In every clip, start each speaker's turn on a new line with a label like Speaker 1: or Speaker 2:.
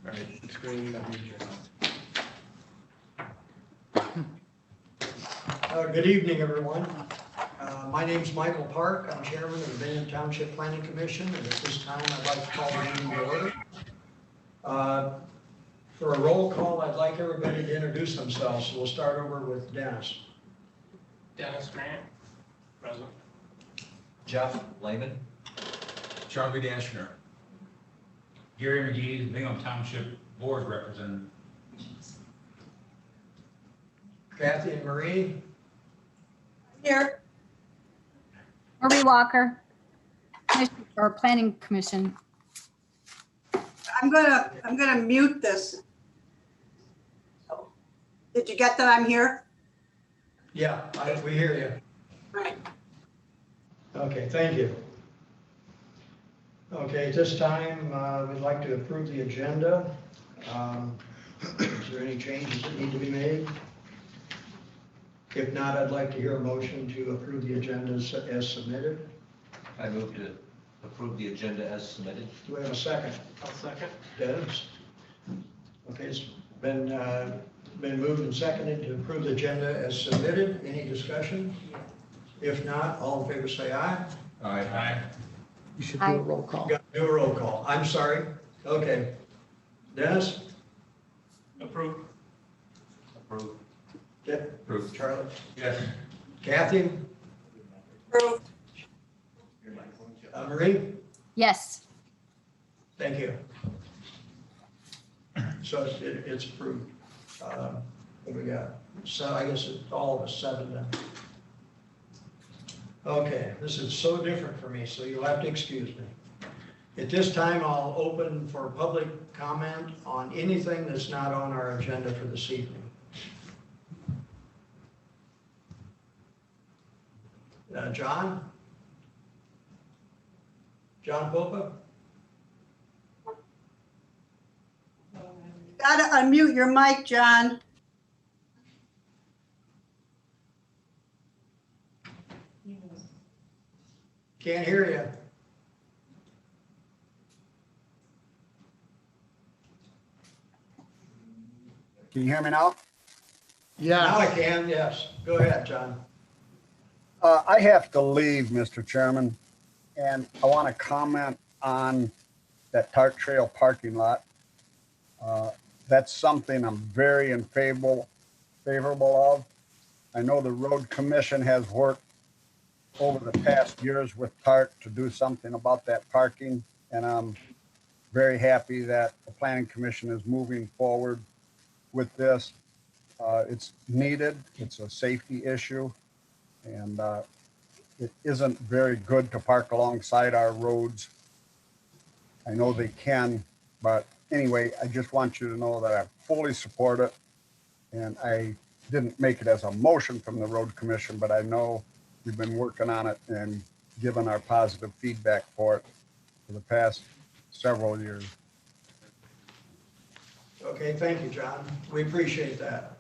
Speaker 1: Right, screen of
Speaker 2: Good evening, everyone. My name's Michael Park. I'm chairman of the Bingham Township Planning Commission, and at this time, I'd like to call the meeting to order. For a roll call, I'd like everybody to introduce themselves, so we'll start over with Dennis.
Speaker 3: Dennis Grant, present.
Speaker 4: Jeff Lehman.
Speaker 5: Charlie Dashner. Gary McGee, Bingham Township Board Representative.
Speaker 2: Kathy and Marie.
Speaker 6: Here.
Speaker 7: Marie Walker, Planning Commission.
Speaker 6: I'm gonna mute this. Did you get that I'm here?
Speaker 2: Yeah, we hear you.
Speaker 6: Right.
Speaker 2: Okay, thank you. Okay, at this time, we'd like to approve the agenda. Is there any changes that need to be made? If not, I'd like to hear a motion to approve the agenda as submitted.
Speaker 4: I move to approve the agenda as submitted.
Speaker 2: Do we have a second?
Speaker 3: I'll second.
Speaker 2: Dennis? Okay, it's been moved and seconded to approve the agenda as submitted. Any discussion? If not, all in favor say aye.
Speaker 5: Aye.
Speaker 1: You should do a roll call.
Speaker 2: Got to do a roll call. I'm sorry. Okay. Dennis?
Speaker 3: Approved.
Speaker 4: Approved.
Speaker 2: Approved. Charlie?
Speaker 5: Yes.
Speaker 2: Kathy?
Speaker 6: Approved.
Speaker 2: Marie?
Speaker 7: Yes.
Speaker 2: Thank you. So it's approved. What we got? So I guess it's all of us, 7 then. Okay, this is so different for me, so you'll have to excuse me. At this time, I'll open for public comment on anything that's not on our agenda for this evening. John? John Popa?
Speaker 6: Gotta unmute your mic, John.
Speaker 2: Can't hear you.
Speaker 8: Can you hear me now?
Speaker 2: Now I
Speaker 1: Yeah,
Speaker 2: can, yes. Go ahead, John.
Speaker 8: I have to leave, Mr. Chairman, and I want to comment on that TART Trail parking lot. That's something I'm very favorable of. I know the road commission has worked over the past years with TART to do something about that parking, and I'm very happy that the planning commission is moving forward with this. It's needed. It's a safety issue, and it isn't very good to park alongside our roads. I know they can, but anyway, I just want you to know that I fully support it, and I didn't make it as a motion from the road commission, but I know we've been working on it and given our positive feedback for it for the past several years.
Speaker 2: Okay, thank you, John. We appreciate that.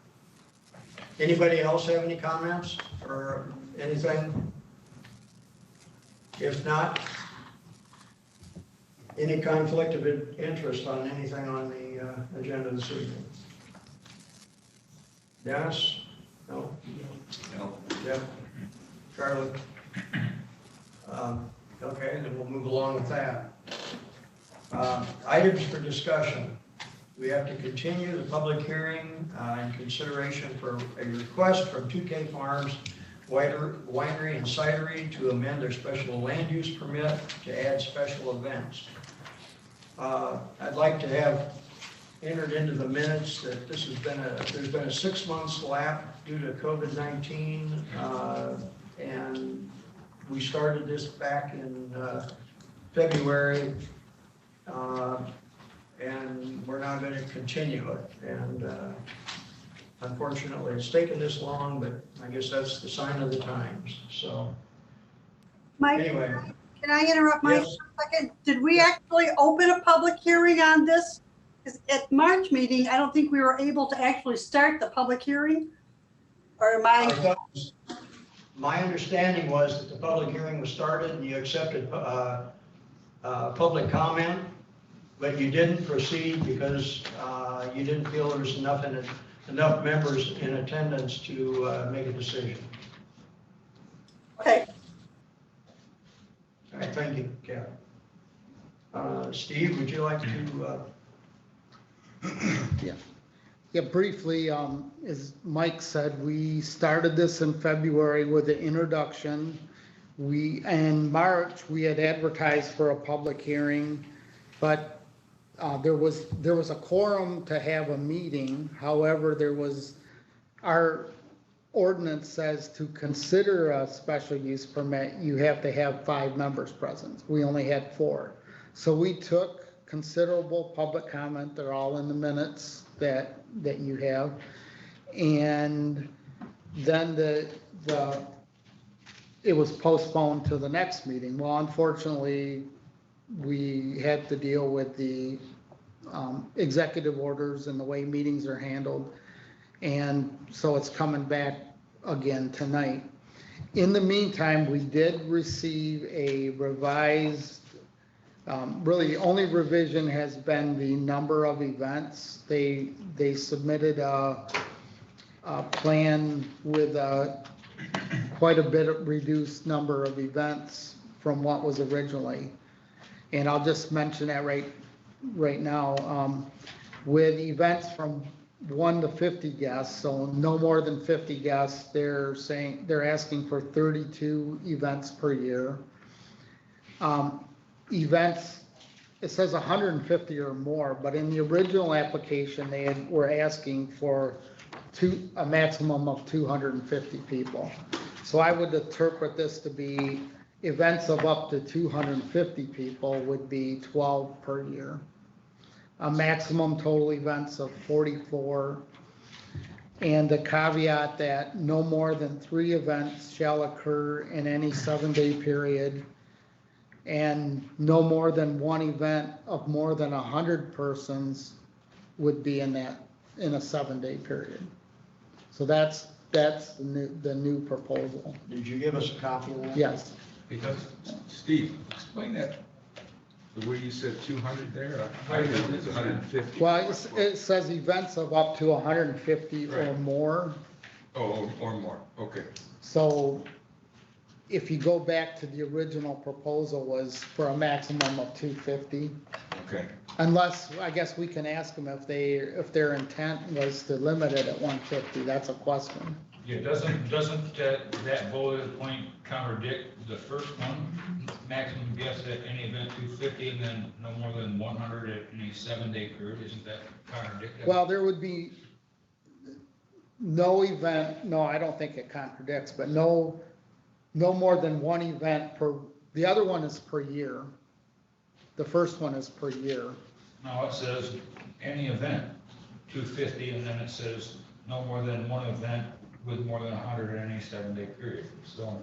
Speaker 2: Anybody else have any comments or anything? If not, any conflict of interest on anything on the agenda this evening? Dennis? No?
Speaker 4: No.
Speaker 2: Jeff? Charlie? Okay, then we'll move along with that. Items for discussion. We have to continue the public hearing in consideration for a request from TwoK Farms Winery and Cidery to amend their special land use permit to add special events. I'd like to have entered into the minutes that this has been there's been a 6 months lap due to COVID-19, and we started this back in February, and we're now going to continue it. And unfortunately, it's taken this long, but I guess that's the sign of the times. So
Speaker 6: Mike,
Speaker 2: anyway,
Speaker 6: can I interrupt Mike
Speaker 2: yes.
Speaker 6: for a second? Did we actually open a public hearing on this? 'Cause at March meeting, I don't think we were able to actually start the public hearing. Or am
Speaker 2: I
Speaker 6: I?
Speaker 2: thought, my understanding was that the public hearing was started and you accepted public comment, but you didn't proceed because you didn't feel there was enough members in attendance to make a decision.
Speaker 6: Okay,
Speaker 2: All right, thank you, Kevin. Steve, would you like to?
Speaker 1: Yeah, briefly, as Mike said, we started this in February with an introduction. In March, we had advertised for a public hearing, but there was a quorum to have a meeting. However, our ordinance says to consider a special use permit, you have to have 5 members present. We only had 4. So we took considerable public comment. They're all in the minutes that you have. And then it was postponed to the next meeting. Well, unfortunately, we had to deal with the executive orders and the way meetings are handled. And so it's coming back again tonight. In the meantime, we did receive a revised, really the only revision has been the number of events. They submitted a plan with quite a bit of reduced number of events from what was originally. And I'll just mention that right now. With events from 1 to 50 guests, so no more than 50 guests, they're asking for 32 events per year. Events, it says 150 or more, but in the original application, were asking for a maximum of 250 people. So I would interpret this to be events of up to 250 people would be 12 per year. A maximum total events of 44. And the caveat that no more than 3 events shall occur in any 7-day period. And no more than 1 event of more than 100 persons would be in a 7-day period. So that's the new proposal.
Speaker 2: Did you give us a copy of that?
Speaker 1: Yes.
Speaker 5: Because, Steve, explain that, the way you said 200 there, I think it's 150.
Speaker 1: Well, it says events of up to 150 or
Speaker 5: Right.
Speaker 1: more.
Speaker 5: Oh, or more, okay.
Speaker 1: So if you go back to the original proposal was for a maximum of 250.
Speaker 5: Okay.
Speaker 1: Unless, I guess we can ask them if their intent was to limit it at 150. That's a question.
Speaker 5: Yeah, doesn't that bullet point contradict the first one? Maximum guest at any event 250 and then no more than 100 at any 7-day period, isn't that contradictory?
Speaker 1: Well, there would be no event, no, I don't think it contradicts, but no more than 1 event per, the other one is per year. The first one is per year.
Speaker 5: No, it says any event, 250, and then it says no more than 1 event with more than 100 in any 7-day period. So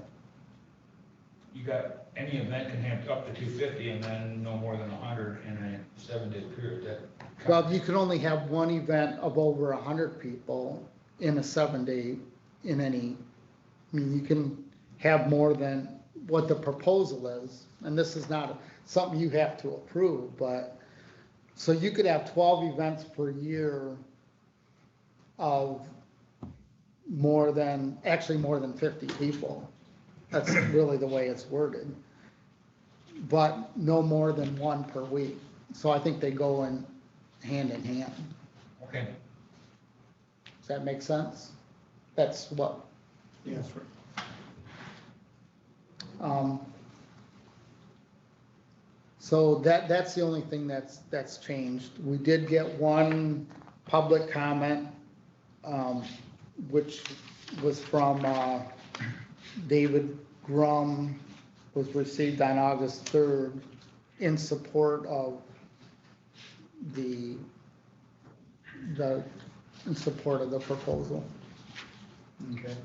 Speaker 5: you got any event can have up to 250 and then no more than 100 in a 7-day period.
Speaker 1: Well, you can only have 1 event of over 100 people in a 7-day in any, I mean, you can have more than what the proposal is. And this is not something you have to approve, but, so you could have 12 events per year of more than 50 people. That's really the way it's worded. But no more than 1 per week. So I think they go in hand.
Speaker 5: Okay.
Speaker 1: Does that make sense? That's what.
Speaker 2: Yes.
Speaker 1: So that's the only thing that's changed. We did get 1 public comment, which was from David Grum, was received on August 3rd in support of the proposal.
Speaker 2: Okay.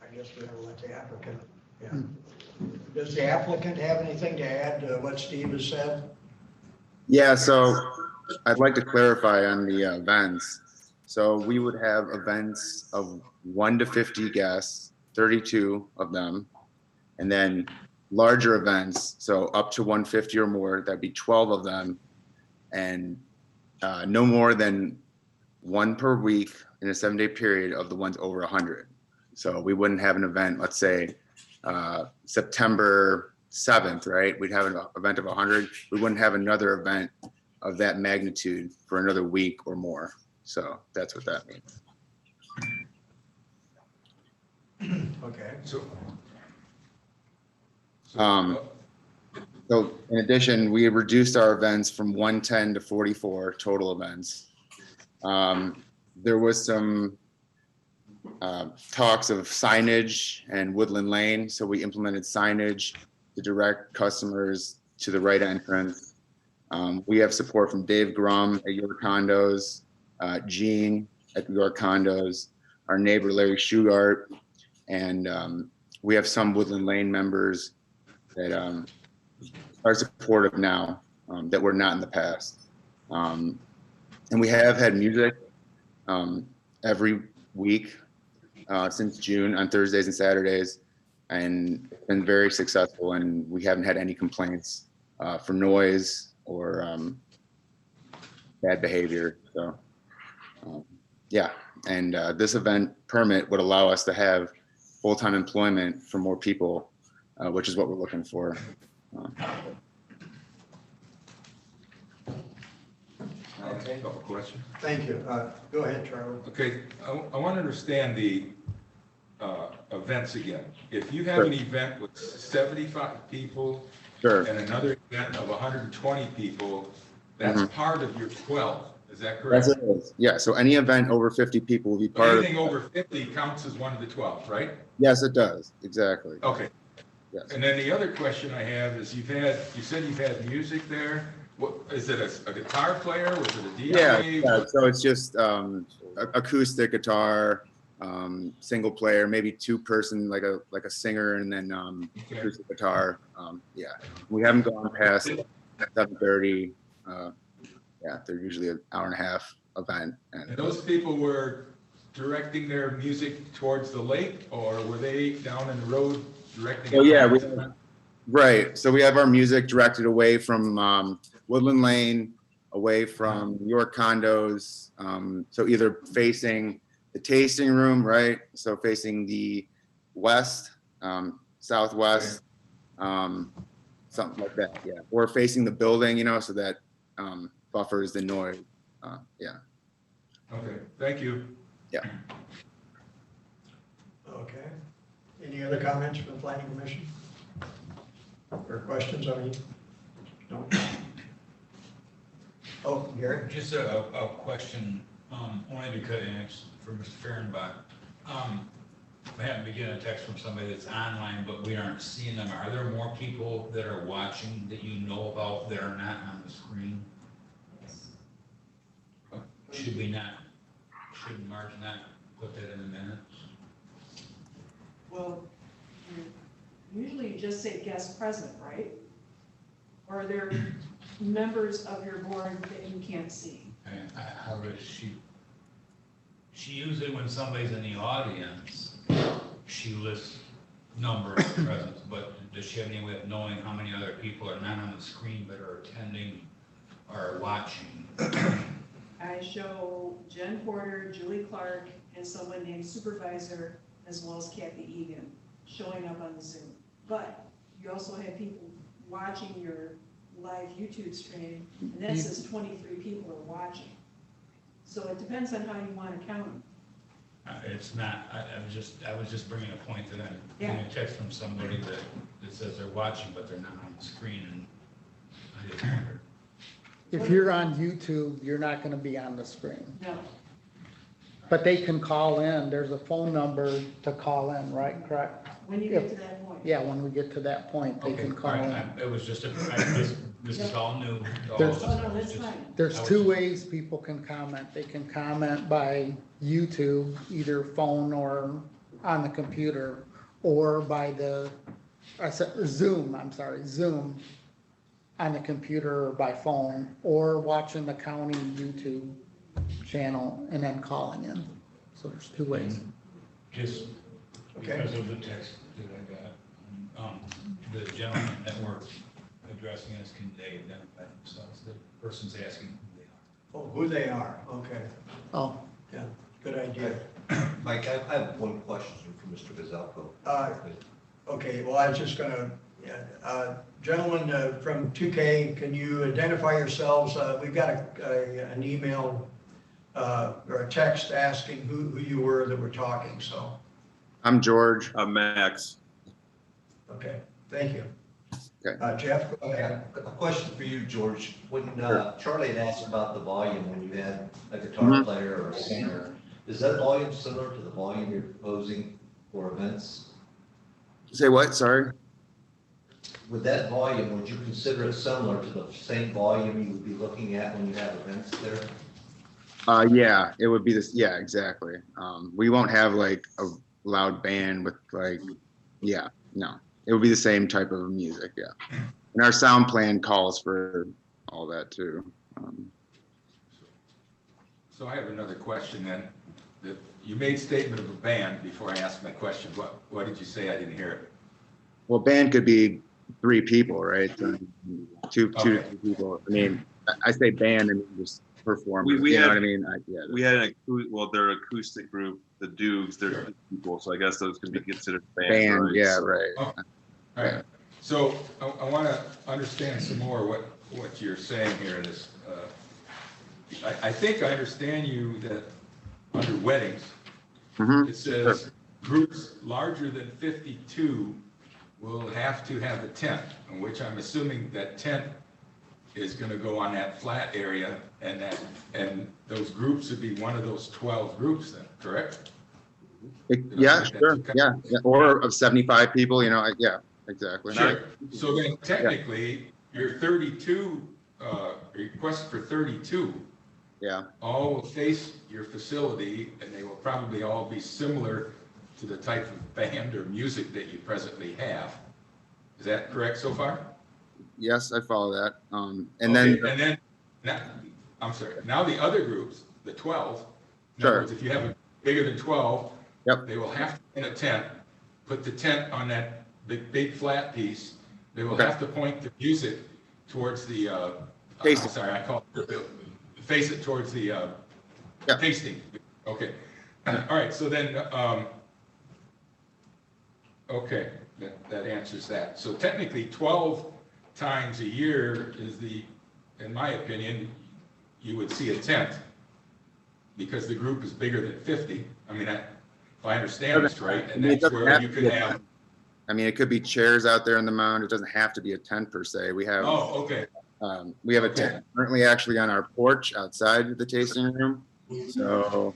Speaker 2: I guess we have to let the applicant, yeah. Does the applicant have anything to add to what Steve has said?
Speaker 9: Yeah, so I'd like to clarify on the events. So we would have events of 1 to 50 guests 32 of them. And then larger events, so up to 150 or more, that'd be 12 of them. And no more than one per week in a 7-day period of the ones over 100. So we wouldn't have an event, let's say September 7th, right? We'd have an event of 100. We wouldn't have another event of that magnitude for another week or more. So that's what that means.
Speaker 2: Okay.
Speaker 5: So
Speaker 9: So in addition, we have reduced our events from 110 to 44 total events. There was some talks of signage and Woodland Lane. So we implemented signage to direct customers to the right entrance. We have support from Dave Grum at Your Condos, Gene at Your Condos, our neighbor Larry Shugart, and we have some Woodland Lane members that are supportive now that were not in the past. And we have had music every week since June on Thursdays and Saturdays, and it's been very successful, and we haven't had any complaints for noise or bad behavior. So yeah, and this event permit would allow us to have full-time employment for more people, which is what we're looking for.
Speaker 2: Okay.
Speaker 10: Couple questions.
Speaker 2: Thank you. Go ahead, Charlie.
Speaker 10: Okay, I want to understand the events again. If you have an event with 75 people
Speaker 9: Sure.
Speaker 10: and another event of 120 people, that's part of your 12, is that correct?
Speaker 9: Yes, it is. Yeah, so any event over 50 people will be
Speaker 10: But
Speaker 9: part of.
Speaker 10: anything over 50 counts as one of the 12, right?
Speaker 9: Yes, it does. Exactly.
Speaker 10: Okay.
Speaker 9: Yes.
Speaker 10: And then the other question I have is you said you've had music there. What, is it a guitar player? Was it a DJ?
Speaker 9: Yeah. So it's just acoustic guitar, single player, maybe 2-person, like a singer, and then acoustic guitar. Yeah, we haven't gone past 7:30. Yeah, they're usually an hour and a half event.
Speaker 10: And those people were directing their music towards the lake, or were they down in the road directing?
Speaker 9: Oh yeah, right. So we have our music directed away from Woodland Lane, away from York Condos. So either facing the tasting room, right? So facing the west, southwest, something like that. Yeah, or facing the building, so that buffers the noise. Yeah.
Speaker 10: Okay, thank you.
Speaker 9: Yeah.
Speaker 2: Okay. Any other comments from the planning commission? Or questions, I mean? No? Oh, Gary?
Speaker 5: Just a question, only because, and it's for Mr. Fehrenbach. I haven't been getting a text from somebody that's online, but we aren't seeing them. Are there more people that are watching that you know about that are not on the screen? Should Marge not put that in the minutes?
Speaker 11: Well, usually you just say guest present, right? Or are there members of your board that you can't see?
Speaker 5: And how does she usually, when somebody's in the audience, she lists number of presents, but does she have any way of knowing how many other people are not on the screen but are attending or watching?
Speaker 11: I show Jen Porter, Julie Clark, and someone named Supervisor, as well as Kathy Egan, showing up on the Zoom. But you also have people watching your live YouTube stream, and that says 23 people are watching. So it depends on how you want to count them.
Speaker 5: It's not, I was just bringing a point that I'm getting a text from somebody that says they're watching, but they're not on the screen, and I just wondered.
Speaker 1: If you're on YouTube, you're not gonna be on the screen.
Speaker 11: No,
Speaker 1: But they can call in. There's a phone number to call in, right? Correct?
Speaker 11: when you get to that point.
Speaker 1: Yeah, when we get to that point, they
Speaker 5: Okay,
Speaker 1: can call
Speaker 5: all
Speaker 1: in.
Speaker 5: right, it was just this is all new. to all
Speaker 1: There's-
Speaker 5: of us.
Speaker 11: Oh, no, that's
Speaker 5: Just-
Speaker 11: fine.
Speaker 1: There's
Speaker 5: I was
Speaker 1: 2
Speaker 5: just-
Speaker 1: ways people can comment. They can comment by YouTube, either phone or on the computer, or by Zoom on the computer or by phone, or watching the county YouTube channel and then calling in. So there's 2 ways.
Speaker 5: Just
Speaker 2: Okay.
Speaker 5: Because of the text that I got, the gentleman that we're addressing us, can they identify themselves? The person's asking who they are.
Speaker 2: Oh, who they are, okay,
Speaker 1: Oh,
Speaker 2: yeah, good idea.
Speaker 4: Mike, I have one question for Mr. Gazalco.
Speaker 2: Okay, well, I was just gonna, yeah, gentlemen from 2K, can you identify yourselves? We've got an email or a text asking who you were that were talking, so,
Speaker 9: I'm George.
Speaker 12: I'm Max.
Speaker 2: okay, thank you.
Speaker 9: Okay.
Speaker 2: Jeff, go
Speaker 4: I
Speaker 2: ahead.
Speaker 4: have a question for you, George. When
Speaker 9: Sure.
Speaker 4: Charlie had asked about the volume, when you had a guitar
Speaker 9: Mhm.
Speaker 4: player or a singer, is that volume similar to the volume you're proposing for events?
Speaker 9: Say what? Sorry.
Speaker 4: With that volume, would you consider it similar to the same volume you would be looking at when you have events there?
Speaker 9: Yeah, it would be this. Yeah, exactly. We won't have like a loud band with like, yeah, no, it would be the same type of music. Yeah. And our sound plan calls for all that too.
Speaker 10: So I have another question then. You made statement of a band before I asked my question. What did you say? I didn't hear it.
Speaker 9: Well, band could be 3 people, right? Two to 3 people. I mean, I say band and just perform.
Speaker 12: We
Speaker 9: you know
Speaker 12: had-
Speaker 9: what I mean? Yeah.
Speaker 12: We had they're an acoustic group, the Dukes, they're people, so I guess those could be considered
Speaker 9: Band,
Speaker 12: right?
Speaker 9: yeah,
Speaker 12: So-
Speaker 9: right.
Speaker 10: Oh, all right. So I want to understand some more what you're saying here in this. I think I understand you that under weddings,
Speaker 9: Mhm.
Speaker 10: it says groups larger than 52 will have to have a tent, in which I'm assuming that tent is going to go on that flat area, and those groups would be one of those 12 groups then, correct?
Speaker 9: Yeah, sure. Yeah. Or of 75 people, you know, yeah, exactly.
Speaker 10: Sure. So then technically, your 32, request for 32,
Speaker 9: Yeah.
Speaker 10: all will face your facility, and they will probably all be similar to the type of band or music that you presently have. Is that correct so far?
Speaker 9: Yes, I follow that. And
Speaker 10: Okay,
Speaker 9: then,
Speaker 10: and then, now, I'm sorry, now the other groups, the 12, in
Speaker 9: Sure.
Speaker 10: other words, if you have a bigger than 12,
Speaker 9: Yep.
Speaker 10: they will have to in a tent, put the tent on that big flat piece. They will
Speaker 9: Okay.
Speaker 10: have to point the music towards the, I'm
Speaker 9: Tasting.
Speaker 10: sorry, I call it, face it towards the
Speaker 9: Yeah.
Speaker 10: tasting. Okay. All right, so then, okay, that answers that. So technically, 12 times a year is in my opinion, you would see a tent because the group is bigger than 50. I mean, if I understand this right, and
Speaker 9: it
Speaker 10: that's
Speaker 9: doesn't
Speaker 10: where
Speaker 9: have
Speaker 10: you
Speaker 9: to
Speaker 10: could
Speaker 9: be a
Speaker 10: have,
Speaker 9: tent. I mean, it could be chairs out there in the mound. It doesn't have to be a tent per se. We have,
Speaker 10: oh, okay.
Speaker 9: we have a
Speaker 10: Okay.
Speaker 9: tent currently actually on our porch outside the tasting room. So,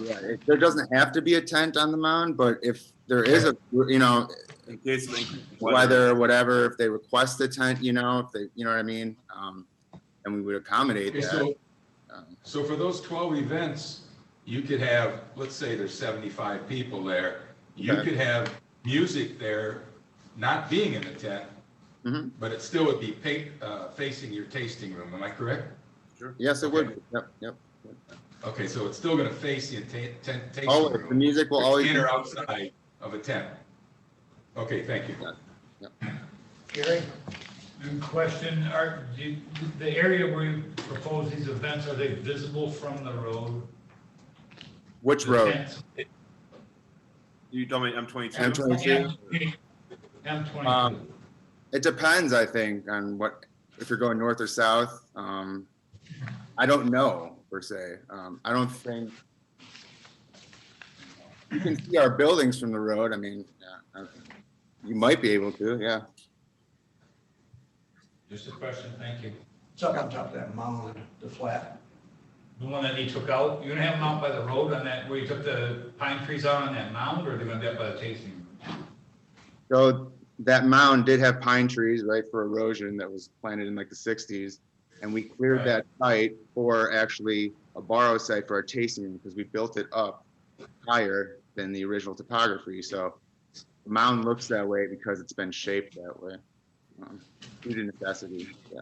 Speaker 9: yeah, there doesn't have to be a tent on the mound, but if there is a, you know,
Speaker 12: In case of
Speaker 9: weather or whatever, if they request a tent, you know, if they, you know what I mean? And we would accommodate
Speaker 10: Okay,
Speaker 9: that.
Speaker 10: so for those 12 events, you could have, let's say there's 75 people there. You
Speaker 9: Okay.
Speaker 10: could have music there, not being in the tent,
Speaker 9: Mhm.
Speaker 10: but it still would be facing your tasting room. Am I correct?
Speaker 9: Yes, it would. Yep, yep.
Speaker 10: Okay, so it's still going to face the tasting
Speaker 9: Always,
Speaker 10: room.
Speaker 9: the music will always.
Speaker 10: In or outside of a tent. Okay, thank you.
Speaker 2: Gary?
Speaker 5: Good question, the area where you propose these events, are they visible from the road?
Speaker 9: Which
Speaker 5: The
Speaker 9: road?
Speaker 5: tents?
Speaker 12: You told me M22.
Speaker 9: M22.
Speaker 5: M22.
Speaker 9: It depends, I think, on what, if you're going north or south. I don't know per se. I don't think you can see our buildings from the road. I mean, yeah, you might be able to, yeah.
Speaker 5: Just a question, thank you.
Speaker 2: It's up on top of that mound, the flat.
Speaker 5: The one that you took out, you're gonna have them out by the road on that, where you took the pine trees out on that mound, or are they gonna be up by the tasting room?
Speaker 9: So that mound did have pine trees, right, for erosion that was planted in like the 60s. And we cleared
Speaker 5: Right.
Speaker 9: that site for actually a borrow site for our tasting room because we built it up higher than the original topography. So the mound looks that way because it's been shaped that way. Due to necessity, yeah.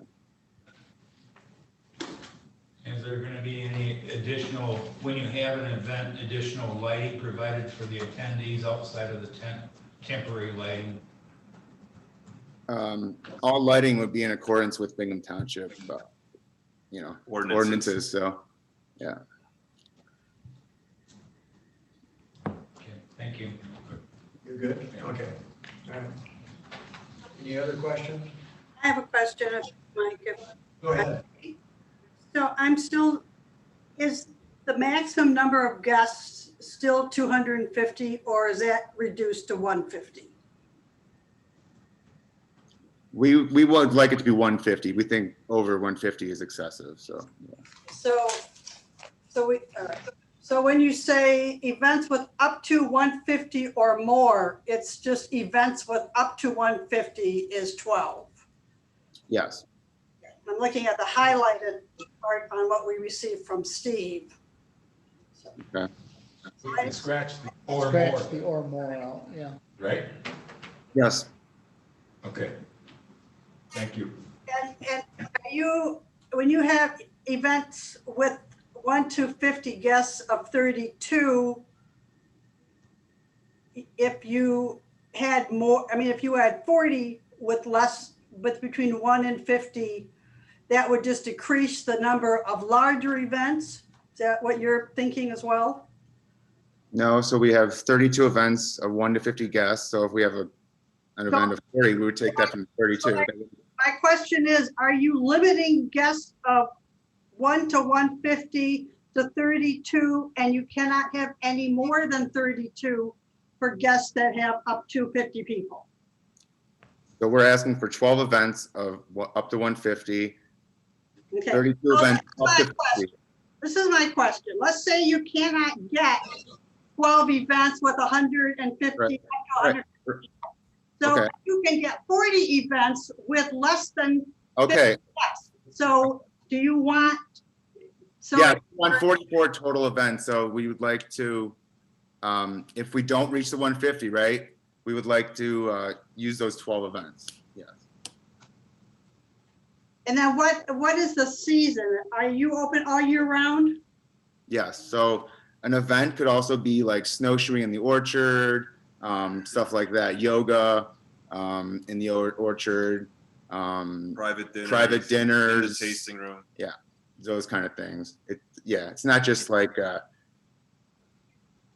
Speaker 5: Is there gonna be any additional, when you have an event, additional lighting provided for the attendees outside of the tent, temporary lighting?
Speaker 9: All lighting would be in accordance with Bingham Township, ordinances, so, yeah.
Speaker 5: Okay, thank you.
Speaker 2: You're good? Okay. All right. Any other questions?
Speaker 6: I have a question, Mike.
Speaker 2: Go ahead.
Speaker 6: So I'm still, is the maximum number of guests still 250 or is that reduced to 150?
Speaker 9: We would like it to be 150. We think over 150 is excessive, so. Yeah.
Speaker 6: So when you say events with up to 150 or more, it's just events with up to 150 is 12.
Speaker 9: Yes.
Speaker 6: I'm looking at the highlighted part on what we received from Steve.
Speaker 9: Okay.
Speaker 10: So you can scratch the or
Speaker 1: Scratch
Speaker 10: more,
Speaker 1: the or more out, yeah.
Speaker 10: right?
Speaker 9: Yes.
Speaker 10: Okay. Thank you.
Speaker 6: And are you, when you have events with 1 to 50 guests of 32, if you had more, I mean, if you had 40 with less, with between 1 and 50, that would just decrease the number of larger events? Is that what you're thinking as well?
Speaker 9: No, so we have 32 events of 1 to 50 guests. So if we have an event of 40, we would take that from 32.
Speaker 6: My question is, are you limiting guests of 1 to 150 to 32, and you cannot have any more than 32 for guests that have up to 50 people?
Speaker 9: So we're asking for 12 events of up to 150,
Speaker 6: Okay.
Speaker 9: 32
Speaker 6: So
Speaker 9: events
Speaker 6: that's
Speaker 9: up
Speaker 6: my
Speaker 9: to 50.
Speaker 6: question. This is my question. Let's say you cannot get 12 events with 150.
Speaker 9: Right.
Speaker 6: up to 150. So
Speaker 9: Okay.
Speaker 6: you can get 40 events with less than 50
Speaker 9: Okay.
Speaker 6: guests. So do you want? So
Speaker 9: Yeah, we want 44 total events. So we would like to, if we don't reach the 150, right, we would like to use those 12 events. Yes.
Speaker 6: And then what is the season? Are you open all year round?
Speaker 9: Yes. So an event could also be like snowshoeing in the orchard, stuff like that, yoga in the orchard,
Speaker 12: Private dinners.
Speaker 9: private dinners,
Speaker 12: In the tasting room.
Speaker 9: yeah, those kind of things. It's not just like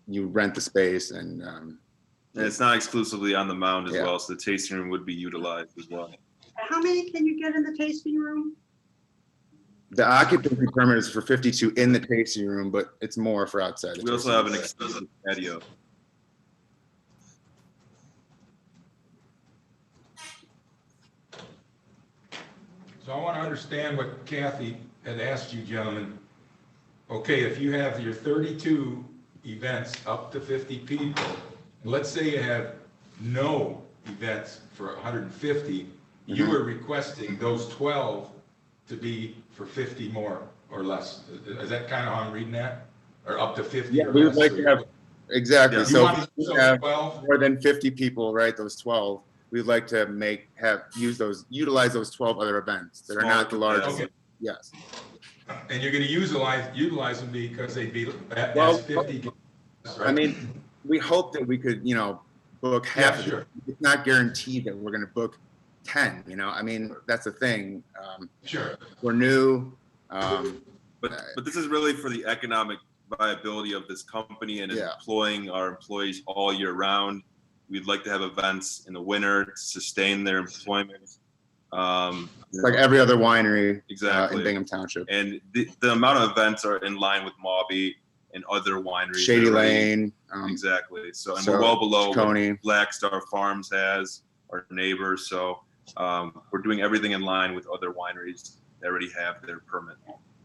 Speaker 9: you rent the space and
Speaker 12: And it's not exclusively on the mound as
Speaker 9: Yeah.
Speaker 12: well, so the tasting room would be utilized as well.
Speaker 6: How many can you get in the tasting room?
Speaker 9: the occupancy permit is for 52 in the tasting room, but it's more for outside. the
Speaker 12: We also
Speaker 9: tasting
Speaker 12: have an
Speaker 9: room.
Speaker 12: exclusive patio.
Speaker 10: So I want to understand what Kathy had asked you gentlemen. Okay, if you have your 32 events up to 50 people, and let's say you have no events for 150, you
Speaker 9: Mhm.
Speaker 10: are requesting those 12 to be for 50 more or less. Is that kind of how I'm reading that? Or up to 50?
Speaker 9: Yeah,
Speaker 10: or
Speaker 9: we would
Speaker 10: less?
Speaker 9: like to have, exactly.
Speaker 12: Yeah.
Speaker 10: You
Speaker 9: So
Speaker 10: want
Speaker 9: if we
Speaker 10: so
Speaker 9: have
Speaker 10: 12?
Speaker 9: more than 50 people, right, those 12, we'd like to utilize those 12 other events that are not the
Speaker 12: Smaller
Speaker 9: largest.
Speaker 10: capacity.
Speaker 9: Yes.
Speaker 10: And you're going to utilize them because they'd be
Speaker 9: Well,
Speaker 10: as 50 guests, right?
Speaker 9: I mean, we hope that we could, book half
Speaker 10: Yeah,
Speaker 9: of
Speaker 10: sure.
Speaker 9: it. It's not guaranteed that we're going to book 10, I mean, that's the thing.
Speaker 10: Sure.
Speaker 9: We're new.
Speaker 12: But this is really for the economic viability of this company and
Speaker 9: Yeah.
Speaker 12: employing our employees all year round. We'd like to have events in the winter to sustain their employment.
Speaker 9: It's like every other winery
Speaker 12: Exactly.
Speaker 9: in Bingham Township.
Speaker 12: And the amount of events are in line with Mauby and other wineries.
Speaker 9: Shady
Speaker 12: that already-
Speaker 9: Lane.
Speaker 12: Exactly. So, and
Speaker 9: so
Speaker 12: we're well below
Speaker 9: Coney.
Speaker 12: what Black Star Farms has, our neighbors. So we're doing everything in line with other wineries that already have their permit.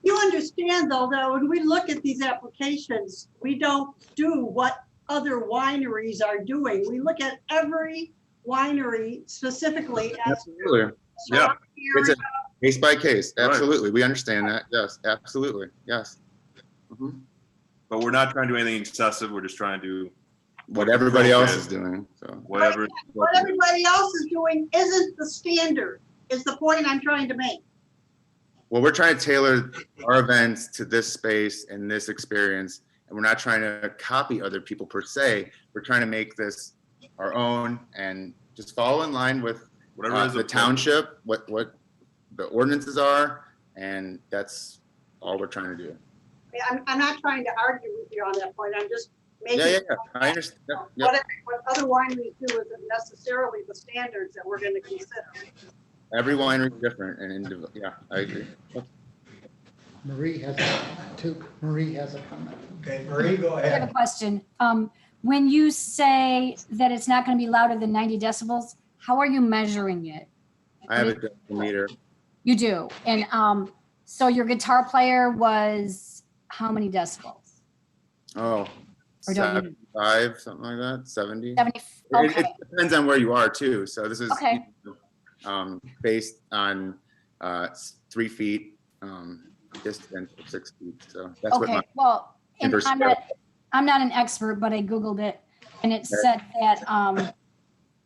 Speaker 6: You understand though, that when we look at these applications, we don't do what other wineries are doing. We look at every winery specifically as.
Speaker 9: Absolutely.
Speaker 12: Yeah.
Speaker 9: It's a case by case.
Speaker 12: Right.
Speaker 9: Absolutely. We understand that. Yes, absolutely. Yes. Mhm.
Speaker 12: But we're not trying to do anything excessive. We're just trying to do
Speaker 9: What everybody else is doing. So
Speaker 12: whatever.
Speaker 6: What everybody else is doing isn't the standard, is the point I'm trying to make.
Speaker 9: Well, we're trying to tailor our events to this space and this experience, and we're not trying to copy other people per se. We're trying to make this our own and just follow in line with
Speaker 12: Whatever is
Speaker 9: the
Speaker 12: appropriate.
Speaker 9: township, what the ordinances are, and that's all we're trying to do.
Speaker 6: I'm not trying to argue with you on that point. I'm just making.
Speaker 9: Yeah. I understand. Yep.
Speaker 6: What other wineries do isn't necessarily the standards that we're gonna consider.
Speaker 9: Every winery is different and yeah, I agree.
Speaker 1: Marie has a comment too. Marie has a comment.
Speaker 2: Okay, Marie, go
Speaker 7: I have a
Speaker 2: ahead.
Speaker 7: question. When you say that it's not going to be louder than 90 decibels, how are you measuring it?
Speaker 9: I have a decimeter.
Speaker 7: You do. And so your guitar player was how many decibels?
Speaker 9: Oh,
Speaker 7: Or don't you-
Speaker 9: 75, something like that, 70.
Speaker 7: 70.
Speaker 9: It
Speaker 7: Okay.
Speaker 9: depends on where you are too. So this is
Speaker 7: Okay.
Speaker 9: based on 3 feet distance of 6 feet. So that's what
Speaker 7: Okay.
Speaker 9: my
Speaker 7: Well, and
Speaker 9: inverse
Speaker 7: I'm not an expert, but I Googled it and it said that,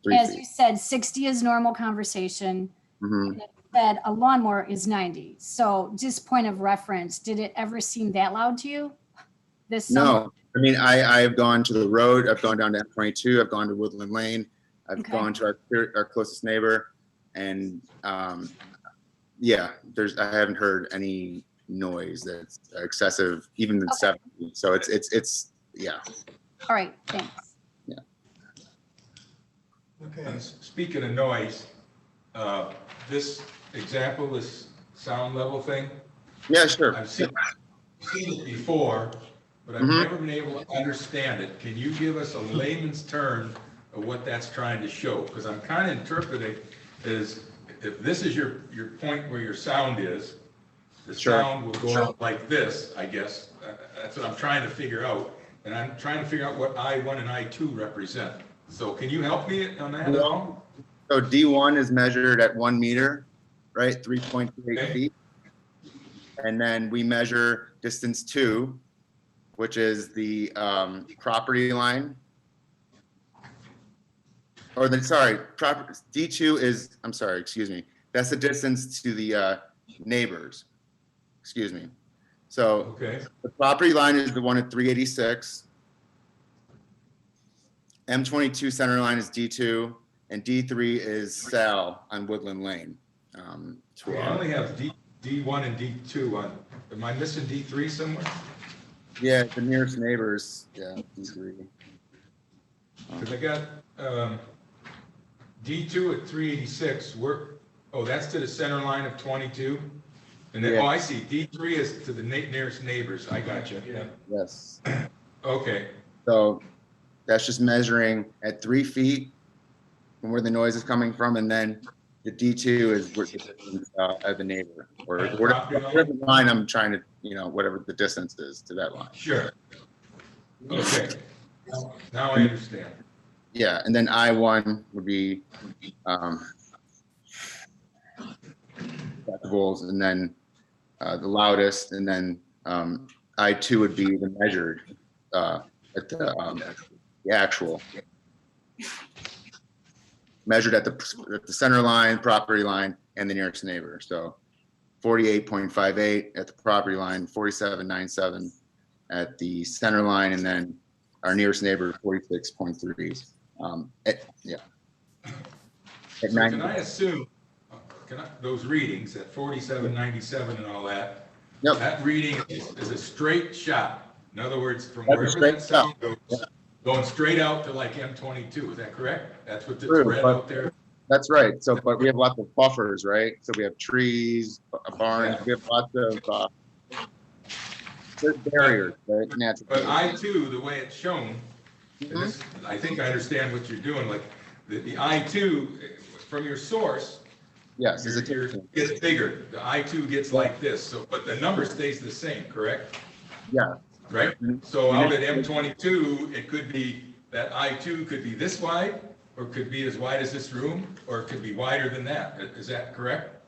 Speaker 9: 3
Speaker 7: as
Speaker 9: feet.
Speaker 7: you said, 60 is normal conversation.
Speaker 9: Mhm.
Speaker 7: And it said a lawnmower is 90. So just point of reference, did it ever seem that loud to you? This summer?
Speaker 9: No, I mean, I've gone to the road, I've gone down to M22, I've gone to Woodland Lane, I've
Speaker 7: Okay.
Speaker 9: gone to our closest neighbor, and yeah, I haven't heard any noise that's excessive, even in
Speaker 7: Okay.
Speaker 9: 70. So it's yeah.
Speaker 7: All right, thanks.
Speaker 2: Okay,
Speaker 10: Speaking of noise, this example, this sound level thing,
Speaker 9: Yeah, sure.
Speaker 10: I've seen it before, but I've
Speaker 9: Mhm.
Speaker 10: never been able to understand it. Can you give us a layman's term of what that's trying to show? Because I'm kind of interpreting is if this is your point where your sound is, the
Speaker 9: Sure.
Speaker 10: sound will go out like this, I guess. That's what I'm trying to figure out. And I'm trying to figure out what I1 and I2 represent. So can you help me on that at all?
Speaker 9: So D1 is measured at 1 meter, right? 3.38
Speaker 10: Okay.
Speaker 9: feet. And then we measure distance 2, which is the property line. Or D2 is, I'm sorry, excuse me. That's the distance to the neighbors. Excuse me. So
Speaker 10: Okay,
Speaker 9: the property line is the one at 386. M22 center line is D2, and D3 is Sal on Woodland Lane.
Speaker 10: I only have D1 and D2 on, am I missing D3 somewhere?
Speaker 9: Yeah, the nearest neighbors, yeah, D3.
Speaker 10: Because I got D2 at 386, that's to the center line of 22? And then,
Speaker 9: Yeah.
Speaker 10: I see, D3 is to the nearest neighbors, I got you.
Speaker 9: Yes.
Speaker 10: Okay,
Speaker 9: So that's just measuring at 3 feet from where the noise is coming from, and then the D2 is where at the neighbor, or
Speaker 10: At the property line?
Speaker 9: whatever line I'm trying to, whatever the distance is to that line.
Speaker 10: sure. Okay, now I understand.
Speaker 9: Yeah, and then I1 would be decibels, and then the loudest, and then I2 would be the measured at the actual. Measured at the center line, property line, and the nearest neighbor. So 48.58 at the property line, 47.97 at the center line, and then our nearest neighbor, 46.3. Yeah. At
Speaker 10: So
Speaker 9: 90.
Speaker 10: can I assume, those readings at 47.97 and all that,
Speaker 9: Yep.
Speaker 10: that reading is a straight shot? In other words, from
Speaker 9: That's a
Speaker 10: wherever
Speaker 9: straight
Speaker 10: that sound
Speaker 9: shot.
Speaker 10: goes, going straight out to like M22, is that correct? That's what it's
Speaker 9: True,
Speaker 10: read
Speaker 9: but-
Speaker 10: out there?
Speaker 9: That's right. So, but we have lots of buffers, right? So we have trees, barns,
Speaker 10: Yeah.
Speaker 9: we have lots of there's barriers, right? Natural.
Speaker 10: But I2, the way it's shown, and
Speaker 9: Mhm.
Speaker 10: this, I think I understand what you're doing, like, the I2, from your source,
Speaker 9: Yes, it's a
Speaker 10: gets bigger. The I2 gets like this, so, but the number stays the same, correct?
Speaker 9: yeah.
Speaker 10: Right? So out at M22, it could be, that I2 could be this wide, or could be as wide as this room, or it could be wider than that. Is that correct?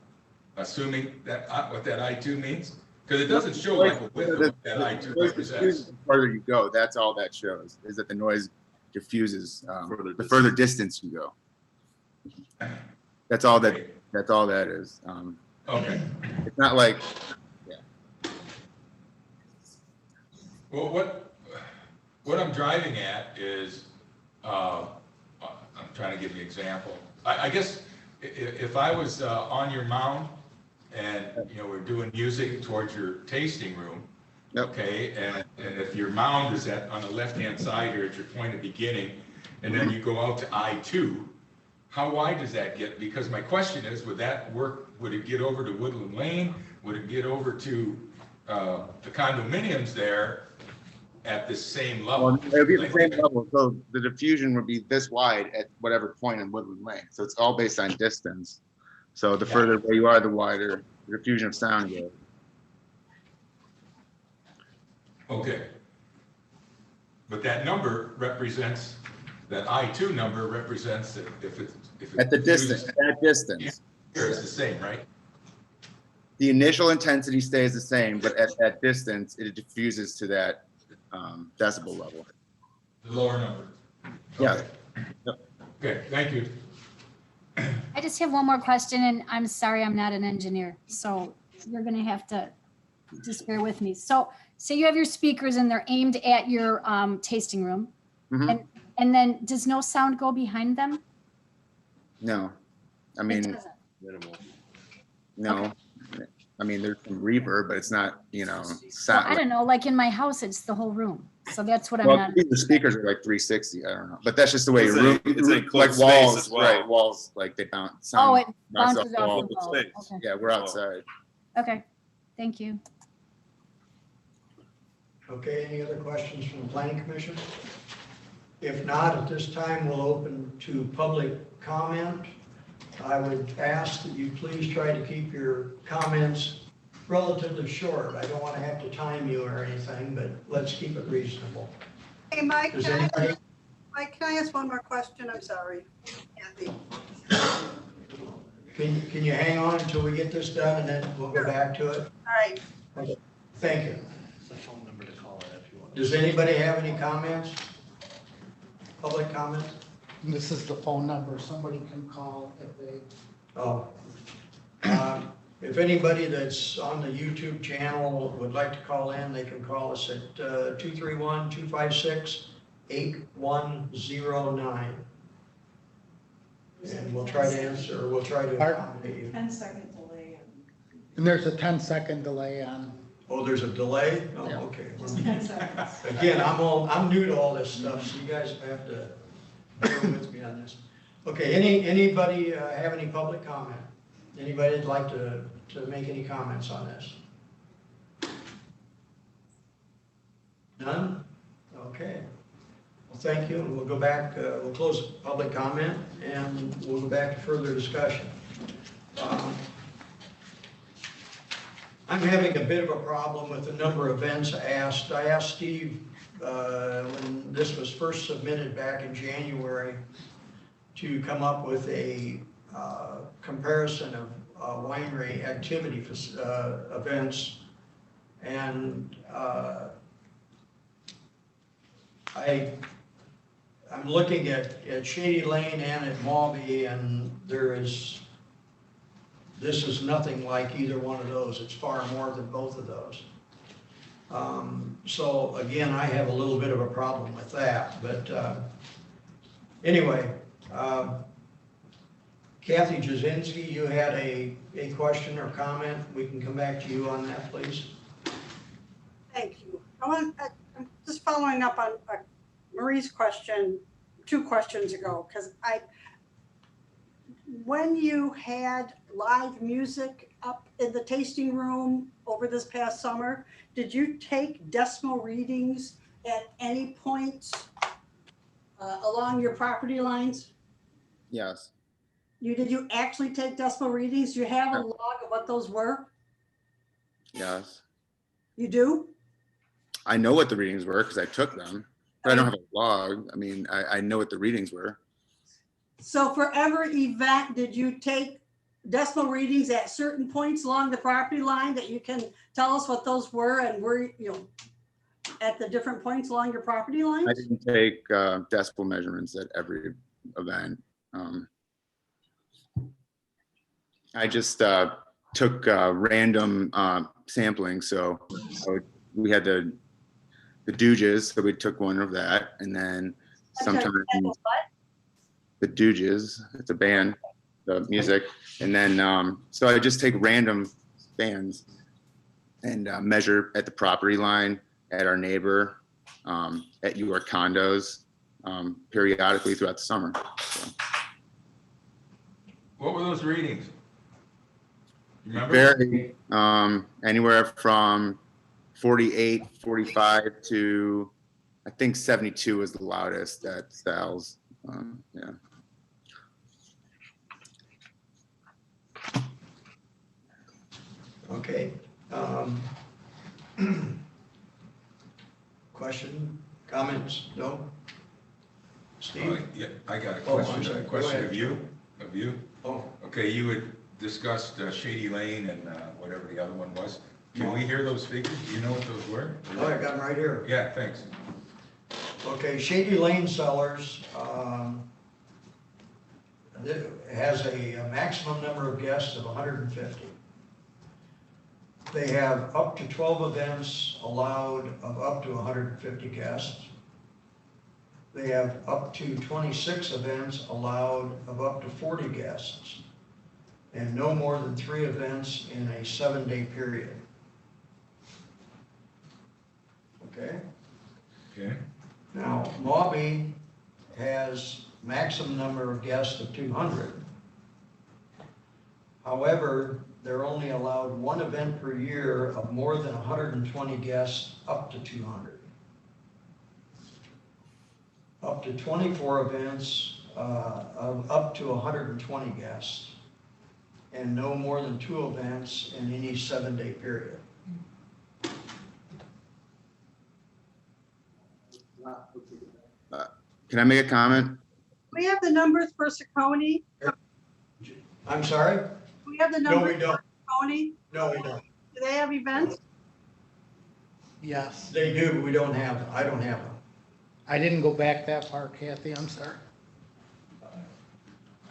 Speaker 10: Assuming that, what that I2 means? Because it doesn't show like a width of what that I2 represents.
Speaker 9: The further you go, that's all that shows, is that the noise diffuses
Speaker 12: Further
Speaker 9: the further distance you go. That's all that is.
Speaker 10: Okay.
Speaker 9: It's not like,
Speaker 10: Well, what I'm driving at is, I'm trying to give you an example. I guess if I was on your mound and, you know, we're doing music towards your tasting room,
Speaker 9: Yep.
Speaker 10: okay, and if your mound is on the left-hand side here at your point of beginning, and then you go out to I-2, how wide does that get? Because my question is, would that work, would it get over to Woodland Lane? Would it get over to the condominiums there at the same level?
Speaker 9: well, it would be the same level, so the diffusion would be this wide at whatever point in Woodland Lane. So it's all based on distance. So the further away you are, the wider the diffusion of sound goes.
Speaker 10: Okay. But that number represents, that I-2 number represents that if it's.
Speaker 9: At the distance, at that distance.
Speaker 10: Here it's the same, right?
Speaker 9: The initial intensity stays the same, but at that distance, it diffuses to that decibel level.
Speaker 10: The lower number.
Speaker 9: Yeah.
Speaker 10: Okay, thank you.
Speaker 7: I just have one more question, and I'm sorry, I'm not an engineer, so you're gonna have to just bear with me. So say you have your speakers and they're aimed at your tasting room,
Speaker 9: Mhm.
Speaker 7: and then does no sound go behind them?
Speaker 9: No, I
Speaker 7: It
Speaker 9: mean,
Speaker 7: doesn't.
Speaker 12: Minimal.
Speaker 9: no. I mean, there's some reverb, but it's not, you know,
Speaker 7: Well,
Speaker 9: sound.
Speaker 7: I don't know, like in my house, it's the whole room. So that's what I'm
Speaker 9: Well,
Speaker 7: not,
Speaker 9: the speakers are like 360. I don't know, but that's just the way
Speaker 12: It's
Speaker 9: your room,
Speaker 12: it's a closed
Speaker 9: like
Speaker 12: space
Speaker 9: walls,
Speaker 12: as well.
Speaker 9: right? Walls, like they bounce.
Speaker 7: oh,
Speaker 9: sound
Speaker 7: it
Speaker 9: bounce
Speaker 7: bounces
Speaker 9: off
Speaker 7: off
Speaker 9: the
Speaker 7: the
Speaker 9: wall.
Speaker 7: wall.
Speaker 12: Space.
Speaker 7: Okay,
Speaker 9: Yeah, we're outside.
Speaker 7: okay, thank you.
Speaker 2: Okay, any other questions from the planning commission? If not, at this time, we'll open to public comment. I would ask that you please try to keep your comments relatively short. I don't want to have to time you or anything, but let's keep it reasonable.
Speaker 6: Hey, Mike,
Speaker 2: Does
Speaker 6: can
Speaker 2: anybody,
Speaker 6: I ask one more question? I'm sorry. Kathy.
Speaker 2: can you hang on until we get this done and then we'll go back to it?
Speaker 6: All right.
Speaker 2: Okay, thank you.
Speaker 4: It's a phone number to call it if you want.
Speaker 2: Does anybody have any comments? Public comments?
Speaker 1: And this is the phone number, somebody can call if they,
Speaker 2: Oh. If anybody that's on the YouTube channel would like to call in, they can call us at 231-256-8109. And we'll try to answer, or we'll try to accommodate you.
Speaker 11: 10-second delay.
Speaker 1: and there's a 10-second delay on,
Speaker 2: Oh, there's a delay? Oh,
Speaker 1: Yeah.
Speaker 2: okay.
Speaker 11: Just 10 seconds.
Speaker 2: Again, I'm new to all this stuff, so you guys have to bear with me on this. Okay, anybody have any public comment? Anybody that'd like to make any comments on this? None? Okay. Well, thank you, and we'll go back, we'll close public comment, and we'll go back to further discussion. I'm having a bit of a problem with the number of events asked. I asked Steve, when this was first submitted back in January, to come up with a comparison of winery activity events. And I'm looking at Shady Lane and at Mauvie, and this is nothing like either one of those. It's far more than both of those. So again, I have a little bit of a problem with that, but anyway, Kathy Jazinski, you had a question or comment. We can come back to you on that, please.
Speaker 6: Thank you. I'm just following up on Marie's question 2 questions ago, because when you had live music up in the tasting room over this past summer, did you take decimal readings at any point along your property lines?
Speaker 9: Yes.
Speaker 6: Did you actually take decimal readings? Do you have a log of what those were?
Speaker 9: Yes.
Speaker 6: You do?
Speaker 9: I know what the readings were because I took them, but I don't have a log. I mean, I know what the readings were.
Speaker 6: So for every event, did you take decimal readings at certain points along the property line that you can tell us what those were and were, at the different points along your property lines?
Speaker 9: I didn't take decibel measurements at every event. I just took random sampling. So we had the Dooges, so we took one of that, and then sometimes the Dooges, it's a band, the music, and then so I just take random bands and measure at the property line, at our neighbor, at your condos, periodically throughout the summer. So.
Speaker 10: What were those readings? Remember?
Speaker 9: Vary anywhere from 48, 45 to I think 72 is the loudest at Styles. Yeah.
Speaker 2: Okay. Question, comments? No? Steve?
Speaker 10: Yeah, I got a
Speaker 2: Oh, I'm
Speaker 10: question,
Speaker 2: sorry.
Speaker 10: a
Speaker 2: Go
Speaker 10: question
Speaker 2: ahead.
Speaker 10: of you.
Speaker 2: Oh,
Speaker 10: Okay, you had discussed Shady Lane and whatever the other one was. Can
Speaker 2: No.
Speaker 10: we hear those figures? Do you know what those were?
Speaker 2: oh, I got them right here.
Speaker 10: Yeah, thanks.
Speaker 2: Okay, Shady Lane Cellars, has a maximum number of guests of 150. They have up to 12 events allowed of up to 150 guests. They have up to 26 events allowed of up to 40 guests, and no more than 3 events in a 7-day period. Okay?
Speaker 10: Okay.
Speaker 2: Now, Maubie has maximum number of guests of 200. However, they're only allowed 1 event per year of more than 120 guests up to 200. Up to 24 events of up to 120 guests, and no more than 2 events in any 7-day period.
Speaker 9: Can I make a comment?
Speaker 6: We have the numbers for Saucony.
Speaker 2: I'm sorry?
Speaker 6: We have the
Speaker 2: No,
Speaker 6: numbers
Speaker 2: we don't.
Speaker 6: for Saucony.
Speaker 2: No, we don't.
Speaker 6: Do they have events?
Speaker 1: Yes.
Speaker 2: They do, but we don't have them. I don't have them.
Speaker 1: I didn't go back that far, Kathy, I'm sorry.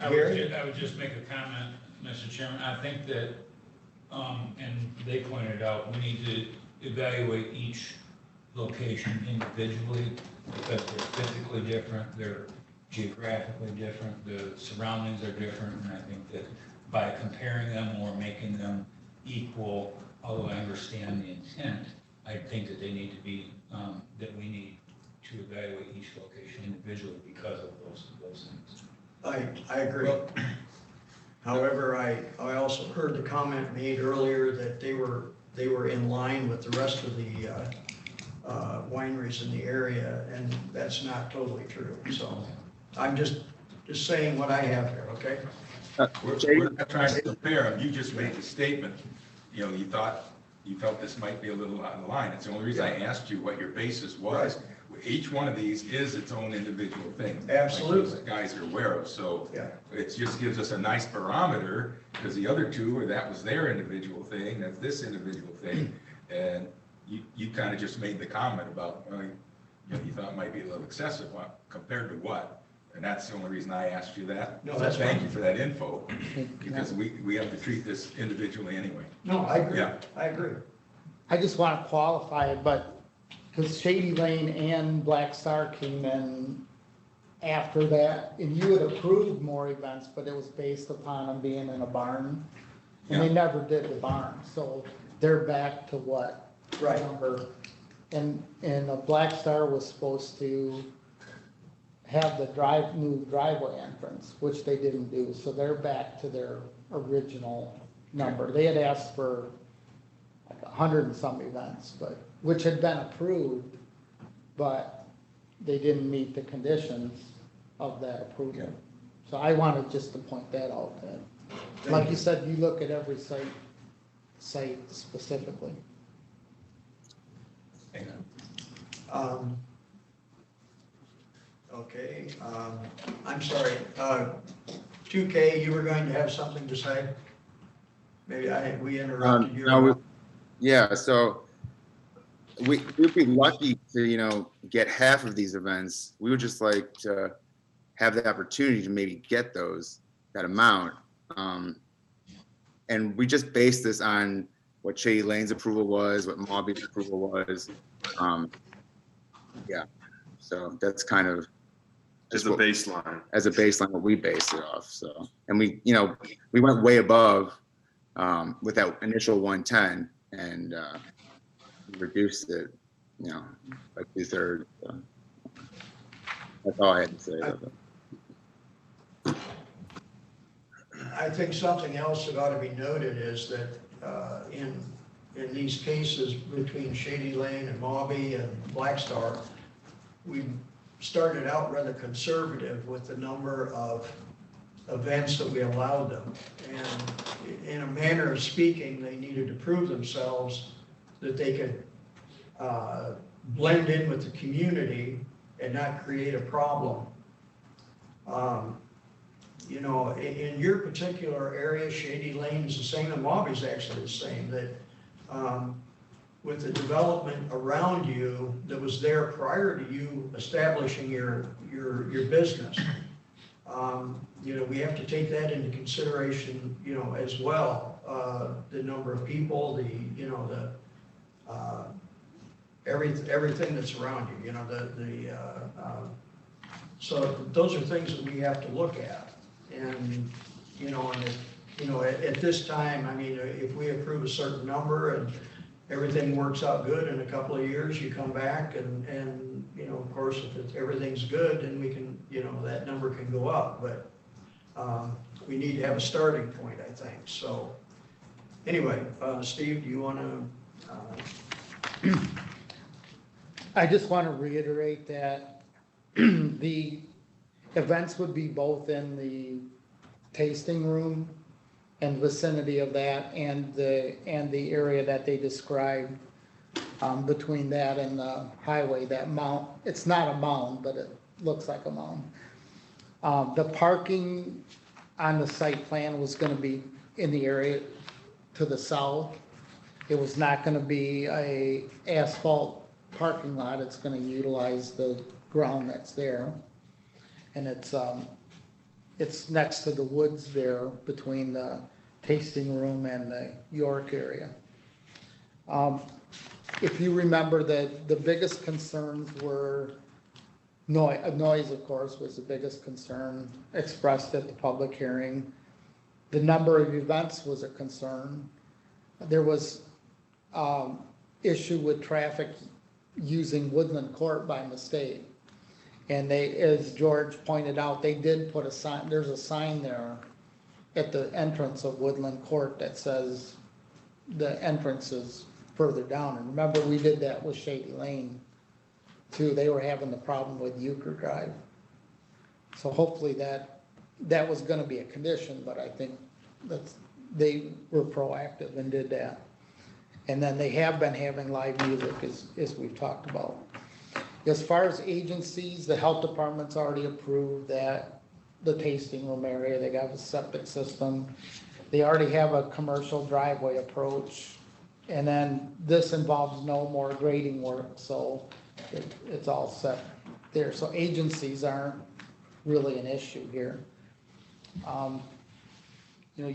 Speaker 5: I would just make a comment, Mr. Chairman. I think that, and they pointed out, we need to evaluate each location individually because they're physically different, they're geographically different, the surroundings are different, and I think that by comparing them or making them equal, although I understand the intent, I think that they need to be, that we need to evaluate each location individually because of those things.
Speaker 2: I agree. However, I also heard the comment made earlier that they were in line with the rest of the wineries in the area, and that's not totally true. So I'm just saying what I have here, okay?
Speaker 10: We're not trying to compare them. You just made the statement. You know, you felt this might be a little out of line. It's the only reason I asked you what your basis was.
Speaker 2: Right.
Speaker 10: Each one of these is its own individual thing.
Speaker 2: Absolutely.
Speaker 10: Like those guys are aware of. So
Speaker 2: Yeah.
Speaker 10: it just gives us a nice barometer because the other two, or that was their individual thing, that's this individual thing. And you kind of just made the comment about, you know, you thought it might be a little excessive compared to what? And that's the only reason I asked you that.
Speaker 2: No,
Speaker 10: So
Speaker 2: that's
Speaker 10: thank
Speaker 2: fine.
Speaker 10: you for that info, because we have to treat this individually anyway.
Speaker 2: No, I agree.
Speaker 10: Yeah.
Speaker 2: I agree.
Speaker 1: I just want to qualify it, but, because Shady Lane and Black Star came in after that, and you had approved more events, but it was based upon them being in a barn. And they never did the barn, so they're back to what?
Speaker 2: Right.
Speaker 1: Number. And a Black Star was supposed to have the new driveway entrance, which they didn't do, so they're back to their original number. They had asked for like 100 and some events, but, which had been approved, but they didn't meet the conditions of that approval. So I wanted just to point that out, that, like you said, you look at every site specifically.
Speaker 2: Okay, I'm sorry. 2K, you were going to have something to say? Maybe we interrupted you.
Speaker 9: No, yeah, so we'd be lucky to, you know, get half of these events. We would just like to have the opportunity to maybe get that amount. And and we just based this on what Shady Lane's approval was, what Mobby's approval was. Yeah, so that's kind of
Speaker 12: As a baseline.
Speaker 9: as a baseline what we based it off. So, and we, you know, we went way above with that initial 110 and reduced it, you know, by 2/3. So that's all I had to say about that.
Speaker 2: I think something else that ought to be noted is that in these cases between Shady Lane and Mobby and Black Star, we started out rather conservative with the number of events that we allowed them. And in a manner of speaking, they needed to prove themselves that they could blend in with the community and not create a problem. You know, in your particular area, Shady Lane is the same, and Mobby's actually the same, that with the development around you that was there prior to you establishing your business, you know, we have to take that into consideration, you know, as well. The number of people, the, you know, the everything that's around you, you know, so those are things that we have to look at. And, you know, at this time, I mean, if we approve a certain number and everything works out good in a couple of years, you come back and you know, of course, if everything's good, then we can, you know, that number can go up. But we need to have a starting point, I think. So anyway, Steve, do you want to?
Speaker 1: I just want to reiterate that the events would be both in the tasting room and vicinity of that and the area that they described between that and the highway, that mound. It's not a mound, but it looks like a mound. The parking on the site plan was going to be in the area to the south. It was not going to be a asphalt parking lot. It's going to utilize the ground that's there. And it's next to the woods there between the tasting room and the York area. If you remember that the biggest concerns were noise, of course, was the biggest concern expressed at the public hearing. The number of events was a concern. There was issue with traffic using Woodland Court by mistake. And they, as George pointed out, they did put a sign, there's a sign there at the entrance of Woodland Court that says the entrance is further down. And remember, we did that with Shady Lane too. They were having the problem with Euchre Drive. So hopefully that was gonna be a condition, but I think they were proactive and did that. And then they have been having live music as we've talked about. As far as agencies, the health department's already approved that, the tasting room area, they got a septic system. They already have a commercial driveway approach. And then this involves no more grading work, so it's all set there. So agencies aren't really an issue here. You know,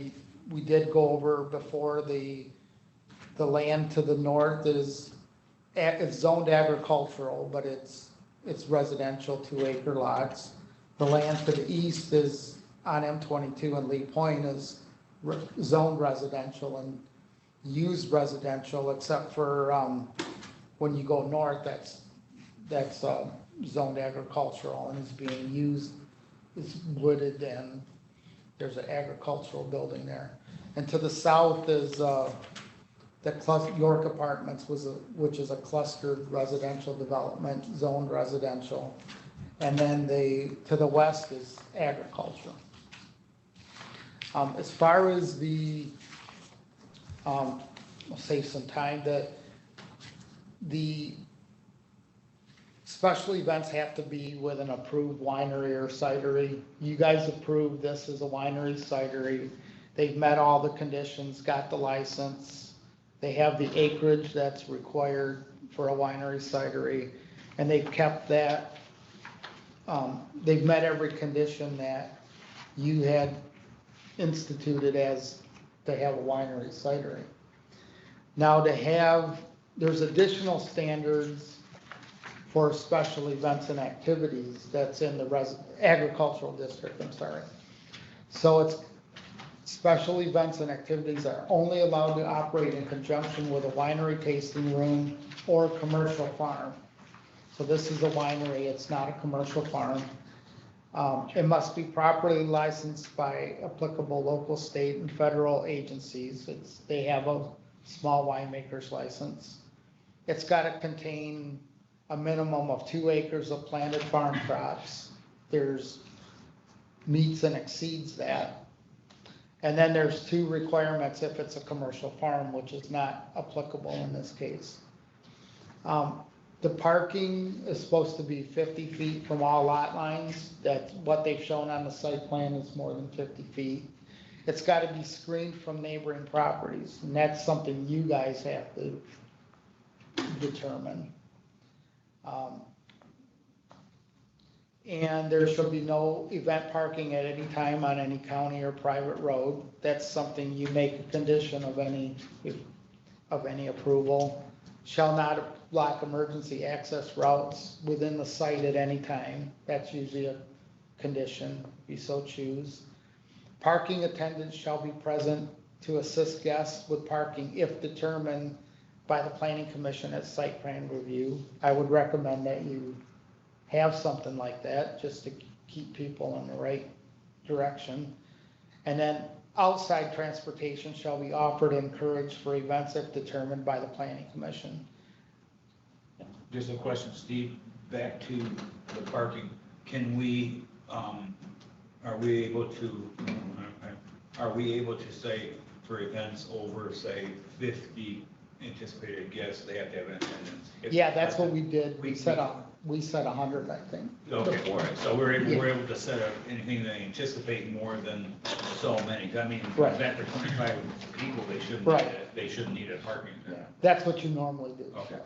Speaker 1: we did go over before the land to the north is it's zoned agricultural, but it's residential 2-acre lots. The land to the east is on M22 and Lee Point is zoned residential and used residential, except for when you go north, that's zoned agricultural and is being used, it's wooded, and there's an agricultural building there. And to the south is the York Apartments which is a clustered residential development, zoned residential. And then to the west is agriculture. As far as I'll save some time, the special events have to be with an approved winery or cidery. You guys approved this as a winery cidery. They've met all the conditions, got the license. They have the acreage that's required for a winery cidery, and they've kept that. They've met every condition that you had instituted as to have a winery cidery. Now there's additional standards for special events and activities that's in the agricultural district, I'm sorry. So it's special events and activities are only allowed to operate in conjunction with a winery tasting room or a commercial farm. So this is a winery, it's not a commercial farm. It must be properly licensed by applicable local, state, and federal agencies. They have a small winemaker's license. It's got to contain a minimum of 2 acres of planted farm crops. There's meets and exceeds that. And then there's 2 requirements if it's a commercial farm, which is not applicable in this case. The parking is supposed to be 50 feet from all lot lines. That's what they've shown on the site plan is more than 50 feet. It's got to be screened from neighboring properties, and that's something you guys have to determine. And there should be no event parking at any time on any county or private road. That's something you make a condition of any approval. Shall not block emergency access routes within the site at any time. That's usually a condition, if you so choose. Parking attendants shall be present to assist guests with parking if determined by the planning commission at site plan review. I would recommend that you have something like that just to keep people in the right direction. And then outside transportation shall be offered and encouraged for events if determined by the planning commission.
Speaker 5: Just a question, Steve, back to the parking. Can we, are we able to say for events over, say, 50 anticipated guests, they have to have an attendance?
Speaker 1: Yeah, that's what we did. We set 100, I think.
Speaker 5: Okay, all right, so we're able to set up anything that anticipate more than so many. I mean,
Speaker 1: Right.
Speaker 5: event for 25 people, they shouldn't need a parking.
Speaker 1: Yeah, that's what you normally do.
Speaker 5: Okay.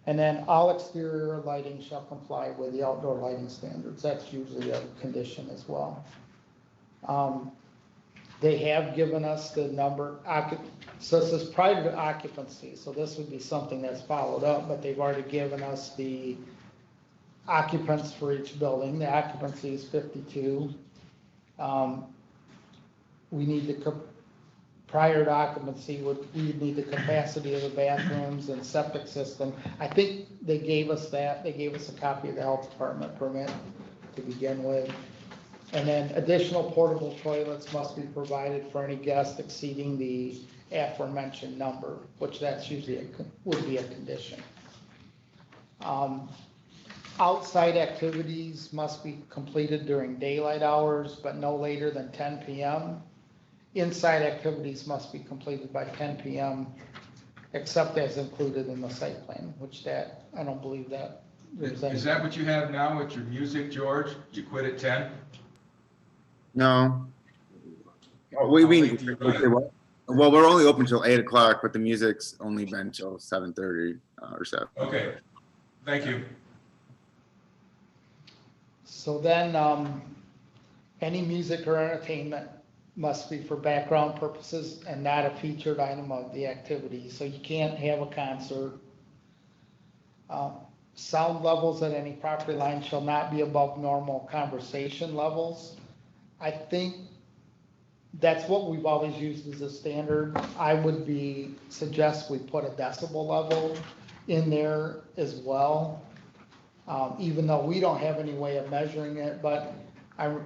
Speaker 1: And then all exterior lighting shall comply with the outdoor lighting standards. That's usually a condition as well. They have given us the number, so this is prior to occupancy, so this would be something that's followed up, but they've already given us the occupants for each building. The occupancy is 52. We need prior to occupancy, we need the capacity of the bathrooms and septic system. I think they gave us that. They gave us a copy of the health department permit to begin with. And then additional portable toilets must be provided for any guest exceeding the aforementioned number, which that's usually would be a condition. Outside activities must be completed during daylight hours, but no later than 10 p.m. Inside activities must be completed by 10 p.m. except as included in the site plan, which that, I don't believe that.
Speaker 10: Is that what you have now with your music, George? You quit at 10?
Speaker 9: No. Oh, we
Speaker 10: How late do you run?
Speaker 9: well, we're only open till 8 o'clock, but the music's only been till 7:30 or so.
Speaker 10: Okay, thank you.
Speaker 1: So then, any music or entertainment must be for background purposes and not a featured item of the activity. So you can't have a concert. Sound levels at any property line shall not be above normal conversation levels. I think that's what we've always used as a standard. I would suggest we put a decibel level in there as well. Even though we don't have any way of measuring it, but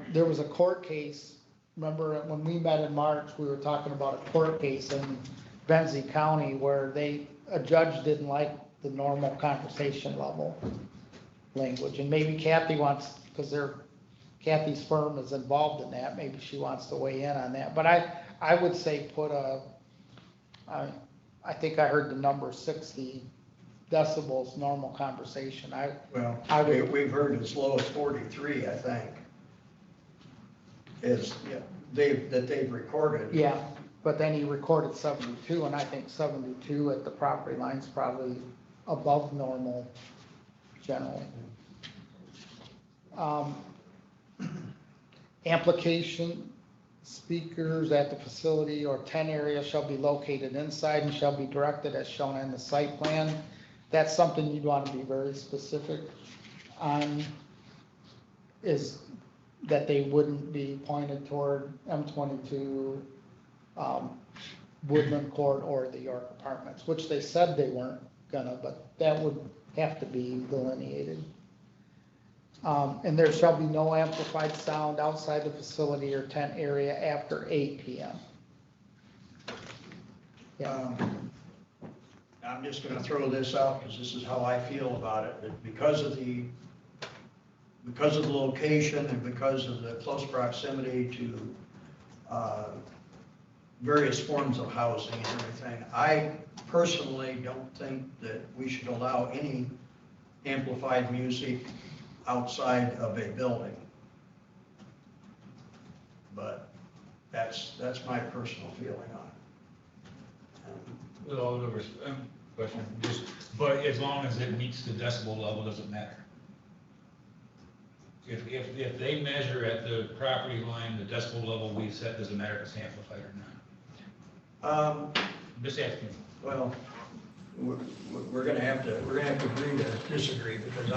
Speaker 1: there was a court case. Remember when we met in March, we were talking about a court case in Benzie County where a judge didn't like the normal conversation level language. And maybe Kathy wants, because Kathy's firm is involved in that, maybe she wants to weigh in on that. But I would say I think I heard the number 60 decibels, normal conversation.
Speaker 2: We've heard as low as 43, I think, that they've recorded.
Speaker 1: Yeah, but then he recorded 72, and I think 72 at the property line's probably above normal generally. speakers at the facility or tent area shall be located inside and shall be directed as shown in the site plan. That's something you'd want to be very specific on, is that they wouldn't be pointed toward M22, Woodland Court or the York Apartments, which they said they weren't gonna, but that would have to be delineated. And there shall be no amplified sound outside the facility or tent area after 8 p.m. Yeah.
Speaker 2: I'm just gonna throw this out because this is how I feel about it, that because of the location and because of the close proximity to various forms of housing and everything, I personally don't think that we should allow any amplified music outside of a building. But that's my personal feeling on it.
Speaker 5: With all the question, but as long as it meets the decibel level, doesn't matter. If they measure at the property line, the decibel level we set, doesn't matter if it's amplified or not. Just asking.
Speaker 2: Well, we're gonna have to agree to disagree, because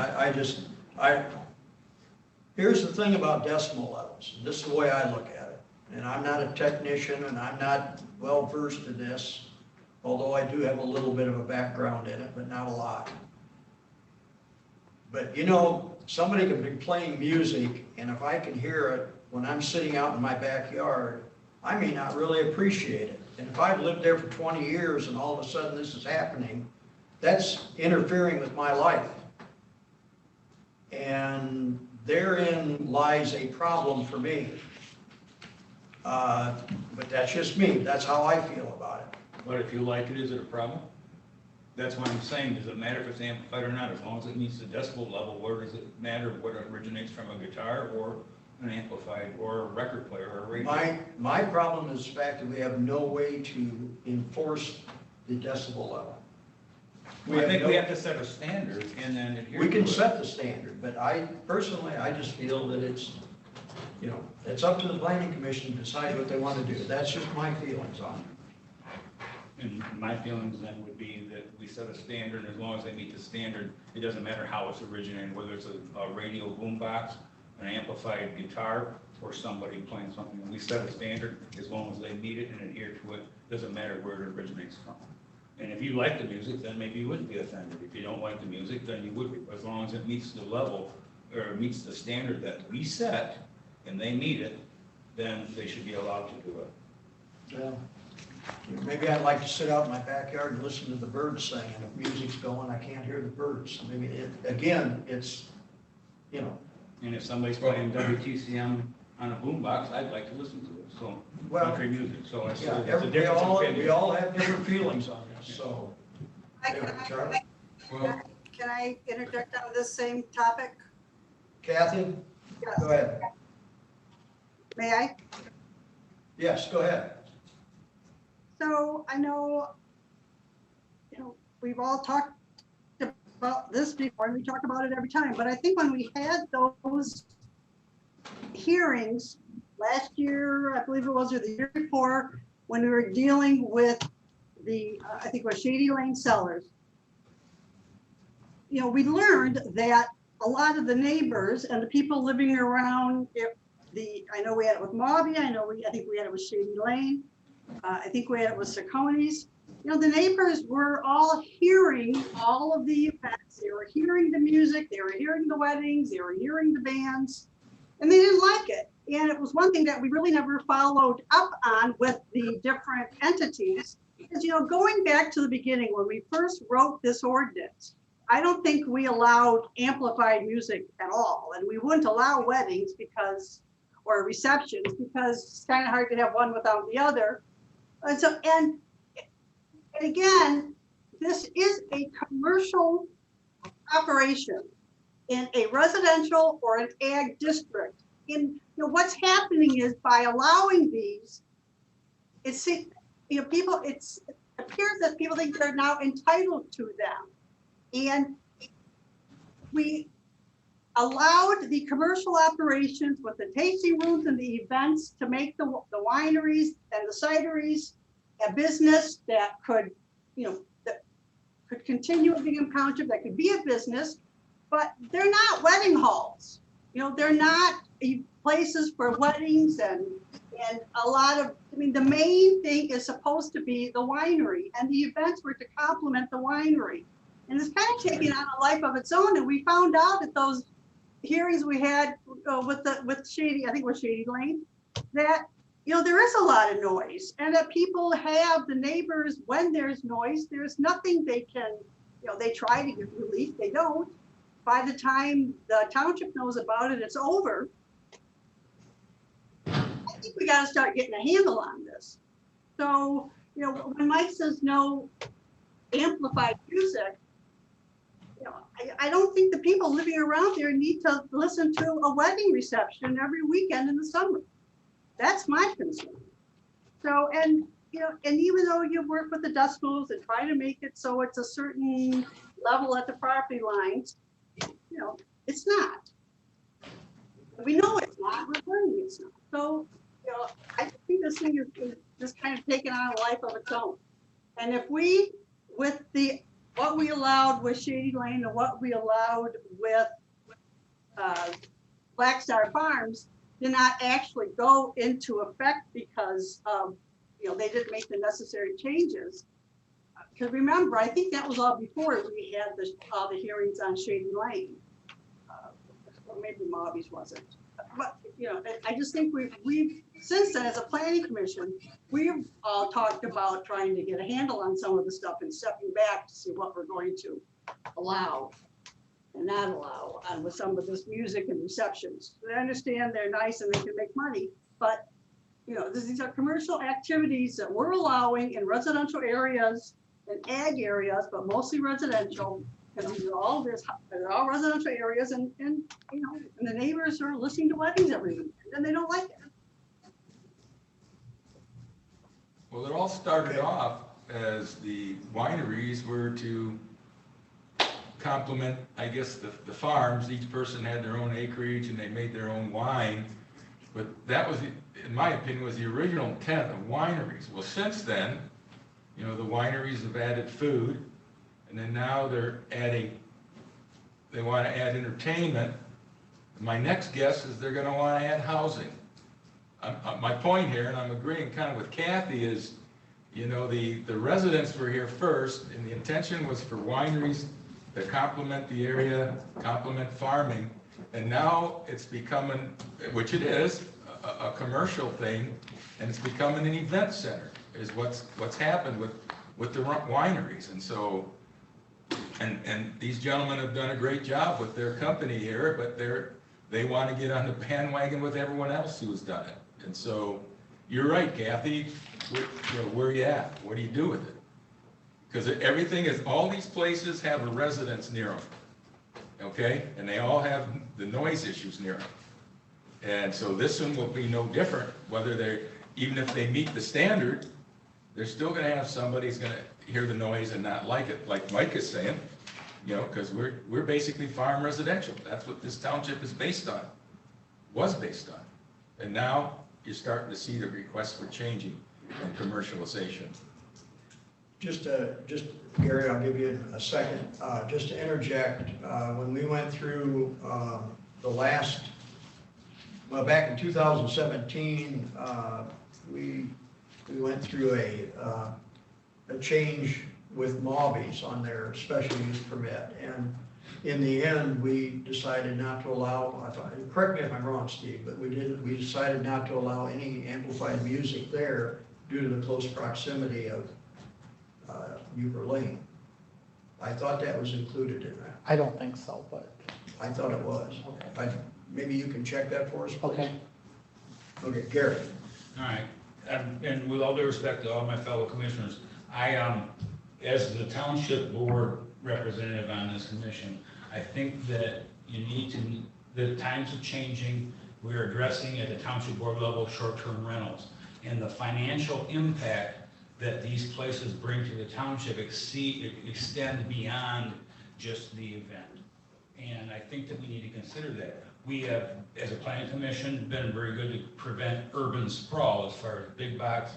Speaker 2: here's the thing about decimal levels. This is the way I look at it. And I'm not a technician and I'm not well versed in this, although I do have a little bit of a background in it, but not a lot. But you know, somebody could be playing music, and if I can hear it when I'm sitting out in my backyard, I may not really appreciate it. And if I've lived there for 20 years and all of a sudden this is happening, that's interfering with my life. And therein lies a problem for me. But that's just me. That's how I feel about it.
Speaker 5: But if you like it, is it a problem? That's what I'm saying. Does it matter if it's amplified or not? As long as it meets the decibel level, where does it matter whether it originates from a guitar or an amplified or a record player or a radio?
Speaker 2: My problem is the fact that we have no way to enforce the decibel level.
Speaker 5: I think we have to set a standard and then adhere to it.
Speaker 2: We can set the standard, but I just feel that it's, you know, it's up to the planning commission to decide what they want to do. That's just my feelings on it.
Speaker 5: And my feelings then would be that we set a standard, and as long as they meet the standard, it doesn't matter how it's originated, whether it's a radio boombox, an amplified guitar, or somebody playing something. We set a standard, as long as they meet it and adhere to it, doesn't matter where it originates from. And if you like the music, then maybe you wouldn't be offended. If you don't like the music, then you would be. As long as it meets the level, or meets the standard that we set, and they meet it, then they should be allowed to do it.
Speaker 2: Well, maybe I'd like to sit out in my backyard and listen to the birds sing, and if music's going, I can't hear the birds. Maybe, it's, you know.
Speaker 5: And if somebody's playing WTCM on a boombox, I'd like to listen to it, so,
Speaker 2: Well,
Speaker 5: country music, so it's
Speaker 2: yeah,
Speaker 5: a difference in opinion.
Speaker 2: we all have different feelings on this, so. Charlie?
Speaker 6: Can I interject on this same topic?
Speaker 2: Kathy,
Speaker 6: Yes.
Speaker 2: go ahead.
Speaker 6: May I?
Speaker 2: Yes, go ahead.
Speaker 6: So I know, we've all talked about this before, and we talk about it every time, but I think when we had those hearings last year, I believe it was, or the year before, when we were dealing with the, I think it was Shady Lane Cellars, we learned that a lot of the neighbors and the people living around I know we had it with Maubie, I think we had it with Shady Lane, I think we had it with Sacconi's. The neighbors were all hearing all of the events. They were hearing the music, they were hearing the weddings, they were hearing the bands, and they didn't like it. And it was one thing that we really never followed up on with the different entities. Because, going back to the beginning, when we first wrote this ordinance, I don't think we allowed amplified music at all. And we wouldn't allow weddings or receptions, because it's kind of hard to have one without the other. And again, this is a commercial operation in a residential or an ag district. What's happening is, by allowing these, it appears that people think they're now entitled to them. And allowed the commercial operations with the tasting rooms and the events to make the wineries and the cideries a business that could, that could continue in Bingham Township, that could be a business, but they're not wedding halls. They're not places for weddings and a lot of, the main thing is supposed to be the winery, and the events were to complement the winery. And it's kind of taking on a life of its own. And we found out at those hearings we had with Shady, I think it was Shady Lane, that, there is a lot of noise, and that people have, the neighbors, when there's noise, there's nothing they can, they try to give relief, they don't. By the time the township knows about it, it's over. I think we gotta start getting a handle on this. So, when Mike says no amplified music, I don't think the people living around there need to listen to a wedding reception every weekend in the summer. That's my concern. So, and even though you work with the decibels and try to make it so it's a certain level at the property lines, it's not. We know it's not, we're learning it's not. So, I think this thing is just kind of taking on a life of its own. And if we, with what we allowed with Shady Lane and what we allowed with Black Star Farms did not actually go into effect because they didn't make the necessary changes. Because remember, I think that was all before we had all the hearings on Shady Lane. Or maybe Mobby's wasn't. But, I just think we've since then, as a planning commission, we've all talked about trying to get a handle on some of the stuff and stepping back to see what we're going to allow and not allow with some of this music and receptions. I understand they're nice and they can make money, but these are commercial activities that we're allowing in residential areas and ag areas, but mostly residential. And they're all residential areas, and the neighbors are listening to weddings every weekend, and they don't like it.
Speaker 10: Well, it all started off as the wineries were to complement, I guess, the farms. Each person had their own acreage and they made their own wine. But that was, in my opinion, was the original intent of wineries. Well, since then, the wineries have added food, and then now they want to add entertainment. My next guess is they're going to want to add housing. My point here, and I'm agreeing kind of with Kathy, is, the residents were here first, and the intention was for wineries to complement the area, complement farming, and now it's becoming, which it is, a commercial thing, and it's becoming an event center, is what's happened with the wineries. And so, and these gentlemen have done a great job with their company here, but they want to get on the bandwagon with everyone else who has done it. And so, you're right, Kathy, where are you at? What do you do with it? Because all these places have a residence near them, okay? And they all have the noise issues near them. And so this one will be no different, even if they meet the standard, they're still gonna have somebody who's gonna hear the noise and not like it, like Mike is saying, because we're basically farm residential. That's what this township is based on, was based on. And now you're starting to see the requests for changing and commercialization.
Speaker 2: Just Gary, I'll give you a second, just to interject, when we went through back in 2017, we went through a change with Mobby's on their special use permit, and in the end, we decided not to allow, correct me if I'm wrong, Steve, but we decided not to allow any amplified music there due to the close proximity of Bucher Lane. I thought that was included in that.
Speaker 1: I don't think so, but.
Speaker 2: I thought it was.
Speaker 1: Okay.
Speaker 2: Maybe you can check that for us, please?
Speaker 1: Okay.
Speaker 2: Okay, Gary.
Speaker 5: All right, and with all due respect to all my fellow commissioners, as the township board representative on this commission, I think that the times are changing. We're addressing at the township board level short-term rentals, and the financial impact that these places bring to the township extend beyond just the event. And I think that we need to consider that. We have, as a planning commission, been very good to prevent urban sprawl as far as big box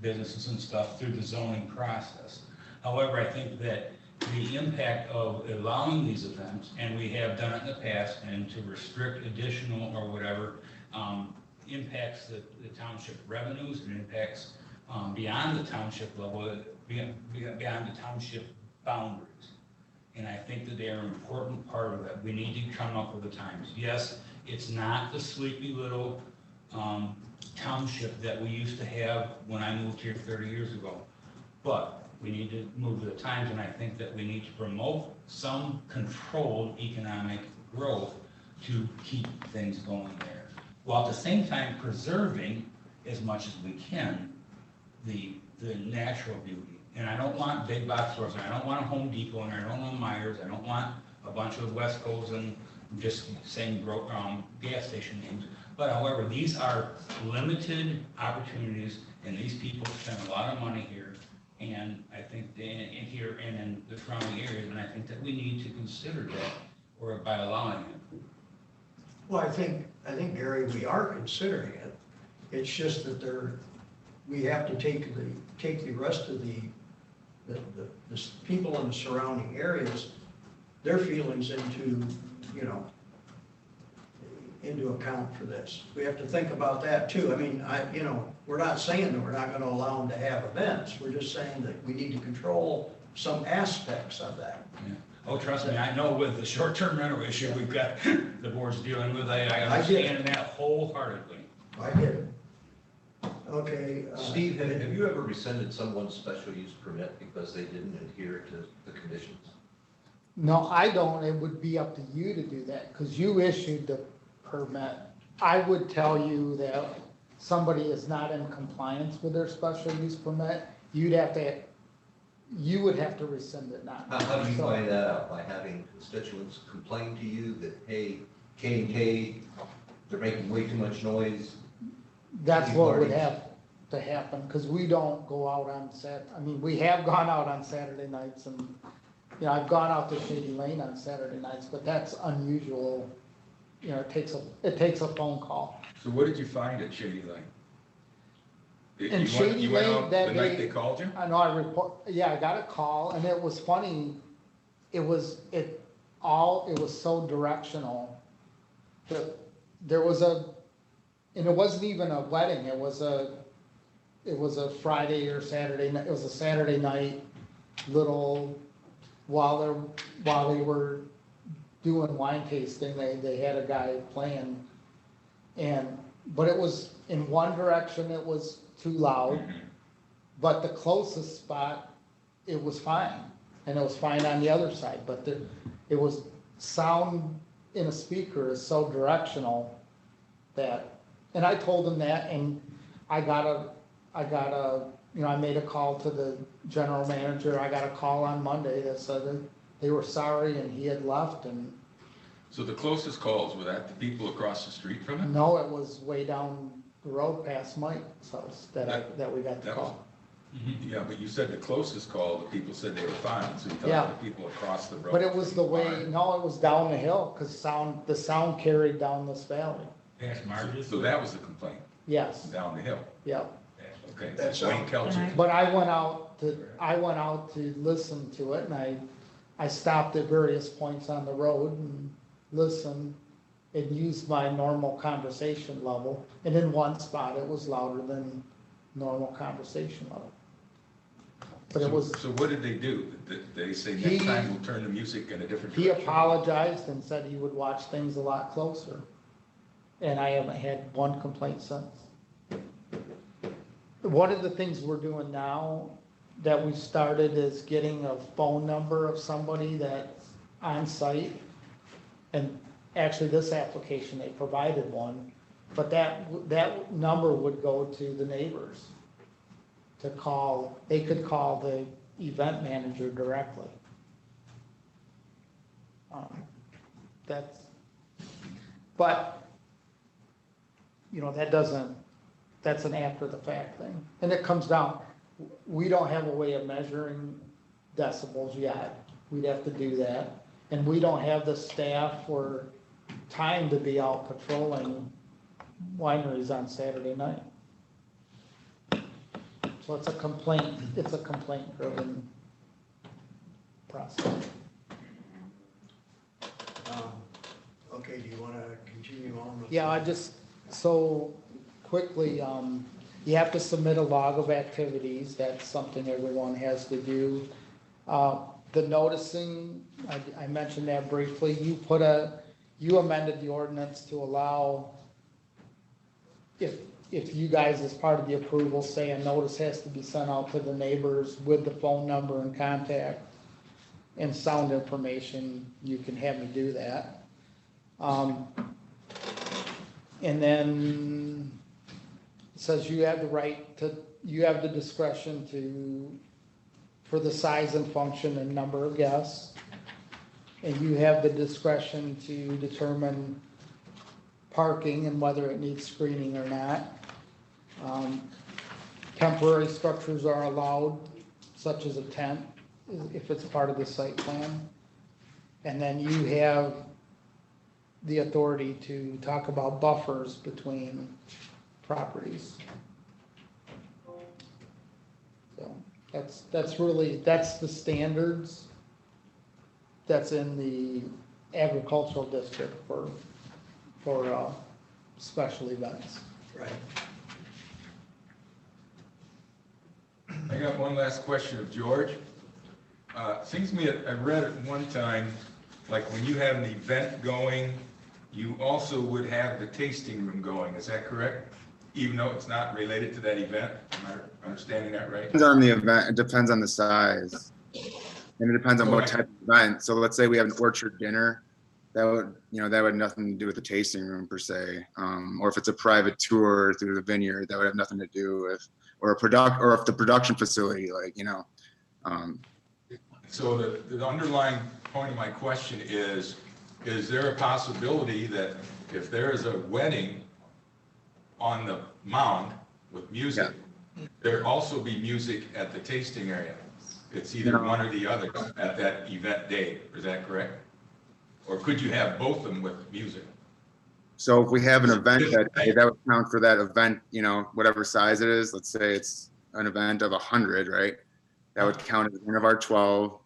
Speaker 5: businesses and stuff through the zoning process. However, I think that the impact of allowing these events, and we have done it in the past, and to restrict additional or whatever, impacts the township revenues, and impacts beyond the township level, beyond the township boundaries. And I think that they are an important part of that. We need to come up with the times. Yes, it's not the sleepy little township that we used to have when I moved here 30 years ago. But we need to move with the times, and I think that we need to promote some controlled economic growth to keep things going there, while at the same time preserving as much as we can the natural beauty. And I don't want big box stores, and I don't want a Home Depot, and I don't want Myers, I don't want a bunch of Westcos and just saying gas station names. But however, these are limited opportunities, and these people spend a lot of money here. And I think in here and in the surrounding areas, and I think that we need to consider that, or by allowing it.
Speaker 2: Well, I think, Gary, we are considering it. It's just that we have to take the rest of the people in the surrounding areas, their feelings into account for this. We have to think about that too. I mean, we're not saying that we're not going to allow them to have events. We're just saying that we need to control some aspects of that.
Speaker 5: Yeah. Oh, trust me, I know with the short-term rental issue we've got the board's dealing with, I understand that wholeheartedly.
Speaker 2: I get it. Okay.
Speaker 4: Steve, have you ever rescinded someone's special use permit because they didn't adhere to the conditions?
Speaker 1: No, I don't. It would be up to you to do that because you issued the permit. I would tell you that somebody is not in compliance with their special use permit, you would have to rescind it, not.
Speaker 4: How do you find that out? By having constituents complain to you that, hey, K&K, they're making way too much noise?
Speaker 1: That's what would have to happen, because we don't go out on we have gone out on Saturday nights, and, I've gone out to Shady Lane on Saturday nights, but that's unusual. It takes a phone call.
Speaker 10: So what did you find at Shady Lane?
Speaker 1: In Shady Lane, that
Speaker 10: the night they called you?
Speaker 1: I know, I got a call, and it was funny, it was so directional. That there was and it wasn't even a wedding, it was a Friday or Saturday night, it was a Saturday night, while they were doing wine tasting, they had a guy playing, but it was, in one direction, it was too loud, but the closest spot, it was fine, and it was fine on the other side, but it was sound in a speaker is so directional that, and I told him that, and I made a call to the general manager. I got a call on Monday that said that they were sorry and he had left, and.
Speaker 10: So the closest calls, were that the people across the street from him?
Speaker 1: No, it was way down the road past Mike's house that we got the call.
Speaker 10: Yeah, but you said the closest call, the people said they were fine, so you
Speaker 1: Yeah.
Speaker 10: thought the people across the road.
Speaker 1: But it was the way, no, it was down the hill, because the sound carried down this valley.
Speaker 5: Past Marges?
Speaker 10: So that was the complaint,
Speaker 1: Yes,
Speaker 10: down the hill.
Speaker 1: yep.
Speaker 10: Okay,
Speaker 2: That's
Speaker 10: Wayne Kelcher.
Speaker 1: But I went out to listen to it, and I stopped at various points on the road and listened and used my normal conversation level. And in one spot, it was louder than normal conversation level. But it was.
Speaker 10: So what did they do? Did they say next time we'll turn the music in a different direction?
Speaker 1: He apologized and said he would watch things a lot closer. And I haven't had one complaint since. One of the things we're doing now that we started is getting a phone number of somebody that's on site. And actually this application, they provided one, but that number would go to the neighbors to call. They could call the event manager directly. That's an after the fact thing. And it comes down, we don't have a way of measuring decibels yet. We'd have to do that. And we don't have the staff or time to be out patrolling wineries on Saturday night. So it's a complaint driven process.
Speaker 2: Okay, do you want to continue on?
Speaker 1: Yeah, I just, so quickly, you have to submit a log of activities. That's something everyone has to do. The noticing, I mentioned that briefly. You amended the ordinance to allow, if you guys, as part of the approval, say a notice has to be sent out to the neighbors with the phone number and contact and sound information, you can have me do that. And then it says you have the right to, you have the discretion for the size and function and number of guests. And you have the discretion to determine parking and whether it needs screening or not. Temporary structures are allowed, such as a tent, if it's part of the site plan. And then you have the authority to talk about buffers between properties. So that's really, that's the standards that's in the agricultural district for special events.
Speaker 2: Right.
Speaker 10: I got one last question of George. Seems to me, I read at one time, like when you have an event going, you also would have the tasting room going, is that correct? Even though it's not related to that event? Am I understanding that right?
Speaker 9: Depends on the event, it depends on the size. And it depends on what type of event. So let's say we have an orchard dinner, that would have nothing to do with the tasting room per se. Or if it's a private tour through the vineyard, that would have nothing to do with, or if the production facility,
Speaker 10: So the underlying point of my question is there a possibility that if there is a wedding on the mound with music, there also be music at the tasting area? It's either one or the other at that event day, is that correct? Or could you have both of them with music?
Speaker 9: So if we have an event that day, that would count for that event, whatever size it is. Let's say it's an event of 100, right? That would count as one of our 12.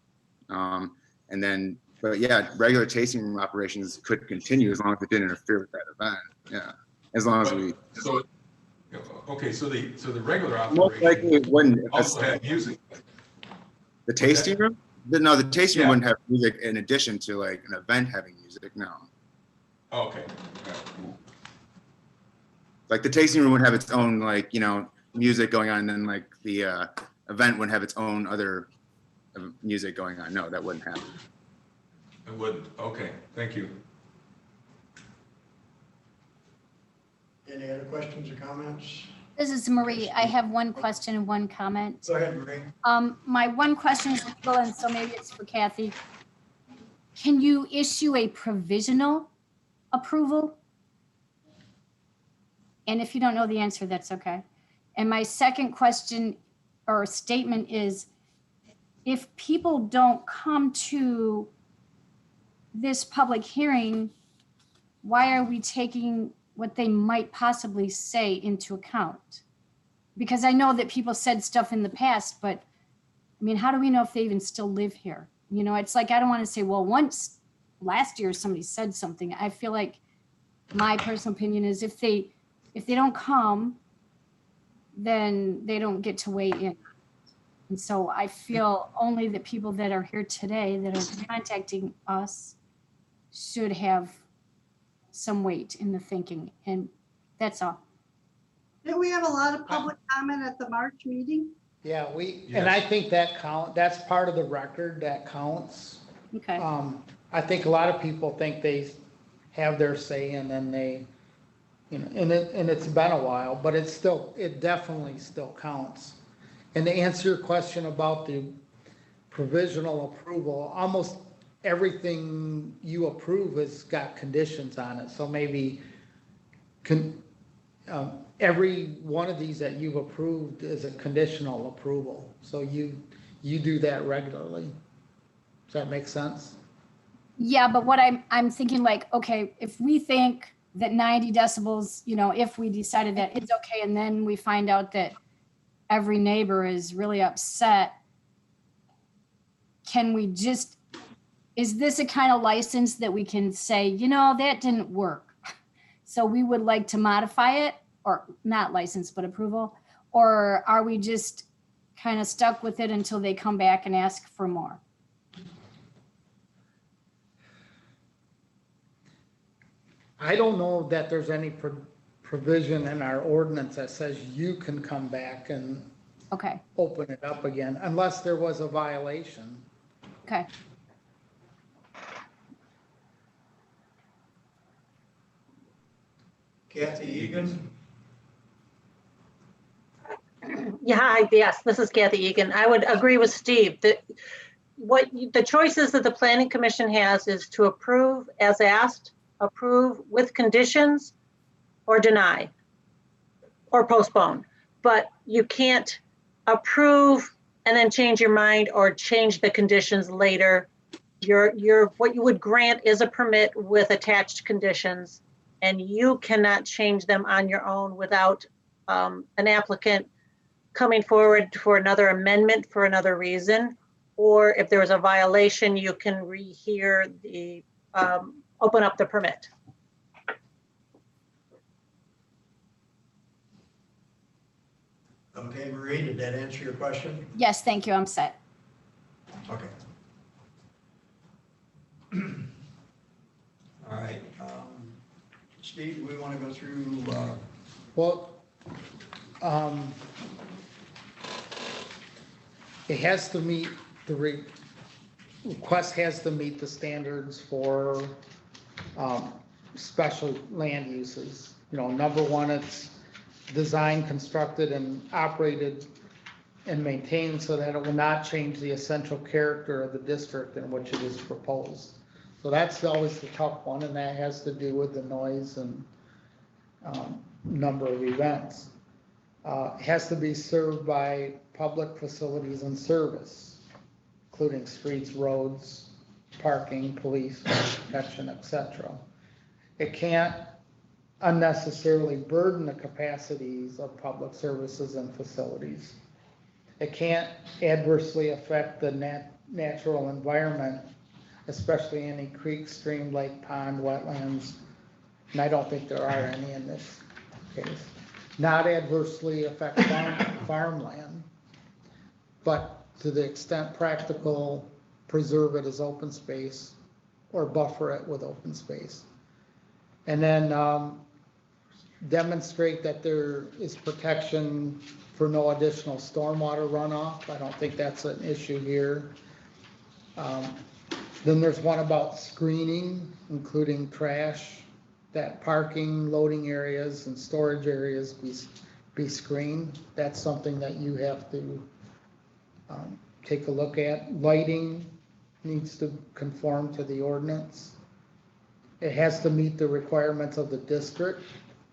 Speaker 9: And then, but yeah, regular tasting room operations could continue as long as it didn't interfere with that event. Yeah, as long as we.
Speaker 10: So, okay, so the regular
Speaker 9: Most likely it wouldn't.
Speaker 10: also have music.
Speaker 9: The tasting room? No, the tasting room wouldn't have music in addition to like an event having music. No.
Speaker 10: Okay.
Speaker 9: Like the tasting room would have its own music going on, and then like the event would have its own other music going on. No, that wouldn't happen.
Speaker 10: It wouldn't. Okay, thank you.
Speaker 2: Any other questions or comments?
Speaker 7: This is Marie. I have one question and one comment.
Speaker 2: Go ahead, Marie.
Speaker 7: My one question is, and so maybe it's for Kathy. Can you issue a provisional approval? And if you don't know the answer, that's okay. And my second question or statement is, if people don't come to this public hearing, why are we taking what they might possibly say into account? Because I know that people said stuff in the past, but I mean, how do we know if they even still live here? It's like, I don't want to say, well, once last year somebody said something. I feel like my personal opinion is if they don't come, then they don't get to weigh in. And so I feel only the people that are here today that are contacting us should have some weight in the thinking. And that's all.
Speaker 6: Did we have a lot of public comment at the March meeting?
Speaker 1: Yeah, and I think that's part of the record that counts.
Speaker 7: Okay.
Speaker 1: I think a lot of people think they have their say and then they, and it's been a while, but it definitely still counts. And to answer your question about the provisional approval, almost everything you approve has got conditions on it. So maybe every one of these that you've approved is a conditional approval. So you do that regularly. Does that make sense?
Speaker 7: Yeah, but what I'm thinking like, okay, if we think that 90 decibels, you know, if we decided that it's okay, and then we find out that every neighbor is really upset, can we just, is this a kind of license that we can say, you know, that didn't work? So we would like to modify it, or not license, but approval? Or are we just kind of stuck with it until they come back and ask for more?
Speaker 1: I don't know that there's any provision in our ordinance that says you can come back and
Speaker 7: Okay,
Speaker 1: open it up again unless there was a violation.
Speaker 7: okay.
Speaker 2: Kathy Egan?
Speaker 13: Yeah, hi, yes, this is Kathy Egan. I would agree with Steve that the choices that the planning commission has is to approve as asked, approve with conditions, or deny, or postpone. But you can't approve and then change your mind or change the conditions later. What you would grant is a permit with attached conditions, and you cannot change them on your own without an applicant coming forward for another amendment for another reason. Or if there was a violation, you can rehear the, open up the permit.
Speaker 2: Okay, Marie, did that answer your question?
Speaker 7: Yes, thank you, I'm set.
Speaker 2: Okay. All right. Steve, do we want to go through?
Speaker 1: Well, it has to meet the request has to meet the standards for special land uses. You know, number one, it's designed, constructed, and operated and maintained so that it will not change the essential character of the district in which it is proposed. So that's always the tough one, and that has to do with the noise and number of events. It has to be served by public facilities and service, including streets, roads, parking, police, protection, etc. It can't unnecessarily burden the capacities of public services and facilities. It can't adversely affect the natural environment, especially any creek, stream, lake, pond, wetlands, and I don't think there are any in this case. Not adversely affect farmland, but to the extent practical, preserve it as open space or buffer it with open space. And then demonstrate that there is protection for no additional stormwater runoff. I don't think that's an issue here. Then there's one about screening, including trash, that parking, loading areas, and storage areas be screened. That's something that you have to take a look at. Lighting needs to conform to the ordinance. It has to meet the requirements of the district,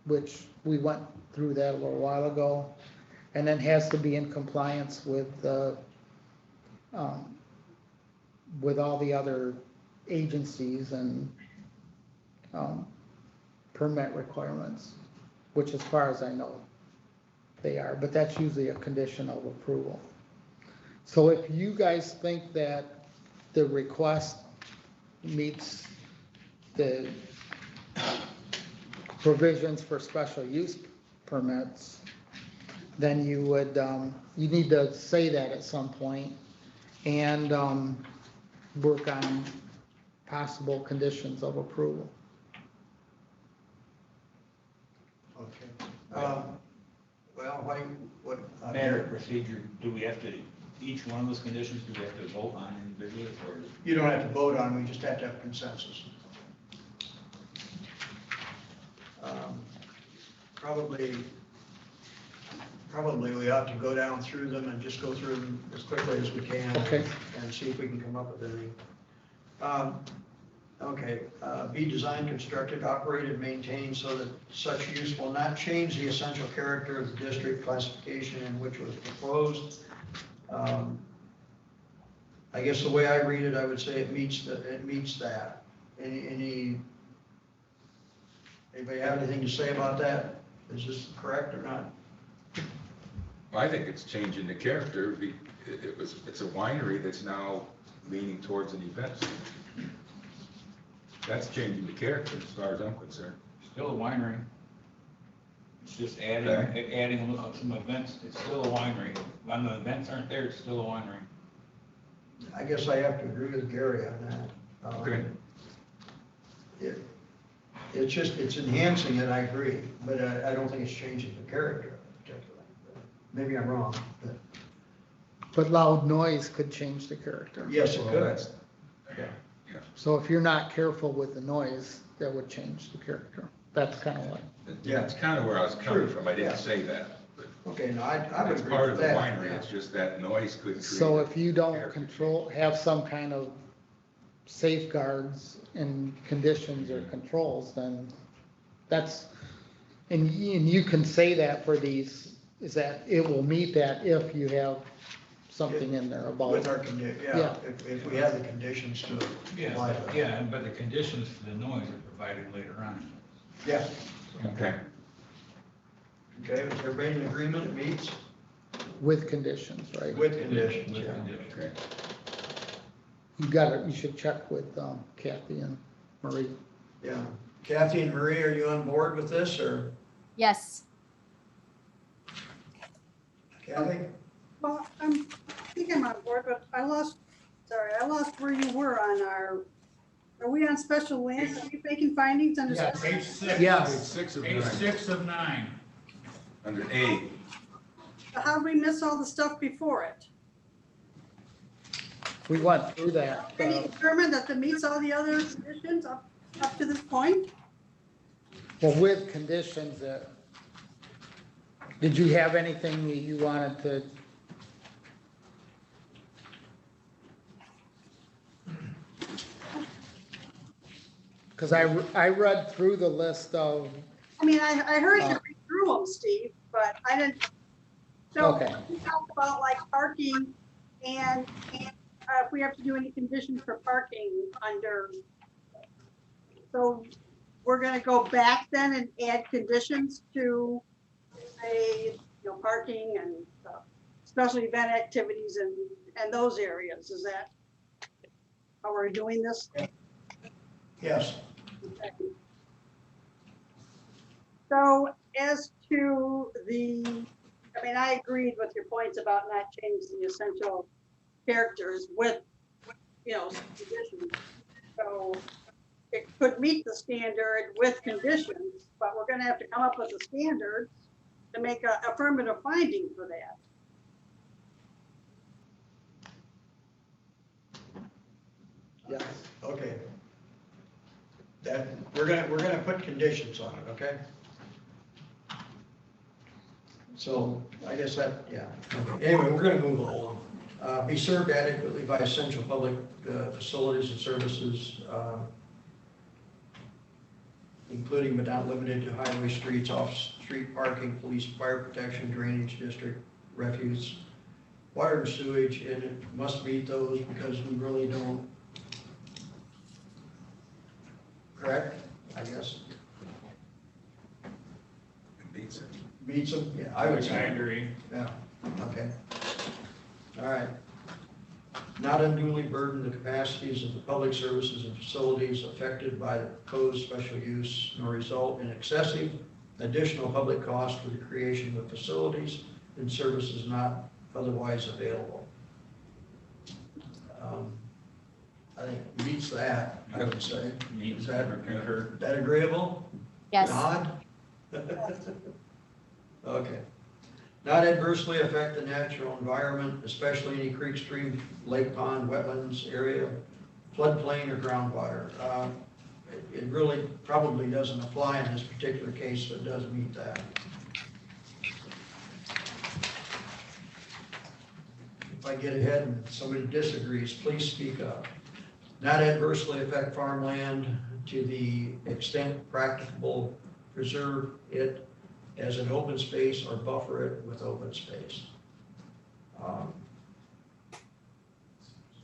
Speaker 1: which we went through that a little while ago, and then has to be in compliance with all the other agencies and permit requirements, which as far as I know, they are, but that's usually a condition of approval. So if you guys think that the request meets the provisions for special use permits, then you would, you need to say that at some point and work on possible conditions of approval.
Speaker 2: Okay. Well, what?
Speaker 14: Matter of procedure, do we have to, each one of those conditions, do we have to vote on individually, or?
Speaker 2: You don't have to vote on them, we just have to have consensus. Probably we ought to go down through them and just go through them as quickly as we can.
Speaker 1: Okay.
Speaker 2: And see if we can come up with anything. Okay, be designed, constructed, operated, maintained so that such use will not change the essential character of the district classification in which was proposed. I guess the way I read it, I would say it meets that. Anybody have anything to say about that? Is this correct or not?
Speaker 10: I think it's changing the character. It's a winery that's now leaning towards an event center. That's changing the character as far as I'm concerned.
Speaker 14: Still a winery. It's just adding some events. It's still a winery. When the events aren't there, it's still a winery.
Speaker 2: I guess I have to agree with Gary on that.
Speaker 10: Okay.
Speaker 2: It's enhancing it, I agree, but I don't think it's changing the character particularly. Maybe I'm wrong, but
Speaker 1: But loud noise could change the character.
Speaker 2: yes, it
Speaker 10: Well,
Speaker 2: could.
Speaker 10: that's-
Speaker 2: Yeah.
Speaker 1: So if you're not careful with the noise, that would change the character. That's kind of what.
Speaker 2: Yeah.
Speaker 10: That's kind of where I was coming from. I didn't say that. But
Speaker 2: Okay, no, I would
Speaker 10: it's
Speaker 2: agree
Speaker 10: part
Speaker 2: with
Speaker 10: of the
Speaker 2: that.
Speaker 10: winery. It's just that noise could create.
Speaker 1: So if you don't
Speaker 10: character.
Speaker 1: have some kind of safeguards and conditions or controls, then that's, and you can say that for these, is that it will meet that if you have something in there about.
Speaker 2: With our
Speaker 1: Yeah.
Speaker 2: if we have the conditions to apply to that.
Speaker 5: Yeah, but the conditions for the noise are provided later on.
Speaker 2: Yeah,
Speaker 10: Okay.
Speaker 2: okay, is everybody in agreement it meets?
Speaker 1: With conditions, right?
Speaker 2: With conditions,
Speaker 5: With
Speaker 2: yeah.
Speaker 5: conditions.
Speaker 10: Okay.
Speaker 1: You should check with Kathy and Marie.
Speaker 2: Yeah. Kathy and Marie, are you on board with this, or
Speaker 7: Yes.
Speaker 2: Kathy?
Speaker 6: Well, I think I'm on board, but I lost where you were on are we on special land? Are we making findings under?
Speaker 1: Yeah.
Speaker 6: special-
Speaker 14: Page 6.
Speaker 1: Yes.
Speaker 10: Page 6 of
Speaker 14: Page
Speaker 10: 9.
Speaker 14: 6 of 9.
Speaker 10: Under A.
Speaker 6: How did we miss all the stuff before it?
Speaker 1: We went through that.
Speaker 6: Can you determine that it meets all the other conditions up to this point?
Speaker 1: Well, with conditions that, did you have anything that you wanted to? Because I read through the list of,
Speaker 6: I mean, I heard you read through them, Steve, but I didn't. So
Speaker 1: Okay.
Speaker 6: we talked about like parking and if we have to do any conditions for parking under. So we're gonna go back then and add conditions to say, parking and special event activities and those areas. Is that how we're doing this?
Speaker 2: Yes.
Speaker 6: So as to I agreed with your points about not changing the essential characters with, some conditions. So it could meet the standard with conditions, but we're gonna have to come up with a standard to make a affirmative finding for that.
Speaker 1: yes,
Speaker 2: Okay. That, we're gonna put conditions on it, okay? So I guess that, yeah. Okay. Anyway, we're gonna move along. Be served adequately by essential public facilities and services, including but not limited to highway, streets, off-street parking, police, fire protection, drainage district, refuse, water and sewage, and it must meet those because we really don't. Correct, I guess.
Speaker 10: It beats it.
Speaker 2: Meets them? Yeah, I would
Speaker 14: I
Speaker 2: say.
Speaker 14: agree.
Speaker 2: Yeah, okay. All right. Not unduly burden the capacities of the public services and facilities affected by the proposed special use, nor result in excessive additional public cost for the creation of facilities and services not otherwise available. I think meets that, I would say. Is that agreeable?
Speaker 7: Yes.
Speaker 2: Nod? Okay. Not adversely affect the natural environment, especially any creek, stream, lake, pond, wetlands area, floodplain, or groundwater. It really probably doesn't apply in this particular case, but it does meet that. If I get ahead and somebody disagrees, please speak up. Not adversely affect farmland to the extent practicable, preserve it as an open space or buffer it with open space.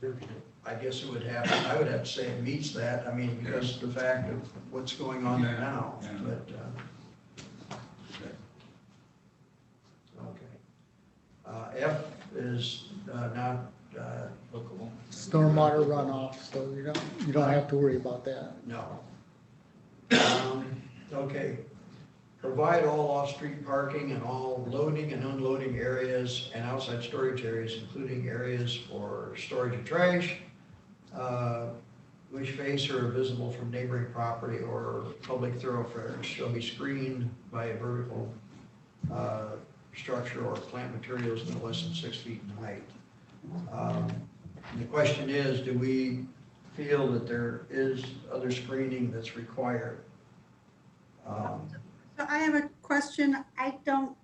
Speaker 2: I guess it would have, I would have to say it meets that, I mean, because of the fact of what's going on there now,
Speaker 10: Yeah.
Speaker 2: but, okay. F is not,
Speaker 14: Lookable.
Speaker 1: Stormwater runoff, so you don't have to worry about that.
Speaker 2: no. Okay. Provide all off-street parking and all loading and unloading areas and outside storage areas, including areas for storage of trash, which face or are visible from neighboring property or public thoroughfares shall be screened by a vertical structure or plant materials no less than 6 feet in height. The question is, do we feel that there is other screening that's required?
Speaker 6: So I have a question. I don't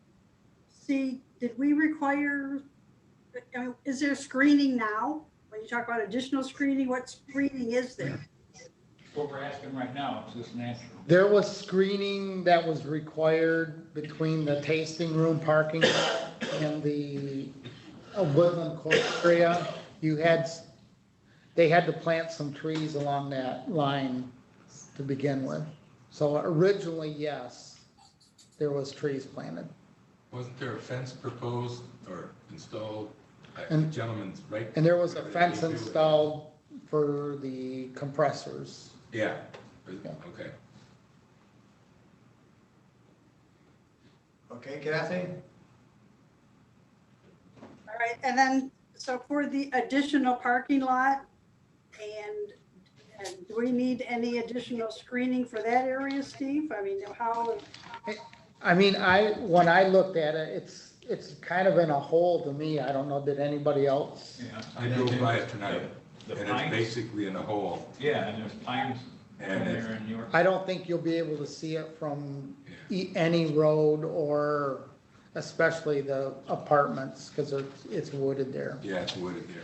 Speaker 6: see, did we require, is there screening now? When you talk about additional screening, what screening is there?
Speaker 14: What we're asking right now, it's just natural.
Speaker 1: There was screening that was required between the tasting room parking lot and the woodland court area. They had to plant some trees along that line to begin with. So originally, yes, there was trees planted.
Speaker 10: Wasn't there a fence proposed or installed?
Speaker 1: And-
Speaker 10: Gentlemen's right.
Speaker 1: And there was a fence installed for the compressors.
Speaker 10: Yeah,
Speaker 1: Yeah.
Speaker 10: okay.
Speaker 2: Okay, Kathy?
Speaker 6: All right, and then, so for the additional parking lot, and do we need any additional screening for that area, Steve? I mean, how,
Speaker 1: I mean, when I looked at it, it's kind of in a hole to me. I don't know, did anybody else?
Speaker 14: Yeah.
Speaker 10: I drove by it tonight,
Speaker 14: The
Speaker 10: and it's
Speaker 14: pines,
Speaker 10: basically in a hole.
Speaker 14: yeah, and there's pines
Speaker 10: And
Speaker 14: in
Speaker 10: it's-
Speaker 14: there in York.
Speaker 1: I don't think you'll be able to see it from any road or especially the apartments, because it's wooded there.
Speaker 10: Yeah, it's wooded there.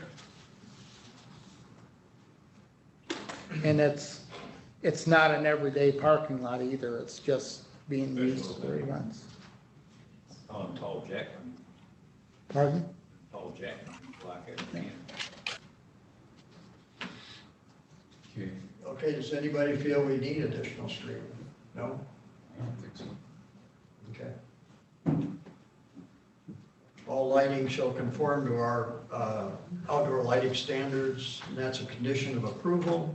Speaker 1: And it's not an everyday parking lot either. It's just being used for events.
Speaker 14: Oh, tall Jack,
Speaker 1: Pardon?
Speaker 14: tall Jack, black everything.
Speaker 10: Okay,
Speaker 2: Okay, does anybody feel we need additional screening? No?
Speaker 10: I don't think so.
Speaker 2: Okay. All lighting shall conform to our outdoor lighting standards, and that's a condition of approval.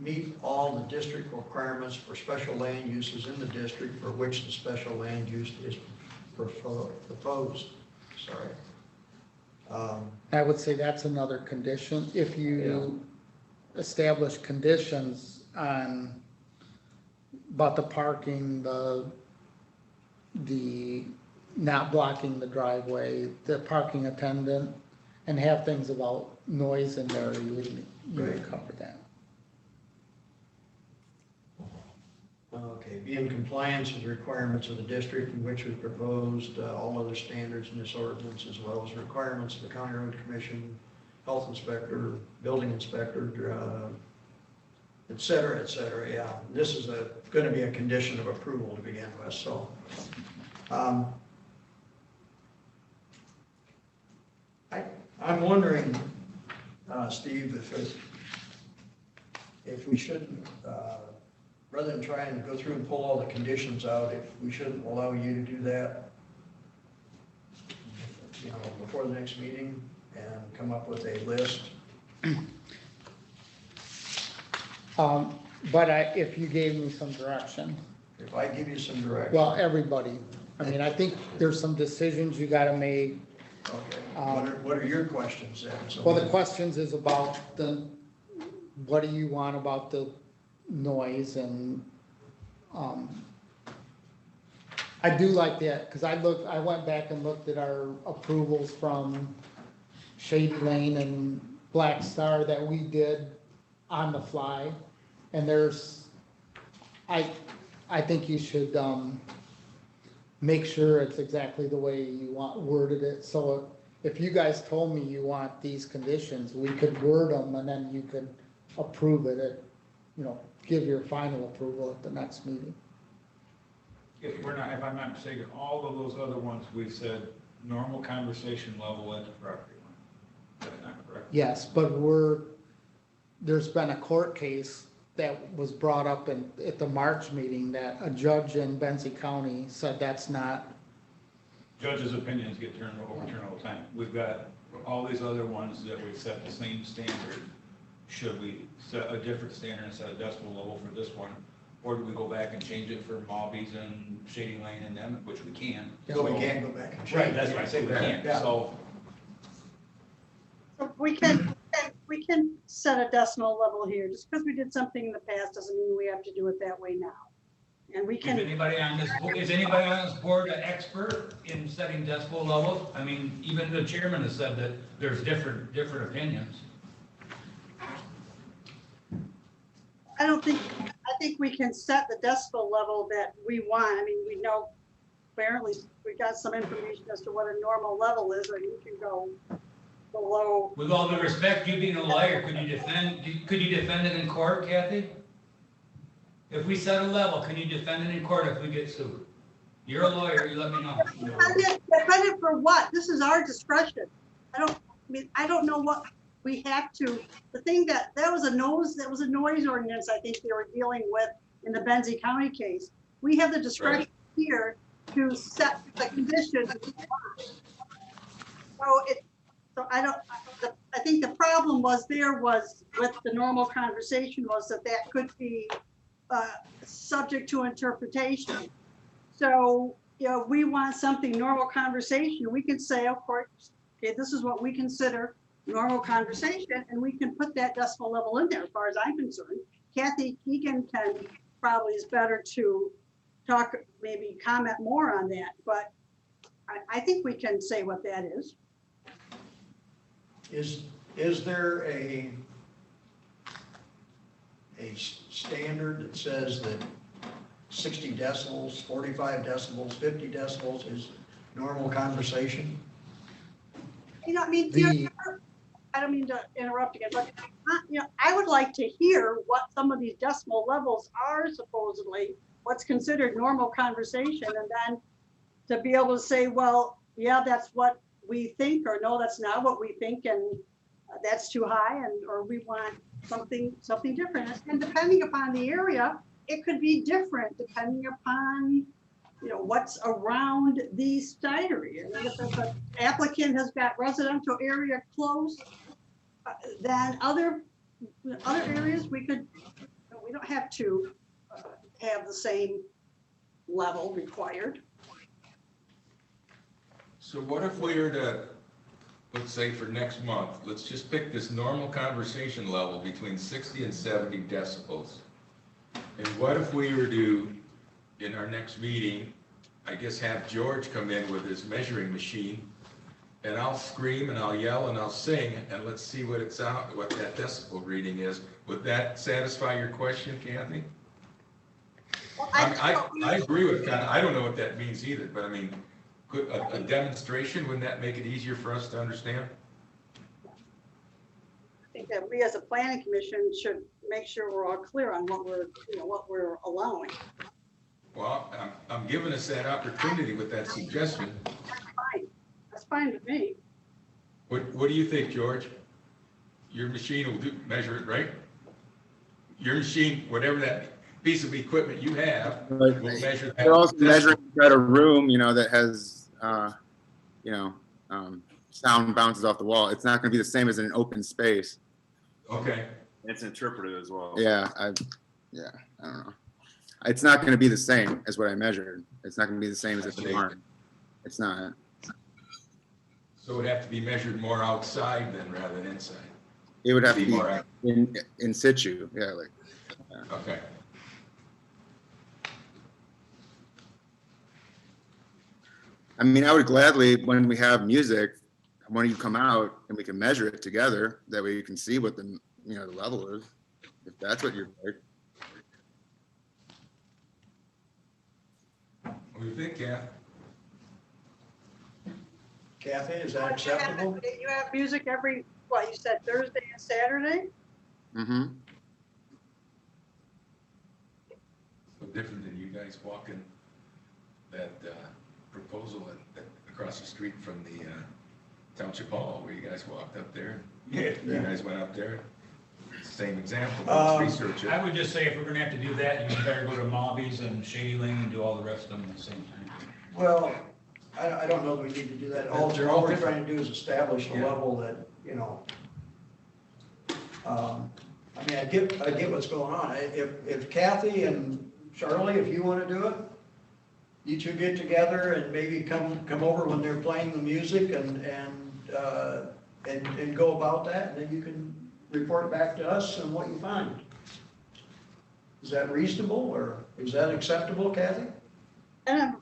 Speaker 2: Meet all the district requirements for special land uses in the district for which the special land use is proposed. Sorry.
Speaker 1: I would say that's another condition. If you establish conditions on about the parking, the not blocking the driveway, the parking attendant, and have things about noise in there, you would cover that.
Speaker 2: Okay, be in compliance with the requirements of the district in which was proposed, all other standards in this ordinance, as well as requirements of the County Road Commission, Health Inspector, Building Inspector, et cetera, yeah. This is going to be a condition of approval to begin with, so. I'm wondering, Steve, if we shouldn't, rather than try and go through and pull all the conditions out, if we shouldn't allow you to do that, you know, before the next meeting and come up with a list.
Speaker 1: But if you gave me some direction,
Speaker 2: If I give you some direction.
Speaker 1: well, everybody, I mean, I think there's some decisions you gotta make.
Speaker 2: Okay, what are your questions then? So-
Speaker 1: Well, the questions is about what do you want about the noise and, I do like that, because I went back and looked at our approvals from Shady Lane and Black Star that we did on the fly. And I think you should, make sure it's exactly the way you worded it. So if you guys told me you want these conditions, we could word them and then you could approve it give your final approval at the next meeting.
Speaker 14: If if I'm not mistaken, all of those other ones, we said normal conversation level at the property line. Is that not correct?
Speaker 1: Yes, but there's been a court case that was brought up at the March meeting that a judge in Benzie County said that's not,
Speaker 14: Judges' opinions get overturned all the time. We've got all these other ones that we set the same standard. Should we set a different standard and set a decibel level for this one? Or do we go back and change it for Mobbies and Shady Lane and them, which we can?
Speaker 2: So we can't go back and change.
Speaker 14: Right, that's why I say we can't.
Speaker 2: Yeah.
Speaker 14: So
Speaker 6: So we can set a decimal level here. Just because we did something in the past doesn't mean we have to do it that way now. And we
Speaker 14: is
Speaker 6: can,
Speaker 14: anybody on this board an expert in setting decibel levels? I mean, even the chairman has said that there's different opinions.
Speaker 6: I think we can set the decibel level that we want. I mean, we know, apparently, we got some information as to what a normal level is, or you can go below.
Speaker 14: With all due respect, you being a lawyer, could you defend it in court, Kathy? If we set a level, can you defend it in court if we get sued? You're a lawyer, you let me know.
Speaker 6: Defend it for what? This is our discretion. I don't know what we have to, the thing that was a noise ordinance I think they were dealing with in the Benzie County case. We have the discretion here to set the conditions. So I think the problem was with the normal conversation was that could be subject to interpretation. So, we want something normal conversation. We can say, of course, okay, this is what we consider normal conversation, and we can put that decimal level in there as far as I'm concerned. Kathy Egan probably is better to talk, maybe comment more on that, but I think we can say what that is.
Speaker 2: Is there a standard that says that 60 decibels, 45 decibels, 50 decibels is normal conversation?
Speaker 6: I don't mean to interrupt again, but I would like to hear what some of these decimal levels are supposedly, what's considered normal conversation, and then to be able to say, well, yeah, that's what we think, or no, that's not what we think, and that's too high, or we want something different. And depending upon the area, it could be different depending upon what's around the cidery. And if the applicant has got residential area close, then other areas we don't have to have the same level required.
Speaker 10: So what if we were to, let's say for next month, let's just pick this normal conversation level between 60 and 70 decibels. And what if we were to, in our next meeting, I guess have George come in with his measuring machine, and I'll scream and I'll yell and I'll sing, and let's see what that decibel reading is. Would that satisfy your question, Kathy?
Speaker 6: Well,
Speaker 10: I agree with kind of, I don't know what that means either, but I mean, could a demonstration, wouldn't that make it easier for us to understand?
Speaker 6: I think that we as a planning commission should make sure we're all clear on what we're allowing.
Speaker 10: Well, I'm giving us that opportunity with that suggestion.
Speaker 6: That's fine with me.
Speaker 10: What do you think, George? Your machine will measure it, right? Your machine, whatever that piece of equipment you have, will measure that.
Speaker 9: We're also measuring at a room, that has, sound bounces off the wall. It's not going to be the same as in an open space.
Speaker 10: Okay.
Speaker 12: It's interpreted as well.
Speaker 9: Yeah, I don't know. It's not going to be the same as what I measured. It's not going to be the same as if it's barn. It's not.
Speaker 10: So it would have to be measured more outside then rather than inside.
Speaker 9: It would have to be
Speaker 10: more
Speaker 9: in situ. Yeah,
Speaker 10: Okay.
Speaker 9: I mean, I would gladly, when we have music, when you come out and we can measure it together, that way you can see what the level is, if that's what you're like.
Speaker 10: What do you think, Kath?
Speaker 2: Kathy, is that acceptable?
Speaker 6: You have music every, you said Thursday and Saturday?
Speaker 9: Mm-hmm.
Speaker 10: So different than you guys walking that proposal across the street from the Township Hall, where you guys walked up there.
Speaker 2: Yeah.
Speaker 10: You guys went up there. Same example,
Speaker 2: Um,
Speaker 10: let's research
Speaker 14: I
Speaker 10: it.
Speaker 14: would just say if we're gonna have to do that, you better go to Mobby's and Shady Lane and do all the rest of them at the same time.
Speaker 2: Well, I don't know that we need to do that. All
Speaker 10: They're all
Speaker 2: we're
Speaker 10: different.
Speaker 2: trying to do is establish a
Speaker 10: Yeah.
Speaker 2: level that, you know. I mean, I get what's going on. If Kathy and Charlie, if you want to do it, you two get together and maybe come over when they're playing the music and go about that, and then you can report back to us on what you find. Is that reasonable, or is that acceptable, Kathy?
Speaker 6: I don't have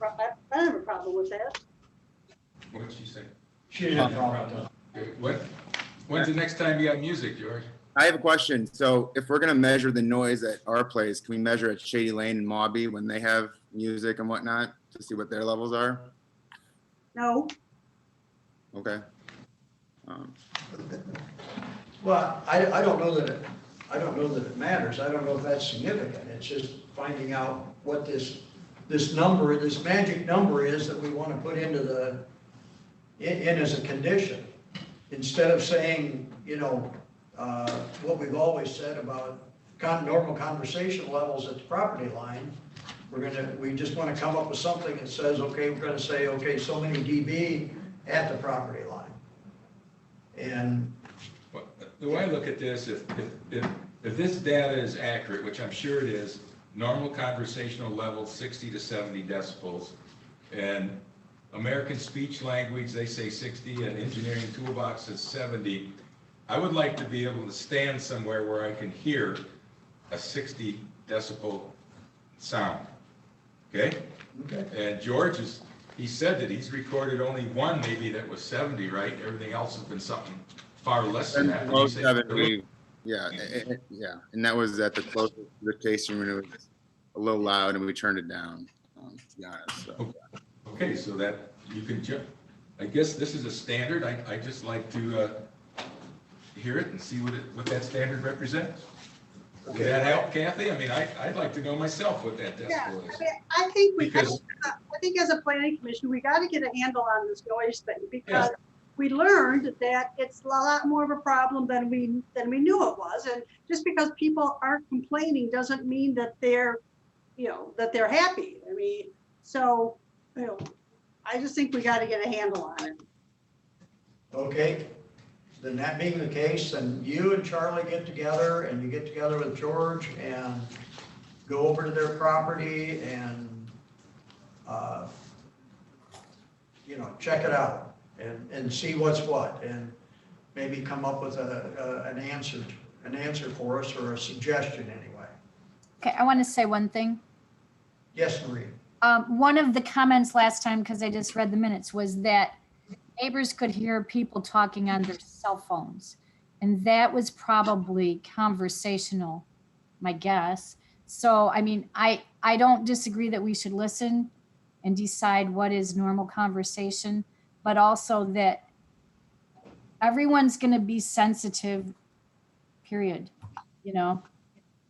Speaker 6: a problem with that.
Speaker 10: What did she say?
Speaker 2: She didn't have a problem with it.
Speaker 10: Okay, when's the next time you have music, George?
Speaker 9: I have a question. So if we're gonna measure the noise at our place, can we measure at Shady Lane and Mobby when they have music and whatnot to see what their levels are?
Speaker 6: No,
Speaker 9: Okay.
Speaker 2: Well, I don't know that it matters. I don't know if that's significant. It's just finding out what this number, this magic number is that we want to put into in as a condition. Instead of saying, you know, what we've always said about normal conversation levels at the property line, we just want to come up with something that says, okay, we're going to say, okay, so many dB at the property line. And
Speaker 10: The way I look at this, if this data is accurate, which I'm sure it is, normal conversational level 60 to 70 decibels, and American speech language, they say 60, and engineering toolbox says 70. I would like to be able to stand somewhere where I can hear a 60 decibel sound, okay? And George he said that he's recorded only one maybe that was 70, right? Everything else has been something far less than that. Would you say?
Speaker 9: Yeah, and that was at the closest to the tasting room. It was a little loud and we turned it down, to be honest, so.
Speaker 10: Okay, so that you can, I guess this is a standard. I just like to hear it and see what that standard represents. Would that help, Kathy? I mean, I'd like to know myself what that
Speaker 6: yeah,
Speaker 10: decibel is.
Speaker 6: I mean, I think
Speaker 10: Because-
Speaker 6: I think as a planning commission, we got to get a handle on this noise thing, because we learned that it's a lot more of a problem than we knew it was. And just because people aren't complaining doesn't mean that they're, you know, that they're happy. I mean, so, you know, I just think we got to get a handle on it.
Speaker 2: okay, then that being the case, then you and Charlie get together, and you get together with George and go over to their property and, you know, check it out and see what's what, and maybe come up with an answer for us, or a suggestion anyway.
Speaker 7: Okay, I want to say one thing.
Speaker 2: Yes, Marie?
Speaker 7: One of the comments last time, because I just read the minutes, was that neighbors could hear people talking on their cell phones. And that was probably conversational, my guess. So, I mean, I don't disagree that we should listen and decide what is normal conversation, but also that everyone's going to be sensitive, period. You know,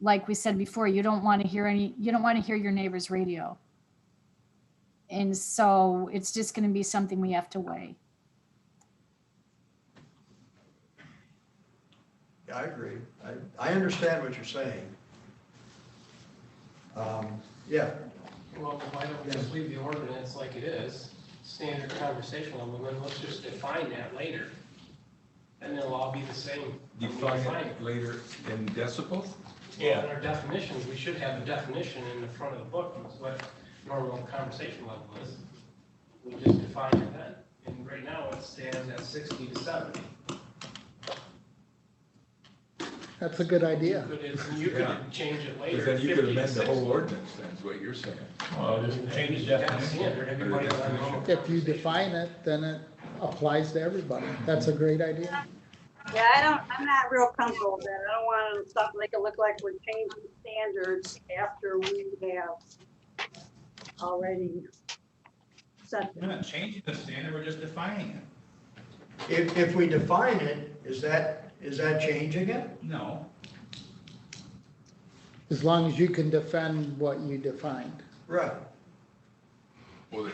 Speaker 7: like we said before, you don't want to hear your neighbor's radio. And so it's just going to be something we have to weigh.
Speaker 2: Yeah, I agree. I understand what you're saying. Yeah,
Speaker 3: Well, why don't we just leave the ordinance like it is, standard conversational level, and let's just define that later. And it'll all be the same.
Speaker 10: Define it later in decibels?
Speaker 3: Yeah. In our definitions, we should have a definition in the front of the book, of what normal conversation level is. We just define it then, and right now it stands at 60 to 70.
Speaker 1: That's a good idea.
Speaker 3: You could change it later.
Speaker 10: Because then you could
Speaker 3: 50 to
Speaker 10: amend the whole
Speaker 3: 60.
Speaker 10: ordinance, then is what you're saying.
Speaker 14: Well, just change the definition.
Speaker 3: Everybody on normal
Speaker 1: If you define it, then it applies to everybody. That's a great idea.
Speaker 6: Yeah, I'm not real comfortable with that. I don't want stuff to make it look like we're changing standards after we have already set
Speaker 14: We're
Speaker 6: them.
Speaker 14: not changing the standard, we're just defining it.
Speaker 2: if we define it, is that changing it?
Speaker 14: No.
Speaker 1: As long as you can defend what you defined.
Speaker 2: Right.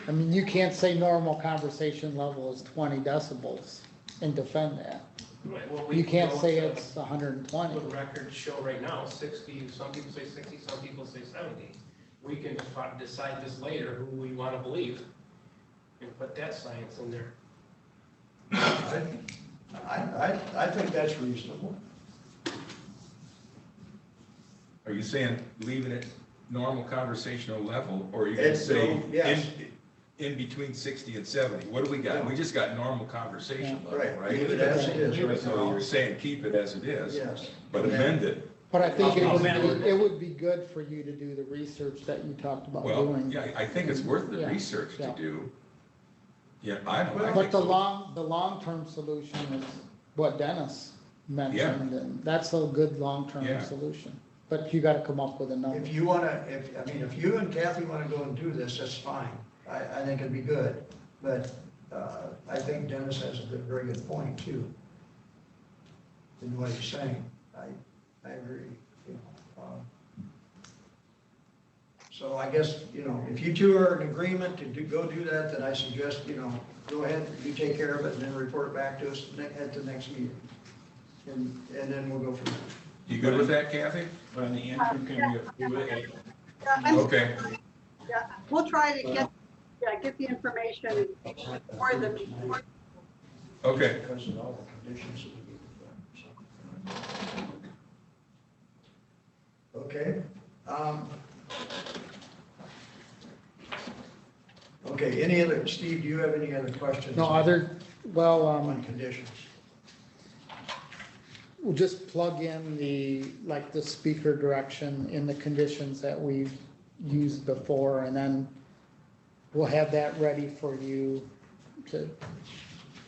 Speaker 1: I mean, you can't say normal conversation level is 20 decibels. and defend that.
Speaker 3: Right, well, we
Speaker 1: You can't
Speaker 3: go
Speaker 1: say
Speaker 3: to-
Speaker 1: it's 120.
Speaker 3: What the records show right now, 60, some people say 60, some people say 70. We can decide this later who we want to believe and put that science in there.
Speaker 2: I think that's reasonable.
Speaker 10: Are you saying leaving it normal conversational level, or are you gonna say
Speaker 2: Yes.
Speaker 10: in between 60 and 70? What do we got? We just got normal conversation level,
Speaker 2: Right,
Speaker 10: right?
Speaker 2: leave it as it is right
Speaker 10: So
Speaker 2: now.
Speaker 10: you're saying keep it as it is,
Speaker 2: Yes.
Speaker 10: but amend it.
Speaker 1: But I think
Speaker 10: I'll
Speaker 1: it would be good for you to do the research that you talked about
Speaker 10: Well,
Speaker 1: doing.
Speaker 10: yeah, I think it's worth the
Speaker 1: Yeah,
Speaker 10: research to
Speaker 1: yeah.
Speaker 10: do. Yeah, I
Speaker 1: But
Speaker 10: think
Speaker 1: the
Speaker 10: so.
Speaker 1: long-term solution is what Dennis mentioned, and that's a good long-term
Speaker 10: Yeah.
Speaker 1: solution. But you gotta come up with a number.
Speaker 2: If you wanna, if you and Kathy wanna go and do this, that's fine. I think it'd be good. But, I think Dennis has a very good point too. In what he's saying. I agree, you know. So I guess, if you two are in agreement to go do that, then I suggest, go ahead, you take care of it and then report back to us at the next meeting. And then we'll go from there.
Speaker 10: You good with that, Kathy?
Speaker 14: But in the interim, can we approve it?
Speaker 10: Okay.
Speaker 6: Yeah, we'll try to get the information for the meeting.
Speaker 10: Okay.
Speaker 2: Because of all the conditions that we need to put, so. Okay. Okay, any other, Steve, do you have any other questions?
Speaker 1: No,
Speaker 2: On conditions?
Speaker 1: we'll just plug in the speaker direction in the conditions that we've used before, and then we'll have that ready for you to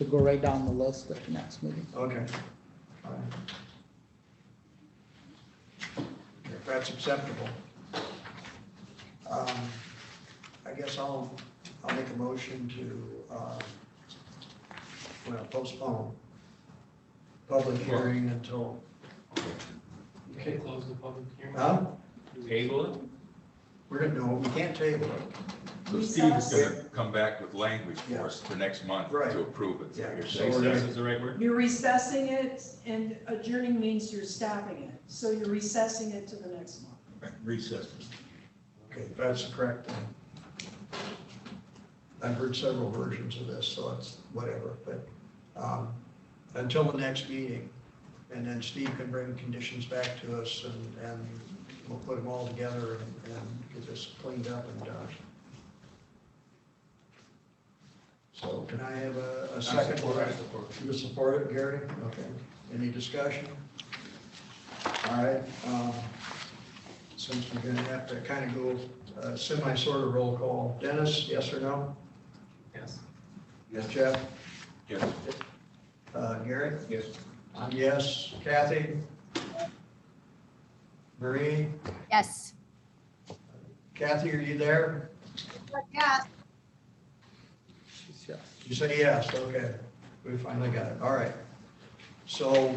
Speaker 1: go right down the list at the next meeting.
Speaker 2: Okay. All right. If that's acceptable. I guess I'll make a motion to, postpone public hearing until,
Speaker 3: You can close the public hearing.
Speaker 10: Table it?
Speaker 2: we can't table it.
Speaker 10: So Steve is gonna come back with language for us for next month
Speaker 2: Right.
Speaker 10: to approve it.
Speaker 2: Yeah.
Speaker 10: You're
Speaker 2: So
Speaker 10: saying
Speaker 2: we're
Speaker 10: that
Speaker 2: gonna-
Speaker 10: is the right word?
Speaker 11: You're recessing it, and adjourning means you're stopping it. So you're recessing it to the next month.
Speaker 14: Recess.
Speaker 2: Okay, that's correct. I've heard several versions of this, so it's whatever, but, until the next meeting. And then Steve can bring conditions back to us and we'll put them all together and get this cleaned up and done. So can I have a second? You support it, Gary? Okay. Any discussion? All right. Since we're gonna have to kind of go semi-sort of roll call. Dennis, yes or no?
Speaker 3: Yes.
Speaker 2: Yes. Jeff?
Speaker 10: Yes.
Speaker 2: Gary?
Speaker 14: Yes.
Speaker 2: Yes. Kathy? Marie?
Speaker 7: Yes.
Speaker 2: Kathy, are you there?
Speaker 6: Yes,
Speaker 1: Yeah.
Speaker 2: You say yes, okay. We finally got it. All right. So,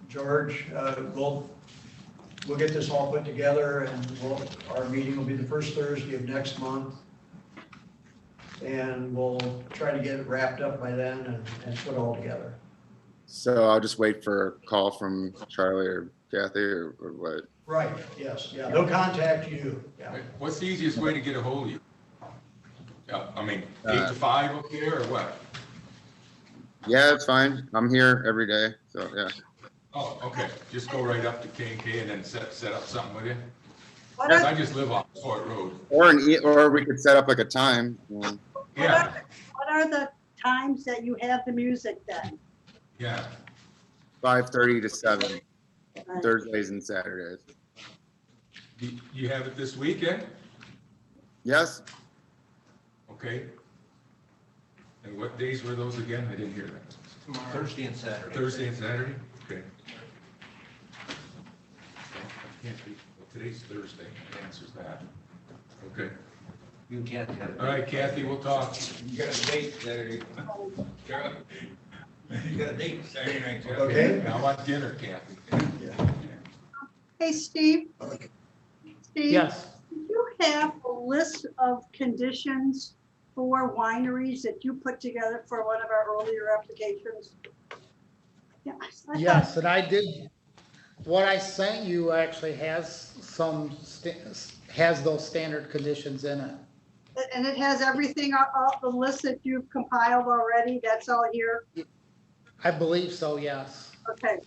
Speaker 2: George, we'll get this all put together and our meeting will be the first Thursday of next month. And we'll try to get it wrapped up by then and put it all together.
Speaker 9: So I'll just wait for a call from Charlie or Kathy or what?
Speaker 2: Right, yes, yeah, they'll contact you, yeah.
Speaker 10: What's the easiest way to get a hold of you? I mean, 8 to 5 up there or what?
Speaker 9: Yeah, it's fine. I'm here every day, so yeah.
Speaker 10: Oh, okay, just go right up to K&K and then set up something with you?
Speaker 6: what
Speaker 10: Because I
Speaker 6: are,
Speaker 10: just live off Fort Road.
Speaker 9: Or we could set up like a time.
Speaker 10: Yeah,
Speaker 6: what are the times that you have the music then?
Speaker 10: yeah.
Speaker 9: 5:30 to 7, Thursdays and Saturdays.
Speaker 10: You have it this weekend?
Speaker 9: Yes,
Speaker 10: Okay. And what days were those again? I didn't hear that.
Speaker 3: Tomorrow.
Speaker 4: Thursday and Saturday.
Speaker 10: Thursday and Saturday? Okay. Can't be, well, today's Thursday, that answers that. Okay.
Speaker 4: You can't have it.
Speaker 10: All right, Kathy, we'll talk.
Speaker 14: You got a date Saturday. You got a date Saturday night, Jeff.
Speaker 2: Okay.
Speaker 10: Now I want dinner, Kathy.
Speaker 2: Yeah.
Speaker 6: Hey, Steve?
Speaker 2: Okay.
Speaker 6: Steve?
Speaker 1: Yes.
Speaker 6: Do you have a list of conditions 4 wineries that you put together for one of our earlier applications? Yeah. I thought-
Speaker 1: Yes, and I did, what I sent you actually has has those standard conditions in it.
Speaker 6: And it has everything, all the list that you've compiled already, that's all here?
Speaker 1: I believe so, yes.
Speaker 6: Okay,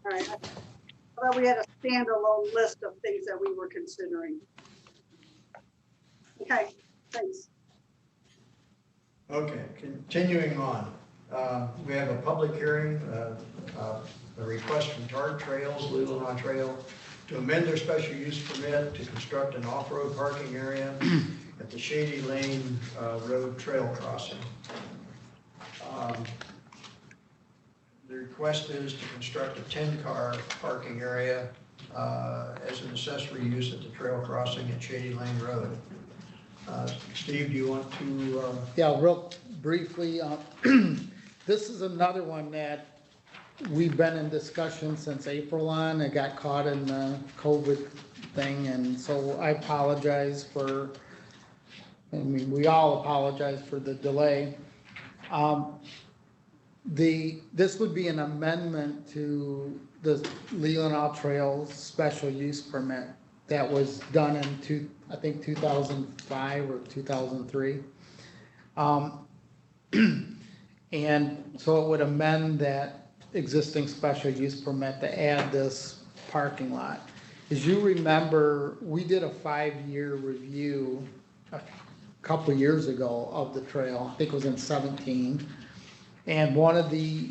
Speaker 6: all right. I thought we had a standalone list of things that we were considering. Okay, thanks.
Speaker 2: Okay, continuing on. We have a public hearing, a request from TART Trails, Leland Trail, to amend their special use permit to construct an off-road parking area at the Shady Lane Road Trail Crossing. The request is to construct a 10-car parking area as an accessory use at the trail crossing at Shady Lane Road. Steve, do you want to?
Speaker 1: Yeah, real briefly, this is another one that we've been in discussion since April on. It got caught in the COVID thing, and so I apologize for, I mean, we all apologize for the delay. This would be an amendment to the Leelanau Trails special use permit that was done in I think 2005 or 2003. And so it would amend that existing special use permit to add this parking lot. As you remember, we did a 5-year review a couple years ago of the trail. I think it was in 17. And one of the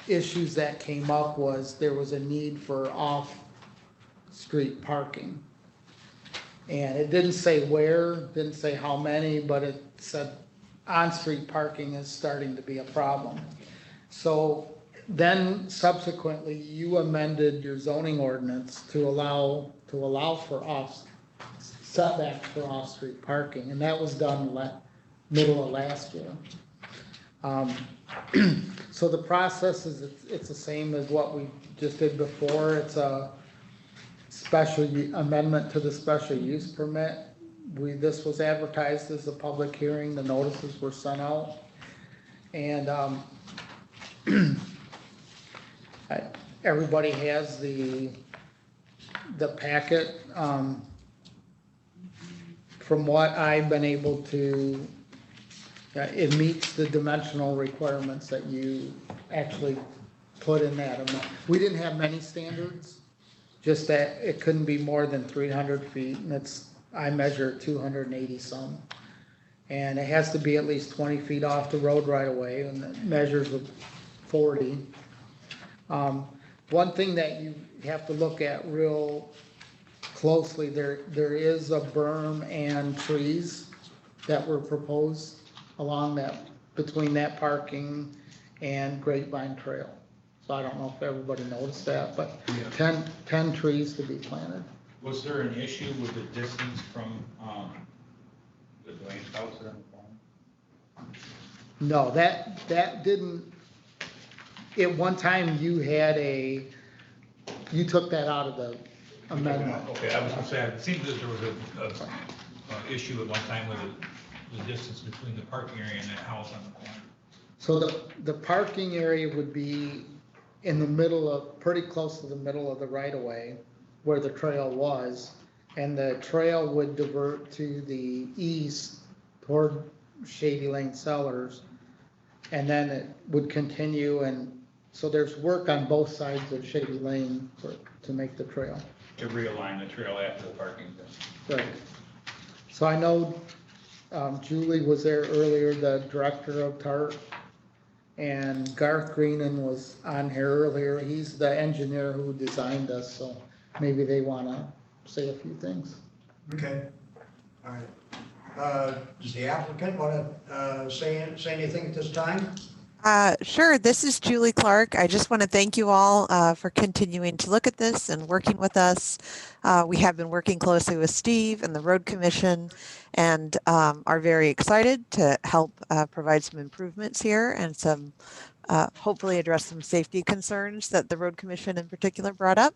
Speaker 1: issues that came up was there was a need for off-street parking. And it didn't say where, didn't say how many, but it said on-street parking is starting to be a problem. So then subsequently, you amended your zoning ordinance to allow for setbacks for off-street parking, and that was done middle of last year. So the process is, it's the same as what we just did before. It's a special amendment to the special use permit. This was advertised as a public hearing, the notices were sent out. And everybody has the packet. From what I've been able to, it meets the dimensional requirements that you actually put in that. We didn't have many standards, just that it couldn't be more than 300 feet, and I measure 280 some. And it has to be at least 20 feet off the road right away, and it measures of 40. One thing that you have to look at real closely, there is a berm and trees that were proposed along between that parking and Grapevine Trail. So I don't know if everybody noticed that, but 10 trees to be planted.
Speaker 5: Was there an issue with the distance from the Dwayne's house there on the farm?
Speaker 1: No, that didn't, at one time you took that out of the amendment.
Speaker 5: Okay, I was gonna say, it seemed that there was a issue at one time with the distance between the parking area and that house on the corner.
Speaker 1: So the parking area would be in the middle of, pretty close to the middle of the right of way where the trail was. And the trail would divert to the east toward Shady Lane Cellars. And then it would continue, and so there's work on both sides of Shady Lane to make the trail.
Speaker 5: To realign the trail after the parking.
Speaker 1: Right. So I know Julie was there earlier, the director of TART, and Garth Greenan was on here earlier. He's the engineer who designed this, so maybe they want to say a few things.
Speaker 2: Okay, all right. Does the applicant want to say anything at this time?
Speaker 15: Sure. This is Julie Clark. I just want to thank you all for continuing to look at this and working with us. We have been working closely with Steve and the Road Commission and are very excited to help provide some improvements here and some hopefully address some safety concerns that the Road Commission in particular brought up.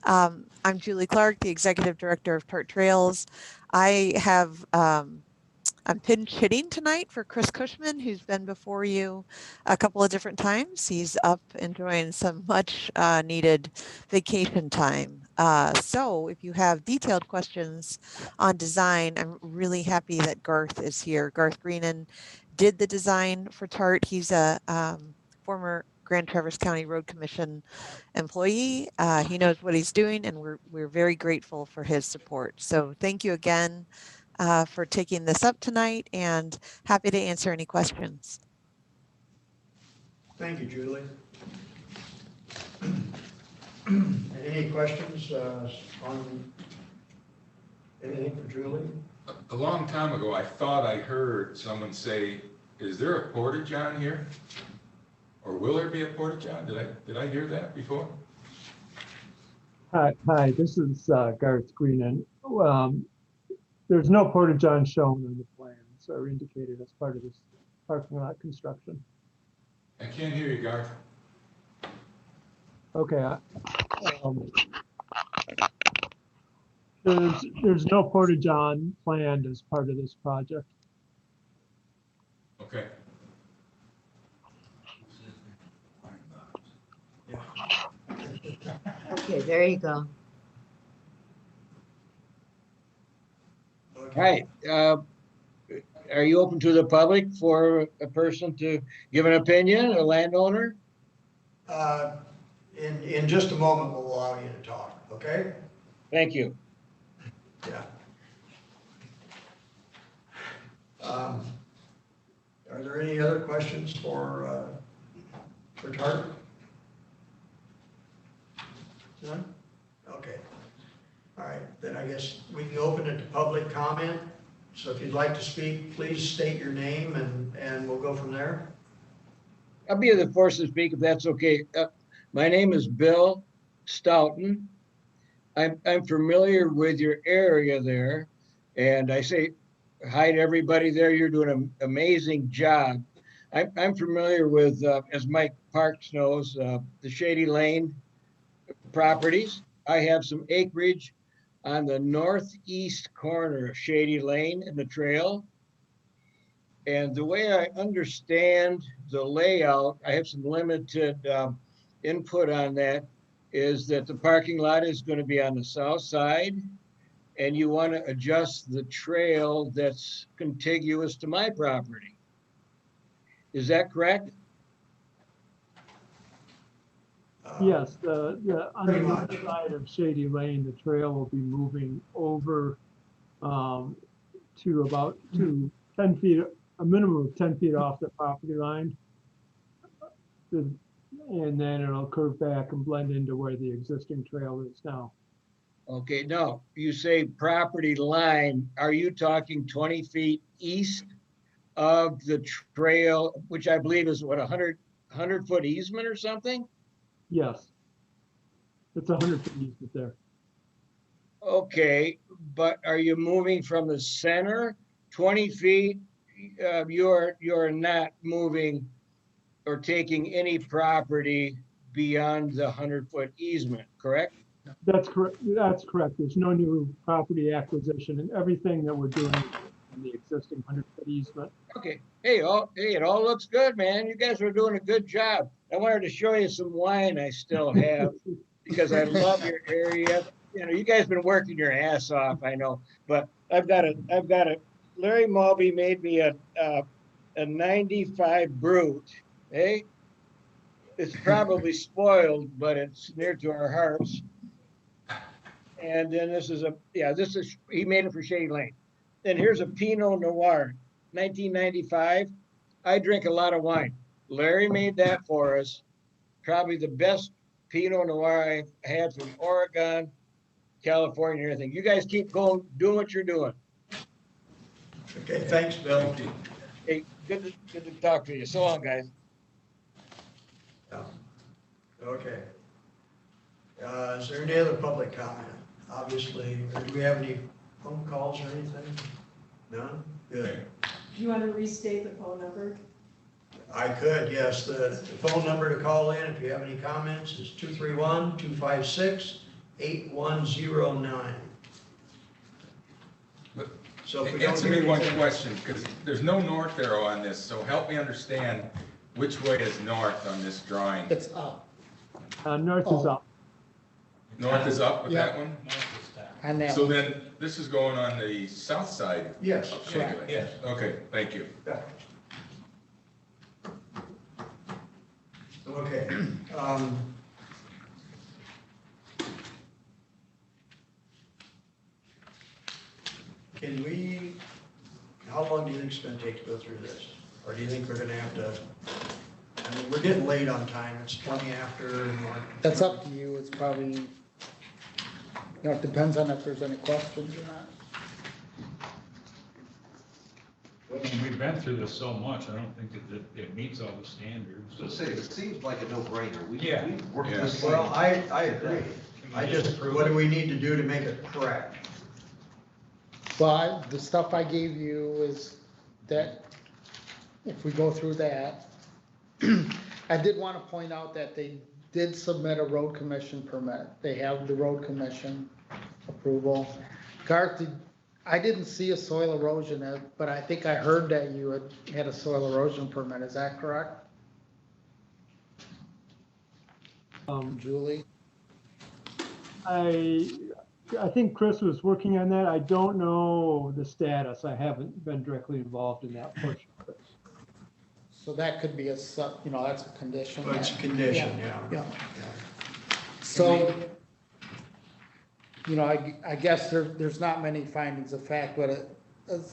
Speaker 15: I'm Julie Clark, the Executive Director of TART Trails. I have I'm pinch hitting tonight for Chris Cushman, who's been before you a couple of different times. He's up enjoying some much needed vacation time. So if you have detailed questions on design, I'm really happy that Garth is here. Garth Greenan did the design for TART. He's a former Grand Traverse County Road Commission employee. He knows what he's doing, and we're very grateful for his support. So thank you again for taking this up tonight, and happy to answer any questions.
Speaker 2: Thank you, Julie. Any questions on anything for Julie?
Speaker 10: A long time ago, I thought I heard someone say, is there a porta-john here? Or will there be a porta-john? Did I hear that before?
Speaker 16: Hi, this is Garth Greenan. There's no porta-john shown on the plans or indicated as part of this parking lot construction.
Speaker 10: I can't hear you, Garth.
Speaker 16: Okay. There's no porta-john planned as part of this project.
Speaker 10: Okay.
Speaker 17: Okay, there you go.
Speaker 18: Hi, are you open to the public for a person to give an opinion, a landowner?
Speaker 2: In just a moment, we'll allow you to talk, okay?
Speaker 18: Thank you.
Speaker 2: Yeah. Are there any other questions for TART? None? Okay. All right, then I guess we can open it to public comment. So if you'd like to speak, please state your name and we'll go from there.
Speaker 18: I'll be the first to speak if that's okay. My name is Bill Stoughton. I'm familiar with your area there, and I say hi to everybody there. You're doing an amazing job. I'm familiar with, as Mike Parks knows, the Shady Lane properties. I have some acreage on the northeast corner of Shady Lane in the trail. And the way I understand the layout, I have some limited input on that, is that the parking lot is going to be on the south side, and you want to adjust the trail that's contiguous to my property. Is that correct?
Speaker 16: Yes, on the north side of Shady Lane, the trail will be moving over to about 10 feet, a minimum of 10 feet off the property line. And then it'll curve back and blend into where the existing trail is now.
Speaker 18: Okay, now you say property line, are you talking 20 feet east of the trail, which I believe is what, 100-foot easement or something?
Speaker 16: Yes. It's 100 feet easement there.
Speaker 18: Okay, but are you moving from the center 20 feet? You're not moving or taking any property beyond the 100-foot easement, correct?
Speaker 16: That's correct. That's correct. There's no new property acquisition, and everything that we're doing in the existing 100-foot easement.
Speaker 18: Okay. Hey, it all looks good, man. You guys are doing a good job. I wanted to show you some wine I still have because I love your area. You know, you guys been working your ass off, I know, but I've got a. Larry Mulvey made me a 95 Brut. Hey, it's probably spoiled, but it's near to our hearts. And then this is he made it for Shady Lane. Then here's a Pinot Noir, 1995. I drink a lot of wine. Larry made that for us. Probably the best Pinot Noir I've had from Oregon, California, and everything. You guys keep going, doing what you're doing.
Speaker 2: Okay, thanks, Bill.
Speaker 18: Hey, good to talk to you. So long, guys.
Speaker 2: Yeah. Okay. Is there any other public comment? Obviously, or do we have any phone calls or anything? None? Good.
Speaker 11: Do you want to restate the phone number?
Speaker 2: I could, yes. The phone number to call in if you have any comments is 231-256-8109. So if we don't
Speaker 10: Answer
Speaker 2: do
Speaker 10: me one
Speaker 2: anything-
Speaker 10: question, because there's no north arrow on this, so help me understand which way is north on this drawing?
Speaker 1: It's up.
Speaker 16: North is
Speaker 1: Oh.
Speaker 16: up.
Speaker 10: North is up with
Speaker 1: Yeah.
Speaker 10: that one?
Speaker 1: And that
Speaker 10: So
Speaker 1: one.
Speaker 10: then, this is going on the south side?
Speaker 2: Yes,
Speaker 10: of
Speaker 1: correct.
Speaker 10: Shagley.
Speaker 2: Yes.
Speaker 10: Okay, thank you.
Speaker 2: Okay. Can we, how long do you think it's gonna take to go through this? Or do you think we're gonna have to, I mean, we're getting late on time, it's 20 after.
Speaker 1: That's up to you. It's probably, you know, it depends on if there's any questions or not.
Speaker 5: We've been through this so much, I don't think that it meets all the standards.
Speaker 4: So say, it seems like a no-brainer.
Speaker 5: Yeah.
Speaker 4: We worked
Speaker 10: Yeah.
Speaker 4: this.
Speaker 2: Well, I agree. I just, what do we need to do to make it correct?
Speaker 1: Well, the stuff I gave you is that, if we go through that, I did want to point out that they did submit a road commission permit. They have the road commission approval. Garth, I didn't see a soil erosion, but I think I heard that you had a soil erosion permit. Is that correct? Julie?
Speaker 16: I think Chris was working on that. I don't know the status. I haven't been directly involved in that portion of it.
Speaker 1: So that could be you know, that's a condition.
Speaker 2: Well, it's a condition, yeah.
Speaker 1: Yeah. So, you know, I guess there's not many findings of fact, but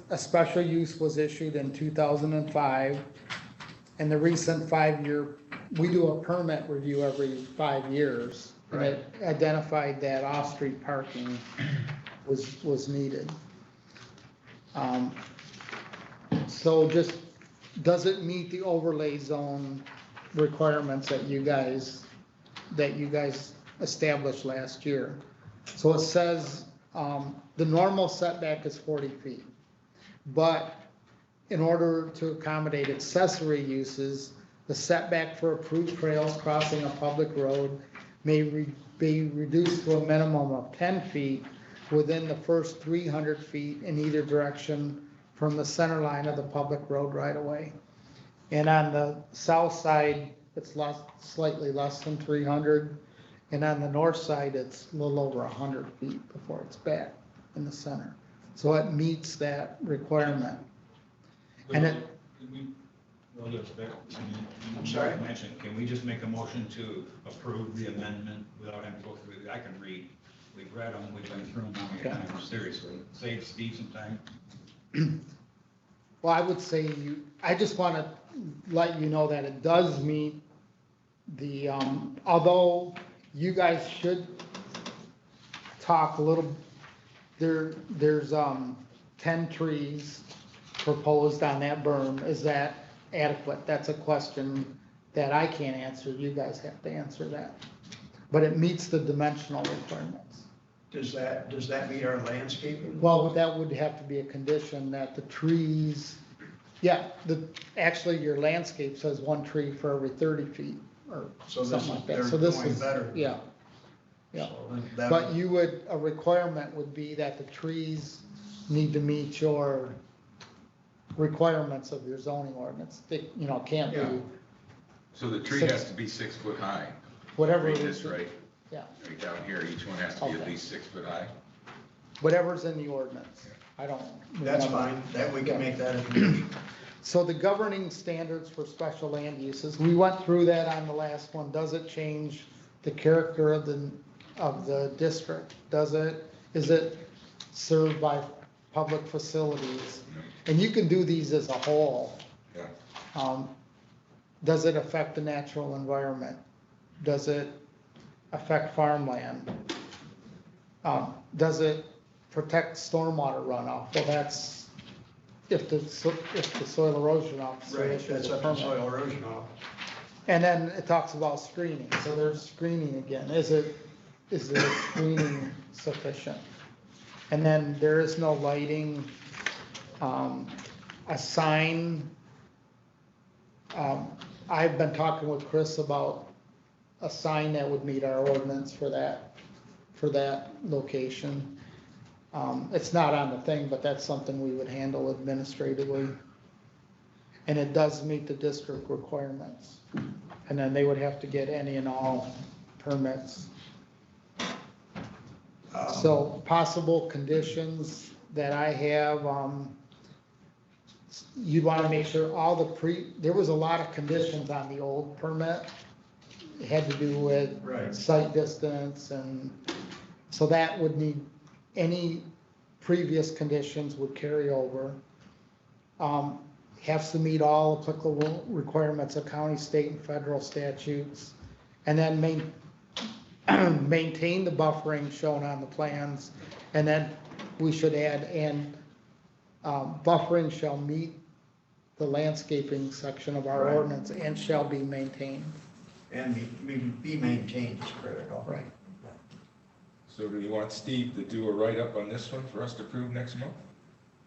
Speaker 1: a special use was issued in 2005. And the recent 5-year, we do a permit review every 5 years. And it identified that off-street parking was needed. So just, does it meet the overlay zone requirements that you guys established last year? So it says, the normal setback is 40 feet. But in order to accommodate accessory uses, the setback for approved trails crossing a public road may be reduced to a minimum of 10 feet within the first 300 feet in either direction from the center line of the public road right away. And on the south side, it's slightly less than 300. And on the north side, it's a little over 100 feet before it's back in the center. So it meets that requirement. And it,
Speaker 14: Well, yes, Beck,
Speaker 2: I'm sorry?
Speaker 14: can we just make a motion to approve the amendment without having to go through it? I can read. We've read them, we've been through them how many
Speaker 1: Okay.
Speaker 14: times, seriously. Save Steve some time.
Speaker 1: well, I would say I just want to let you know that it does meet the, although you guys should talk a little, there's 10 trees proposed on that berm. Is that adequate? That's a question that I can't answer. You guys have to answer that. But it meets the dimensional requirements.
Speaker 2: Does that meet our landscaping?
Speaker 1: Well, that would have to be a condition that the trees, yeah, actually your landscape says 1 tree for every 30 feet or
Speaker 2: So this
Speaker 1: something
Speaker 2: is,
Speaker 1: like that.
Speaker 2: they're
Speaker 1: So this
Speaker 2: going
Speaker 1: is,
Speaker 2: better.
Speaker 1: yeah, yeah.
Speaker 2: So that-
Speaker 1: But a requirement would be that the trees need to meet your requirements of your zoning ordinance. They, you know, can't
Speaker 2: Yeah.
Speaker 1: be
Speaker 10: So the tree has to be 6 foot high.
Speaker 1: whatever
Speaker 10: Read
Speaker 1: it
Speaker 10: this
Speaker 1: is.
Speaker 10: right,
Speaker 1: Yeah,
Speaker 10: right down here, each one has to be at
Speaker 1: Okay.
Speaker 10: least 6 foot high.
Speaker 1: whatever's in the ordinance. I don't.
Speaker 2: That's
Speaker 1: remember.
Speaker 2: fine, that we can
Speaker 1: Yeah.
Speaker 2: make that a condition.
Speaker 1: So the governing standards for special land uses, we went through that on the last one. Does it change the character of the district? Is it served by public facilities? And you can do these as a whole.
Speaker 10: Yeah.
Speaker 1: Does it affect the natural environment? Does it affect farmland? Does it protect stormwater runoff? Well, that's if the soil erosion officer
Speaker 2: Right,
Speaker 1: issues
Speaker 2: that's
Speaker 1: a
Speaker 2: up to
Speaker 1: permit.
Speaker 2: soil erosion off.
Speaker 1: And then it talks about screening, so there's screening again. Is the screening sufficient? And then there is no lighting, a sign. I've been talking with Chris about a sign that would meet our ordinance for that location. It's not on the thing, but that's something we would handle administratively. And it does meet the district requirements. And then they would have to get any and all permits. So possible conditions that I have, you'd want to make sure all the there was a lot of conditions on the old permit. It had to do with site distance, and so that would need, any previous conditions would carry over. Has to meet all applicable requirements of county, state, and federal statutes. And then maintain the buffering shown on the plans. And then we should add, and buffering shall meet the landscaping section of our ordinance and shall be maintained.
Speaker 2: And be maintained is critical.
Speaker 1: Right.
Speaker 10: So do you want Steve to do a write-up on this one for us to approve next month?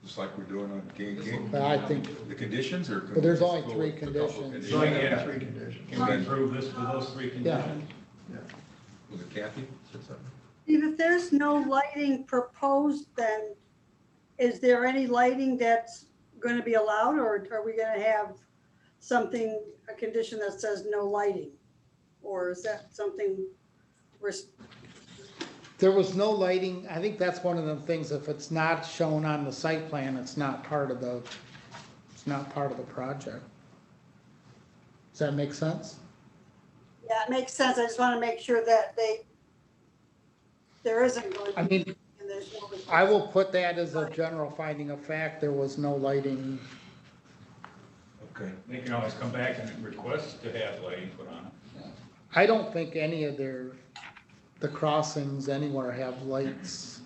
Speaker 10: Just like we're doing on King.
Speaker 1: But I think,
Speaker 10: The conditions or?
Speaker 1: but there's only
Speaker 10: just go
Speaker 1: 3
Speaker 10: with a couple
Speaker 1: conditions.
Speaker 2: So I
Speaker 10: conditions?
Speaker 2: got 3 conditions.
Speaker 14: Can we approve this for those 3 conditions?
Speaker 10: Was it Kathy? Said something?
Speaker 6: Steve, if there's no lighting proposed, then is there any lighting that's going to be allowed, or are we going to have something, a condition that says no lighting? Or is that something we're,
Speaker 1: There was no lighting. I think that's one of the things, if it's not shown on the site plan, it's not part of the project. Does that make sense?
Speaker 6: yeah, it makes sense. I just want to make sure that there isn't going to
Speaker 1: I
Speaker 6: be.
Speaker 1: mean,
Speaker 6: And there's no
Speaker 1: I will put that as a general finding of fact. There was no lighting.
Speaker 10: Okay.
Speaker 14: They can always come back and request to have lighting put on it.
Speaker 1: I don't think any of the crossings anywhere have lights.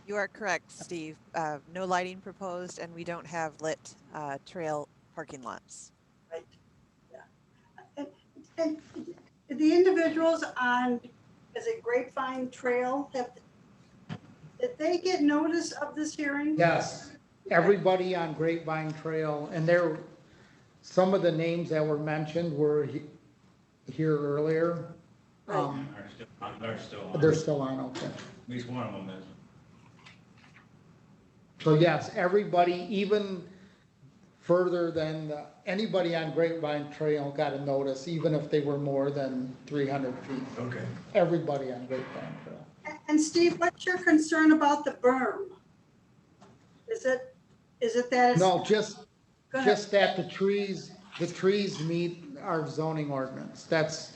Speaker 15: You are correct, Steve. No lighting proposed, and we don't have lit trail parking lots.
Speaker 6: Right, yeah. And the individuals on, is it Grapevine Trail, did they get notice of this hearing?
Speaker 1: Yes, everybody on Grapevine Trail, and some of the names that were mentioned were here earlier.
Speaker 14: They're still on.
Speaker 1: They're still on, okay.
Speaker 14: At least one of them is.
Speaker 1: So yes, everybody, even further than, anybody on Grapevine Trail got a notice, even if they were more than 300 feet.
Speaker 2: Okay.
Speaker 1: Everybody on Grapevine Trail.
Speaker 6: And Steve, what's your concern about the berm? Is it that it's?
Speaker 1: No, just
Speaker 6: Go ahead.
Speaker 1: that the trees meet our zoning ordinance. That's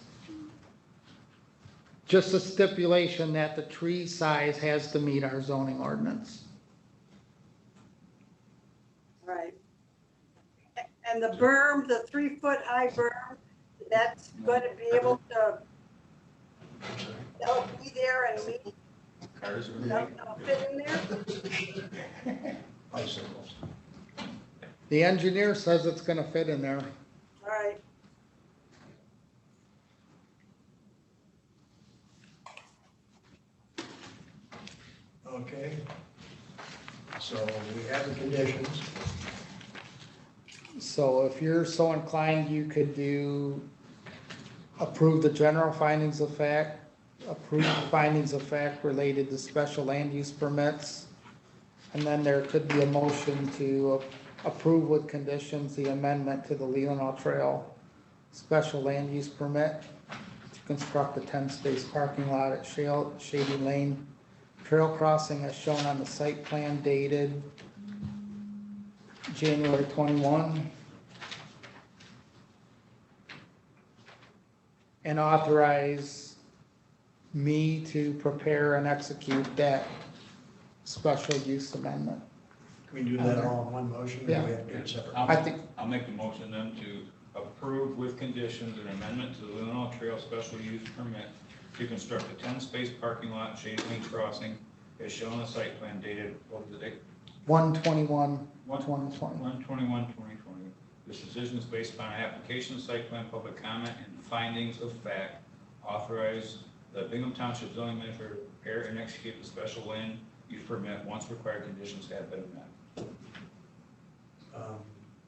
Speaker 1: just a stipulation that the tree size has to meet our zoning ordinance.
Speaker 6: Right. And the berm, the 3-foot high berm, that's going to be able to, that'll be there and meet,
Speaker 10: Cars are
Speaker 6: that'll fit in there?
Speaker 2: Bicycles.
Speaker 1: The engineer says it's gonna fit in there.
Speaker 6: All right.
Speaker 2: Okay. So we have the conditions.
Speaker 1: So if you're so inclined, you could approve the general findings of fact, approve the findings of fact related to special land use permits. And then there could be a motion to approve with conditions the amendment to the Leelanau Trail special land use permit to construct a 10-space parking lot at Shady Lane Trail crossing as shown on the site plan dated January 21. And authorize me to prepare and execute that special use amendment.
Speaker 2: Can we do that all in one motion? Or do we have to do it separate?
Speaker 1: I think-
Speaker 14: I'll make the motion then to approve with conditions an amendment to the Leelanau Trail special use permit to construct a 10-space parking lot at Shady Lane Crossing as shown on the site plan dated, what was the date?
Speaker 1: 1/21/2020.
Speaker 14: 1/21/2020. This decision is based upon an application, site plan, public comment, and findings of fact. Authorize the Bingham Township zoning administrator to prepare and execute the special land use permit once required conditions have been met.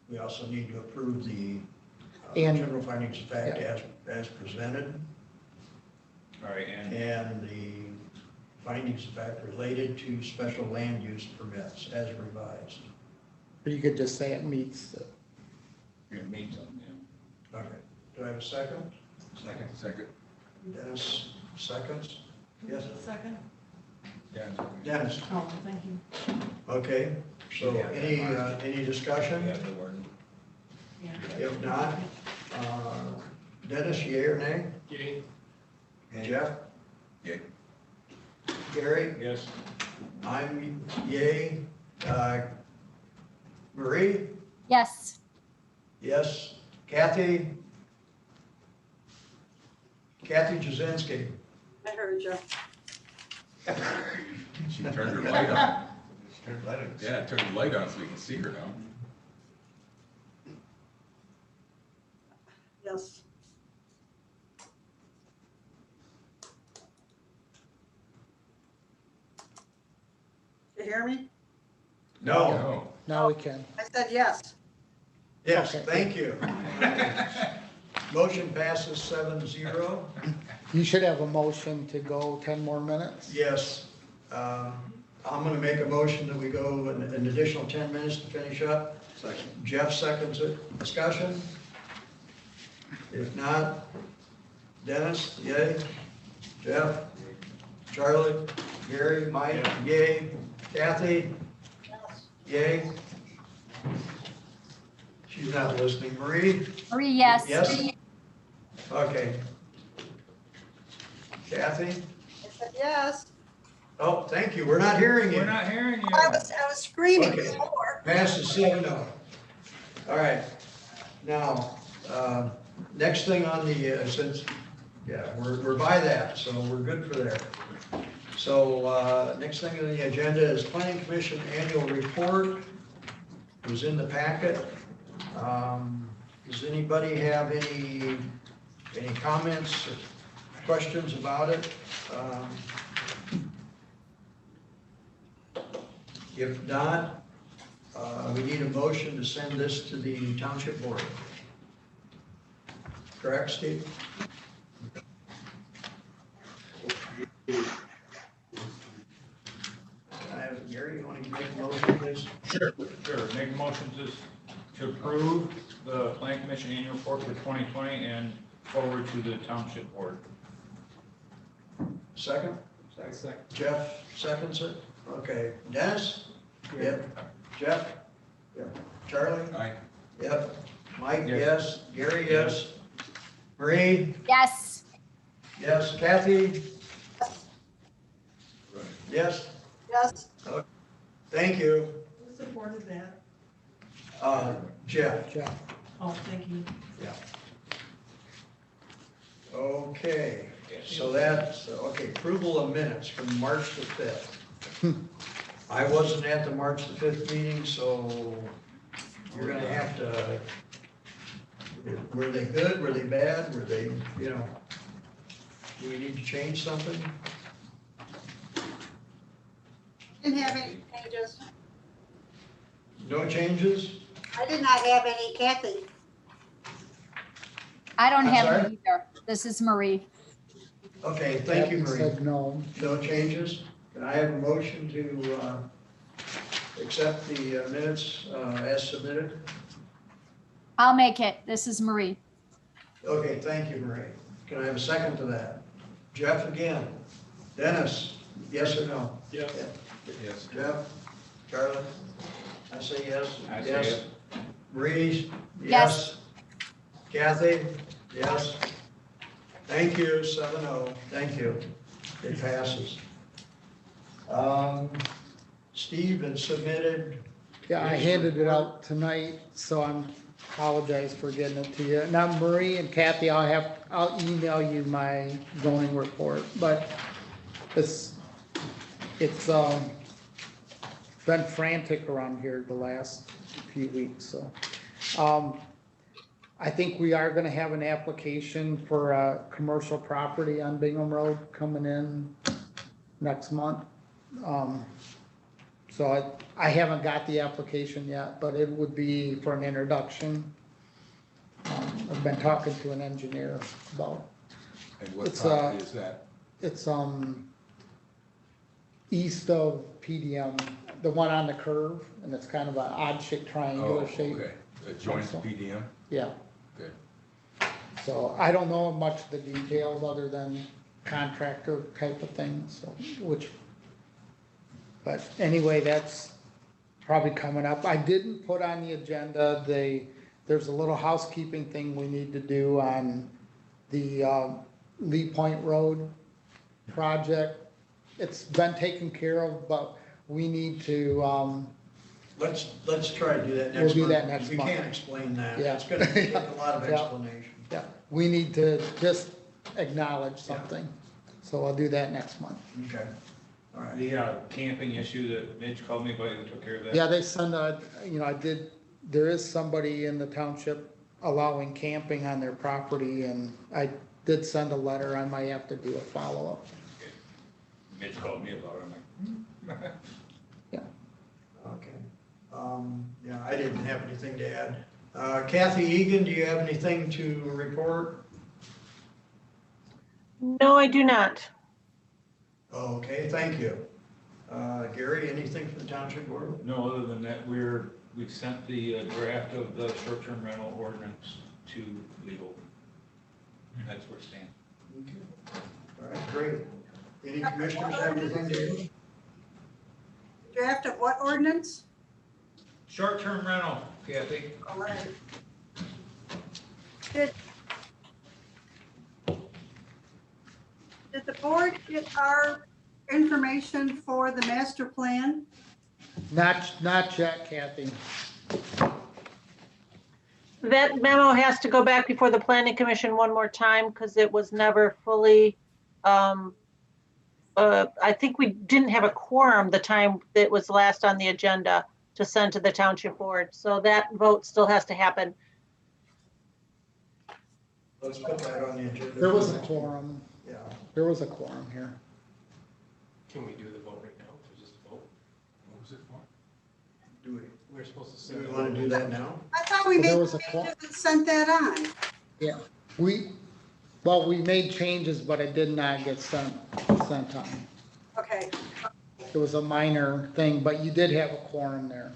Speaker 2: We also need to approve the
Speaker 1: And-
Speaker 2: general findings of fact as presented.
Speaker 14: All right, and
Speaker 2: And the findings of fact related to special land use permits as revised.
Speaker 1: Or you could just say it meets.
Speaker 10: It means something,
Speaker 2: Okay, do I have a second?
Speaker 10: Second.
Speaker 2: Dennis, seconds? Yes,
Speaker 11: Second?
Speaker 10: Yeah.
Speaker 2: Dennis,
Speaker 11: Oh, thank you.
Speaker 2: okay, so any discussion?
Speaker 11: Yeah.
Speaker 2: If not, Dennis, yea or nay?
Speaker 3: Yay.
Speaker 2: Jeff?
Speaker 10: Yay.
Speaker 2: Gary?
Speaker 14: Yes.
Speaker 2: I'm yay. Marie?
Speaker 7: Yes.
Speaker 2: Yes. Kathy? Kathy Jazinski?
Speaker 6: I heard you.
Speaker 10: She turned her light on. Yeah, turn the light on so we can see her now.
Speaker 6: Yes. You hear me?
Speaker 2: No.
Speaker 1: Now we can.
Speaker 6: I said yes.
Speaker 2: Yes,
Speaker 1: Okay.
Speaker 2: thank you. Motion passes 7-0.
Speaker 1: You should have a motion to go 10 more minutes.
Speaker 2: Yes. I'm going to make a motion that we go an additional 10 minutes to finish up. Jeff seconds it. Discussion? If not, Dennis, yay. Jeff? Charlie? Gary? Mike? Yay. Kathy? Yay. She's not listening. Marie?
Speaker 7: Marie, yes.
Speaker 2: Yes? Okay. Kathy?
Speaker 6: I said yes.
Speaker 2: Oh, thank you. We're not hearing you.
Speaker 14: We're not hearing you.
Speaker 6: I was screaming
Speaker 2: Okay.
Speaker 6: before.
Speaker 2: Passes 7-0. All right. Now, next thing on the, since, yeah, we're by that, so we're good for there. So, next thing on the agenda is Planning Commission Annual Report. It was in the packet. Does anybody have any comments or questions about it? If not, we need a motion to send this to the Township Board. Correct, Steve? Gary, you want to make a motion, please?
Speaker 14: Sure. Make a motion to approve the Plan Commission annual report for 2020 and forward to the Township Board.
Speaker 2: Second?
Speaker 14: Second.
Speaker 2: Jeff seconds it? Okay. Dennis? Yep. Jeff? Yep. Charlie?
Speaker 10: Aye.
Speaker 2: Yep. Mike,
Speaker 14: Yes.
Speaker 2: yes. Gary, yes. Marie?
Speaker 7: Yes.
Speaker 2: Yes. Kathy? Yes?
Speaker 6: Yes.
Speaker 2: Thank you.
Speaker 11: Who supported that?
Speaker 2: Jeff?
Speaker 1: Jeff.
Speaker 11: Oh, thank you.
Speaker 2: Yeah. Okay, so that's, okay, approval of minutes from March the 5th. I wasn't at the March the 5th meeting, so you're gonna have to, were they good, were they bad, were they, do we need to change something?
Speaker 6: Didn't have any changes.
Speaker 2: No changes?
Speaker 6: I did not have any, Kathy.
Speaker 7: I don't
Speaker 2: I'm
Speaker 7: have
Speaker 2: sorry?
Speaker 7: it either. This is Marie.
Speaker 2: Okay, thank you,
Speaker 1: Kathy
Speaker 2: Marie.
Speaker 1: said no.
Speaker 2: No changes? Can I have a motion to accept the minutes as submitted?
Speaker 7: I'll make it. This is Marie.
Speaker 2: Okay, thank you, Marie. Can I have a second to that? Jeff again. Dennis, yes or no?
Speaker 14: Yes.
Speaker 10: Yes.
Speaker 2: Jeff? Charlie? I say yes.
Speaker 14: I say
Speaker 2: Yes.
Speaker 14: yes.
Speaker 2: Marie?
Speaker 7: Yes.
Speaker 2: Kathy? Yes. Thank you, 7-0. Thank you. It passes. Steve had submitted.
Speaker 1: Yeah, I handed it out tonight, so apologize for getting it to you. Now, Marie and Kathy, I'll email you my zoning report, but it's been frantic around here the last few weeks, so. I think we are gonna have an application for a commercial property on Bingham Road coming in next month. So I haven't got the application yet, but it would be for an introduction. I've been talking to an engineer about,
Speaker 10: And what
Speaker 1: It's,
Speaker 10: property is that?
Speaker 1: it's, east of PDM, the one on the curve, and it's kind of an odd shaped triangular shape.
Speaker 10: Okay, it joins PDM?
Speaker 1: Yeah.
Speaker 10: Good.
Speaker 1: So I don't know much of the details other than contractor type of thing, so, but anyway, that's probably coming up. I didn't put on the agenda, there's a little housekeeping thing we need to do on the Lee Point Road project. It's been taken care of, but we need to,
Speaker 2: Let's try to do that next month.
Speaker 1: We'll do that next month.
Speaker 2: We can't explain that.
Speaker 1: Yeah.
Speaker 2: It's gonna take a lot of
Speaker 1: Yeah.
Speaker 2: explanation.
Speaker 1: yeah, we need to just acknowledge something. So I'll do that next month.
Speaker 2: Okay, all right.
Speaker 14: The camping issue that Mitch called me about, you took care of that?
Speaker 1: Yeah, they send there is somebody in the township allowing camping on their property, and I did send a letter. I might have to do a follow-up.
Speaker 14: Mitch called me about it, I'm like.
Speaker 2: Okay. Yeah, I didn't have anything to add. Kathy Egan, do you have anything to report?
Speaker 13: No, I do not.
Speaker 2: Okay, thank you. Gary, anything from the township board?
Speaker 14: No, other than that, we've sent the draft of the short-term rental ordinance to legal. That's where it stands.
Speaker 2: Okay. All right, great. Any commissioners have anything to add?
Speaker 6: Draft of what ordinance?
Speaker 14: Short-term rental, Kathy.
Speaker 6: All right. Did the board get our information for the master plan?
Speaker 1: Not yet, Kathy.
Speaker 13: That memo has to go back before the planning commission one more time because it was never fully, I think we didn't have a quorum the time that was last on the agenda to send to the township board. So that vote still has to happen.
Speaker 2: Let's put that on the agenda.
Speaker 1: There was a quorum.
Speaker 2: Yeah.
Speaker 1: There was a quorum here.
Speaker 3: Can we do the vote right now, to just vote?
Speaker 10: What was it for?
Speaker 2: Do
Speaker 3: We're supposed to
Speaker 2: we
Speaker 3: send.
Speaker 2: want to do that now?
Speaker 6: I thought we
Speaker 1: Well, there
Speaker 6: made
Speaker 1: was a
Speaker 6: changes and sent that on.
Speaker 1: Yeah, we made changes, but it did not get sent on.
Speaker 6: Okay.
Speaker 1: It was a minor thing, but you did have a quorum there.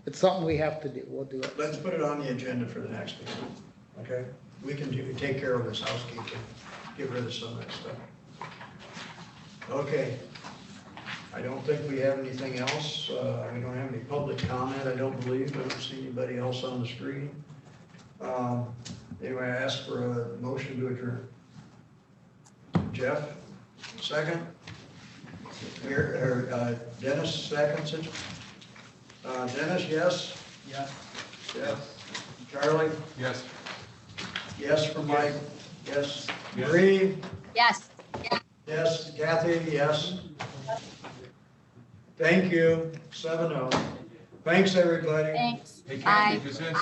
Speaker 1: It's something we have to do. We'll do it.
Speaker 2: Let's put it on the agenda for the next meeting, okay? We can take care of this housekeeping, get rid of some of that stuff. Okay. I don't think we have anything else. We don't have any public comment, I don't believe. I don't see anybody else on the screen. Anyway, I ask for a motion to adjourn. Jeff, second? Here, Dennis seconds it. Dennis, yes?
Speaker 1: Yes.
Speaker 2: Yes. Charlie?
Speaker 10: Yes.
Speaker 2: Yes from Mike? Yes. Marie?
Speaker 7: Yes.
Speaker 2: Yes. Kathy? Yes. Thank you. 7-0. Thanks, everybody.
Speaker 7: Thanks.
Speaker 10: Hey,
Speaker 7: Bye.
Speaker 10: Kathy, since